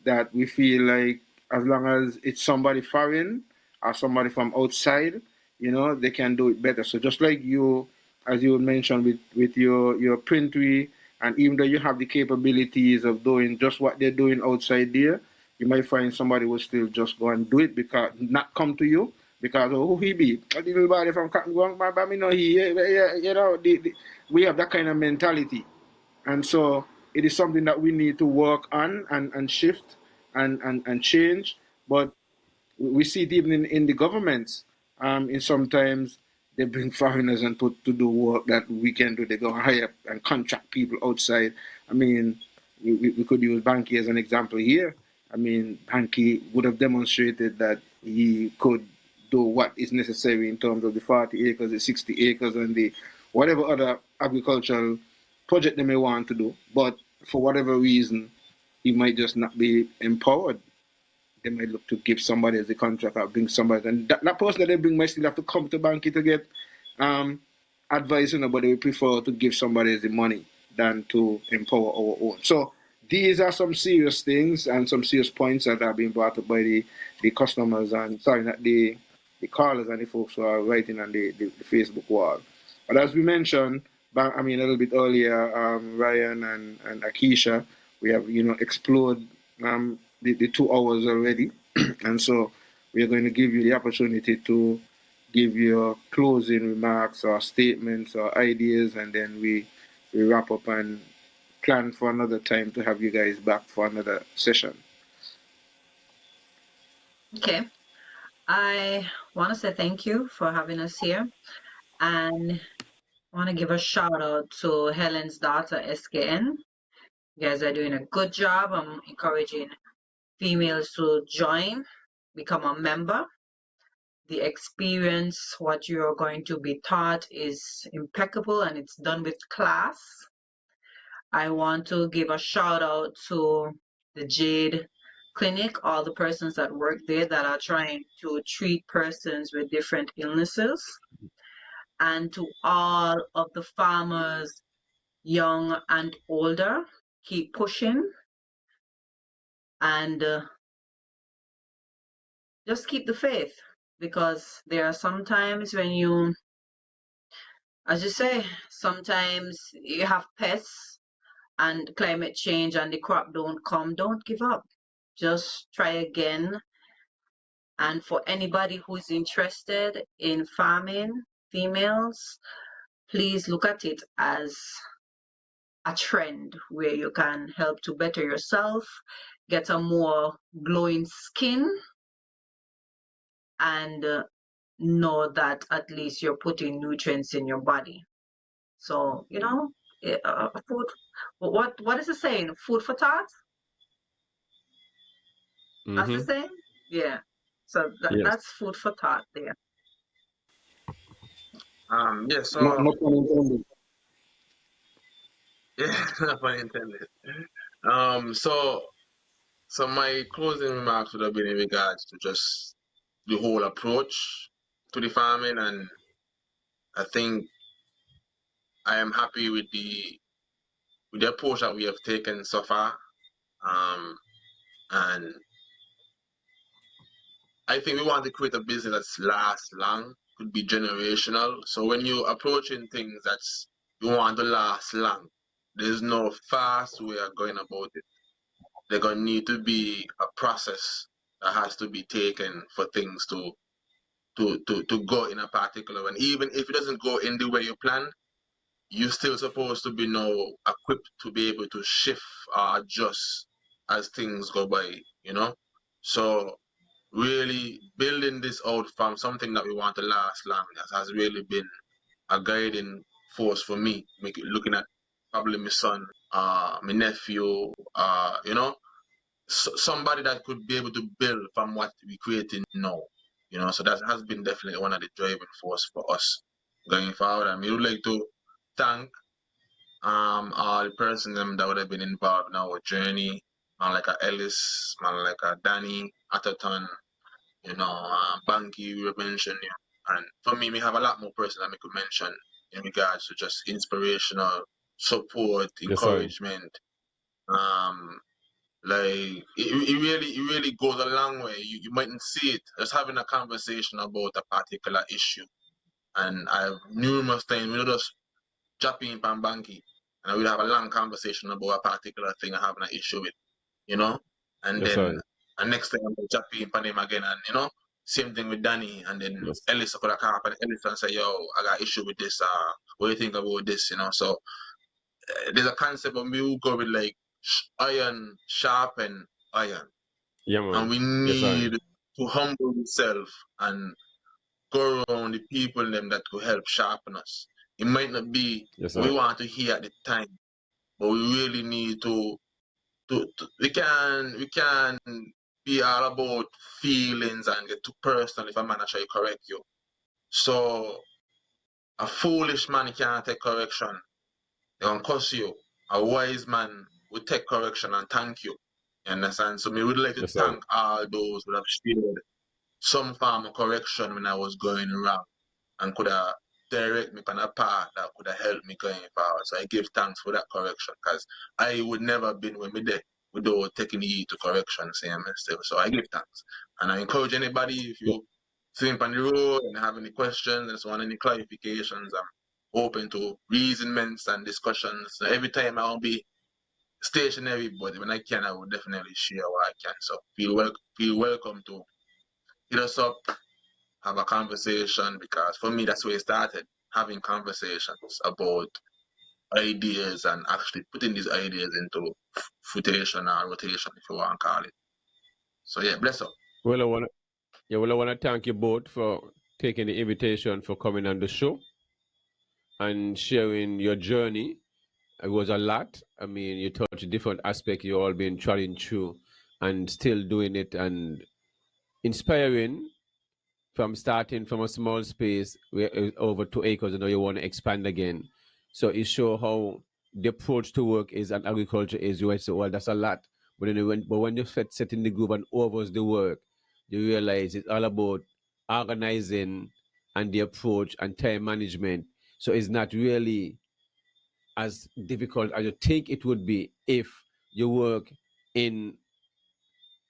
that we feel like as long as it's somebody foreign or somebody from outside, they can do it better. So just like you, as you mentioned with your printry, and even though you have the capabilities of doing just what they're doing outside there, you might find somebody will still just go and do it because not come to you because who he be? A little body from Cotton Gong, but me know he, we have that kind of mentality. And so it is something that we need to work on and shift and change. But we see it even in the governments. In sometimes they bring foreigners and put to do work that we can do. They go hire and contract people outside. I mean, we could use Banky as an example here. I mean, Banky would have demonstrated that he could do what is necessary in terms of the 40 acres, the 60 acres, and the whatever other agricultural project they may want to do. But for whatever reason, he might just not be empowered. They might look to give somebody as a contract or bring somebody. And that person that they bring might still have to come to Banky to get advice, but they would prefer to give somebody the money than to empower our own. So these are some serious things and some serious points that are being brought up by the customers and the callers and the folks who are writing on the Facebook wall. But as we mentioned, a little bit earlier, Ryan and Akeisha, we have explored the 2 hours already, and so we are going to give you the opportunity to give your closing remarks or statements or ideas, and then we wrap up and plan for another time to have you guys back for another session. Okay. I want to say thank you for having us here, and I want to give a shout out to Helen's daughter, SKN. You guys are doing a good job. I'm encouraging females to join, become a member. The experience, what you're going to be taught is impeccable and it's done with class. I want to give a shout out to the Jade Clinic, all the persons that work there that are trying to treat persons with different illnesses, and to all of the farmers, young and older. Keep pushing and just keep the faith, because there are some times when you, as you say, sometimes you have pests and climate change and the crop don't come. Don't give up. Just try again. And for anybody who is interested in farming, females, please look at it as a trend where you can help to better yourself, get a more glowing skin, and know that at least you're putting nutrients in your body. So, food, what is the saying? Food for thought? That's the saying? Yeah. So Yes. that's food for thought there. Yeah, so No pun intended. yeah, no pun intended. So my closing remarks would have been in regards to just the whole approach to the farming, and I think I am happy with the approach that we have taken so far. And I think we want to create a business that's lasts long, could be generational. So when you're approaching things that's you want to last long, there's no fast way of going about it. There's gonna need to be a process that has to be taken for things to go in a particular way. And even if it doesn't go in the way you plan, you're still supposed to be now equipped to be able to shift or adjust as things go by, So really building this out from something that we want to last long has really been a guiding force for me. Looking at probably my son, my nephew, somebody that could be able to build from what we're creating now. So that has been definitely one of the driving force for us going forward. And we would like to thank all the persons that would have been involved in our journey, man like a Ellis, man like a Danny, Atherton, Banky, we mentioned, and for me, we have a lot more persons that we could mention in regards to just inspirational support, Yes, sir. encouragement. Like it really goes a long way. You mightn't see it. Just having a conversation about a particular issue, and I've numerous times we just drop in pan Banky, and we'll have a long conversation about a particular thing and having an issue with, and Yes, then sir. and next time I'll drop in pan him again, and same thing with Danny, and then Yes. Ellis could have come up and Ellis and say, "Yo, I got issue with this. What do you think about this?" So there's a concept of me who go with like iron sharpen iron. Yeah, man. And we Yes, sir. need to humble ourselves and go around the people them that could help sharpen us. It might not be Yes, what sir. we want to hear at the time, but we really need to we can be all about feelings and get too personal if a man try to correct you. So a foolish man can't take correction. They gonna cuss you. A wise man will take correction and thank you. You understand? So we would like to Yes, sir. thank all those who have shared some form of correction when I was going wrong and could have direct me on a path that could have helped me going forward. So I give thanks for that correction because I would never have been with me there without taking heed to correction, same mistake. So I give thanks. And I encourage anybody, if you see him on the road and have any questions and just want any clarifications, I'm open to reasonments and discussions. So every time I won't be stationary, but when I can, I will definitely share what I can. So feel welcome to hit us up, have a conversation, because for me that's where it started, having conversations about ideas and actually putting these ideas into fruition or rotation, if you want to call it. So yeah, bless up. Well, I want to thank you both for taking the invitation for coming on the show and sharing your journey. It was a lot. I mean, you touched different aspects you all been trying through and still doing it and inspiring from starting from a small space where over 2 acres, you want to expand again. So it shows how the approach to work is and agriculture is. You say, well, that's a lot. But when you set in the group and overs the work, you realize it's all about organizing and the approach and time management. So it's not really as difficult as you think it would be if you work in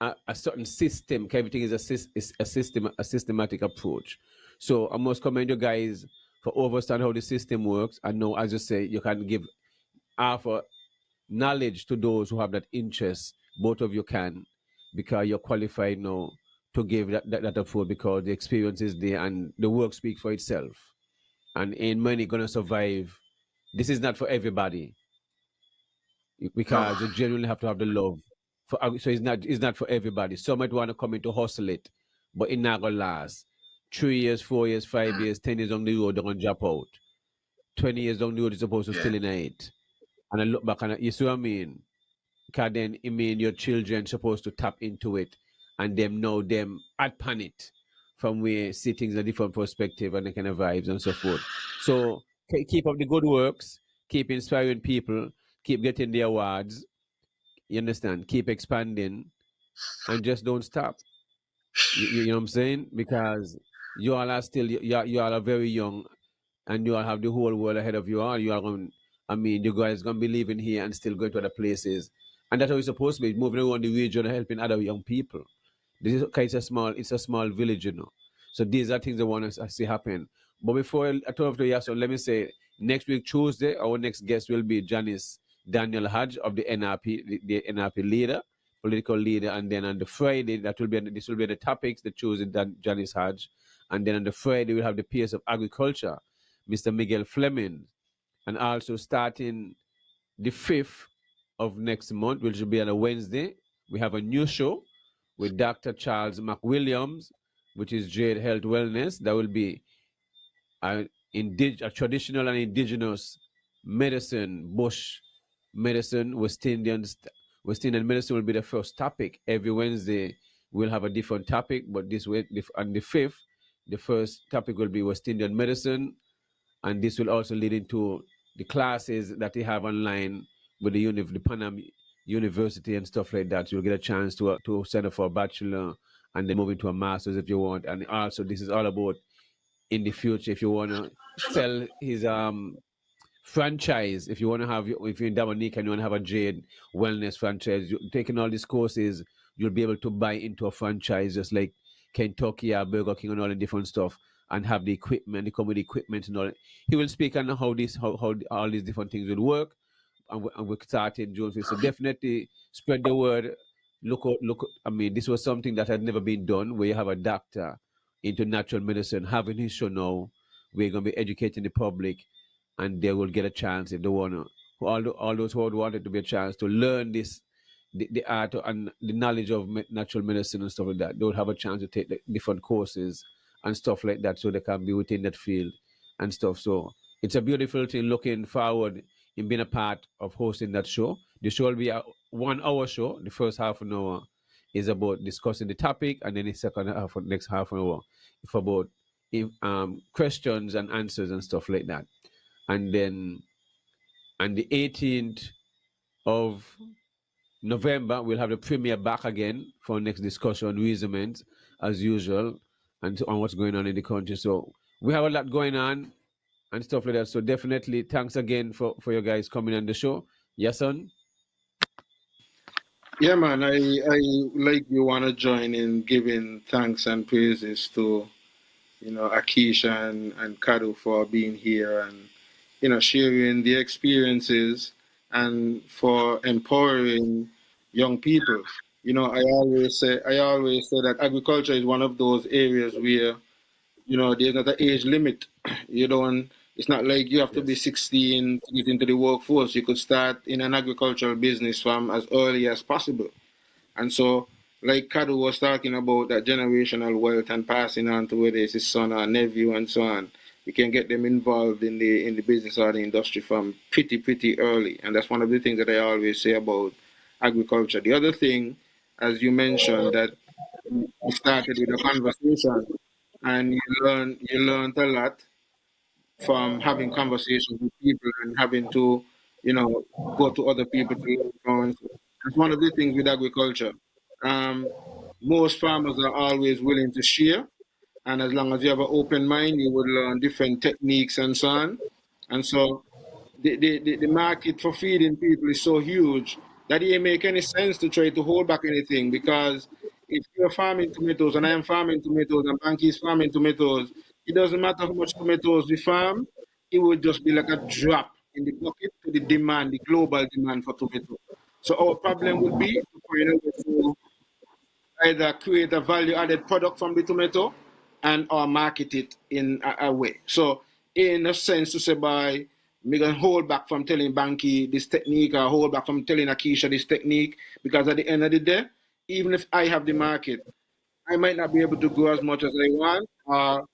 a certain system. Everything is a system, a systematic approach. So I must commend you guys for understand how the system works. And know, as you say, you can give offer knowledge to those who have that interest. Both of you can, because you're qualified now to give that approach, because the experience is there and the work speaks for itself. And ain't money gonna survive. This is not for everybody, because you genuinely have to have the love. So it's not for everybody. Some might want to come in to hustle it, but it not gonna last. 3 years, 4 years, 5 years, 10 years on the road, they're gonna drop out. 20 years down the road, you're supposed to Yeah. still in it. And I look back and you see what I mean? Because then it mean your children supposed to tap into it and them know them at pan it from where see things in a different perspective and the kind of vibes and so forth. So keep up the good works, keep inspiring people, keep getting the awards. You understand? Keep expanding and just don't stop. You know what I'm saying? Because you all are still you all are very young and you all have the whole world ahead of you all. You are going, I mean, you guys gonna be living here and still going to other places. And that's how it's supposed to be, moving around the region and helping other young people. This is okay, it's a small village, So these are things I want to see happen. But before I turn off to Yasso, let me say next week Tuesday, our next guest will be Janice Daniel Hodge of the NRP, the NRP leader, political leader, and then on the Friday this will be the topics, the Tuesday Janice Hodge, and then on the Friday we'll have the PS of Agriculture, Mr. Miguel Fleming, and also starting the 5th of next month, which will be on a Wednesday, we have a new show with Dr. Charles McWilliams, which is Jade Health Wellness. That will be a traditional and indigenous medicine, bush medicine, West Indian medicine will be the first topic. Every Wednesday we'll have a different topic, but this way on the 5th, the first topic will be West Indian medicine, and this will also lead into the classes that they have online with the Panam University and stuff like that. You'll get a chance to sign up for a bachelor and then move into a master's if you want. And also, this is all about in the future if you want to sell his franchise. If you want to have, if you're in Dominique and you want to have a Jade Wellness franchise, you're taking all these courses, you'll be able to buy into a franchise just like Kentucky or Burger King and all the different stuff, and have the equipment, come with the equipment and all. He will speak on how all these different things will work, and we're starting June 5th. So definitely spread the word. Look. I mean, this was something that had never been done, where you have a doctor into natural medicine having his show now. We're going to be educating the public, and they will get a chance if they want to. All those who would want it to be a chance to learn this, the art and the knowledge of natural medicine and stuff like that. They will have a chance to take the different courses and stuff like that, so they can be within that field and stuff. So it's a beautiful thing. Looking forward in being a part of hosting that show. The show will be a 1 hour show. The first half an hour is about discussing the topic, and then the second half, next half an hour, for about questions and answers and stuff like that. And then on the 18th of November, we'll have the premiere back again for next discussion, reasonment, as usual, and on what's going on in the country. So we have a lot going on and stuff like that. So definitely thanks again for you guys coming on the show. Yes, son? Yeah, man, I like you want to join in giving thanks and praises to, Akeisha and Kado for being here and, sharing the experiences and for empowering young people. I always say that agriculture is one of those areas where, there's not an age limit. It's not like you have to be 16 to get into the workforce. You could start in an agricultural business from as early as possible. And so, like Kado was talking about, that generational wealth and passing on to whether it's his son or nephew and so on, we can get them involved in the business or the industry from pretty early. And that's one of the things that I always say about agriculture. The other thing, as you mentioned, that we started with a conversation, and you learned a lot from having conversations with people and having to, go to other people to learn from. That's one of the things with agriculture. Most farmers are always willing to share, and as long as you have an open mind, you will learn different techniques and so on. And so the market for feeding people is so huge that it doesn't make any sense to try to hold back anything, because if you're farming tomatoes and I am farming tomatoes and Banky is farming tomatoes, it doesn't matter how much tomatoes we farm, it would just be like a drop in the bucket to the demand, the global demand for tomato. So our problem would be to find a way to either create a value-added product from the tomato and or market it in a way. So in a sense to say, by me gonna hold back from telling Banky this technique or hold back from telling Akeisha this technique, because at the end of the day, even if I have the market, I might not be able to grow as much as I want, or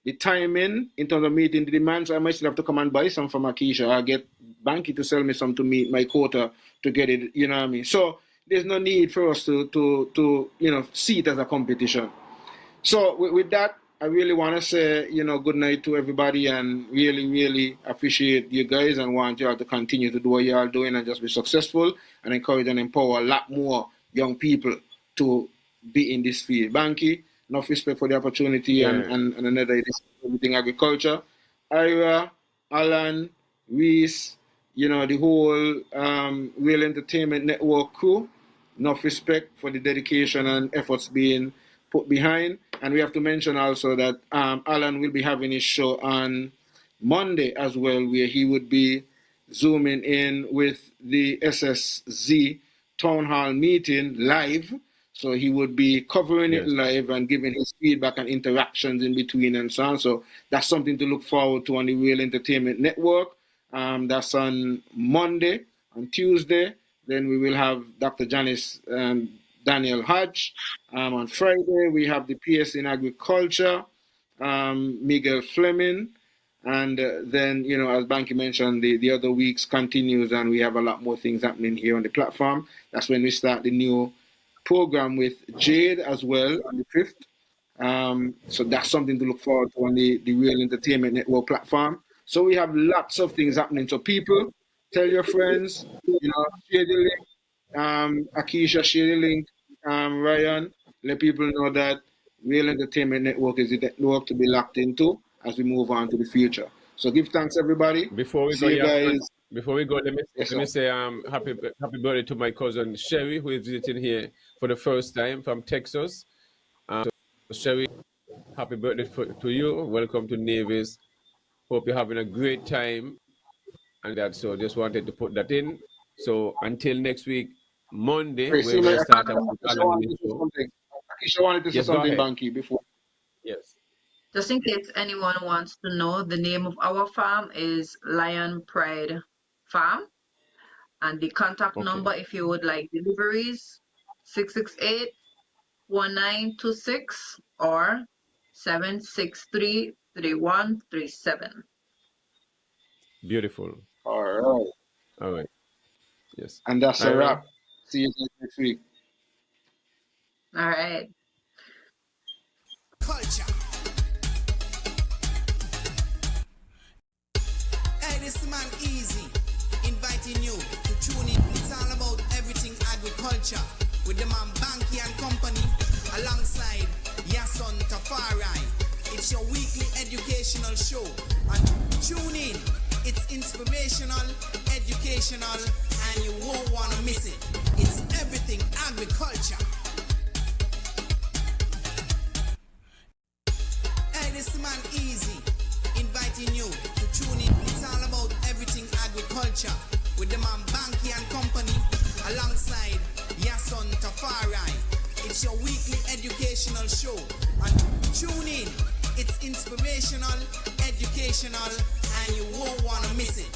the timing in terms of meeting the demands, I might still have to come and buy some from Akeisha or get Banky to sell me some to meet my quota to get it, you know what I mean? So there's no need for us to see it as a competition. So with that, I really want to say, good night to everybody, and really appreciate you guys and want you all to continue to do what you are doing and just be successful, and encourage and empower a lot more young people to be in this field. Banky, enough respect for the opportunity and another edition of Everything Agriculture. Ira, Alan, Reese, the whole Real Entertainment Network crew, enough respect for the dedication and efforts being put behind. And we have to mention also that Alan will be having his show on Monday as well, where he would be zooming in with the SSZ Town Hall meeting live. So he would be covering it live and giving his feedback and interactions in between and so on. So that's something to look forward to on the Real Entertainment Network. That's on Monday. On Tuesday, then we will have Dr. Janice Daniel Hodge. On Friday, we have the PS in Agriculture, Miguel Fleming. And then, as Banky mentioned, the other weeks continues, and we have a lot more things happening here on the platform. That's when we start the new program with Jade as well on the 5th. So that's something to look forward to on the Real Entertainment Network platform. So we have lots of things happening. So people, tell your friends, share the link. Akeisha, share the link. Ryan, let people know that Real Entertainment Network is the network to be locked into as we move on to the future. So give thanks, everybody. Before we See you guys. Before we go, let me Yes, say happy birthday to my cousin Sherry, who is visiting here for the first time from Texas. So Sherry, happy birthday to you. Welcome to Navy's. Hope you're having a great time. And that, so just wanted to put that in. So until next week, Monday, Great. we're going to start our Akeisha wanted to say something, Banky, before. Yes. Just in case anyone wants to know, the name of our farm is Lion Pride Farm. And the contact number, if you would like deliveries, 668-1926 or 763-3137. All Beautiful. right. All right. Yes. And that's a wrap. See you guys next week. All right. Culture. Hey, this man Easy, inviting you to tune in. It's all about everything agriculture with the man Banky and Company alongside Yason Tafari. It's your weekly educational show. And tune in. It's inspirational, educational, and you won't want to miss it. It's everything agriculture. Hey, this man Easy, inviting you to tune in. It's all about everything agriculture with the man Banky and Company alongside Yason Tafari. It's your weekly educational show. And tune in. It's inspirational, educational, and you won't want to miss it.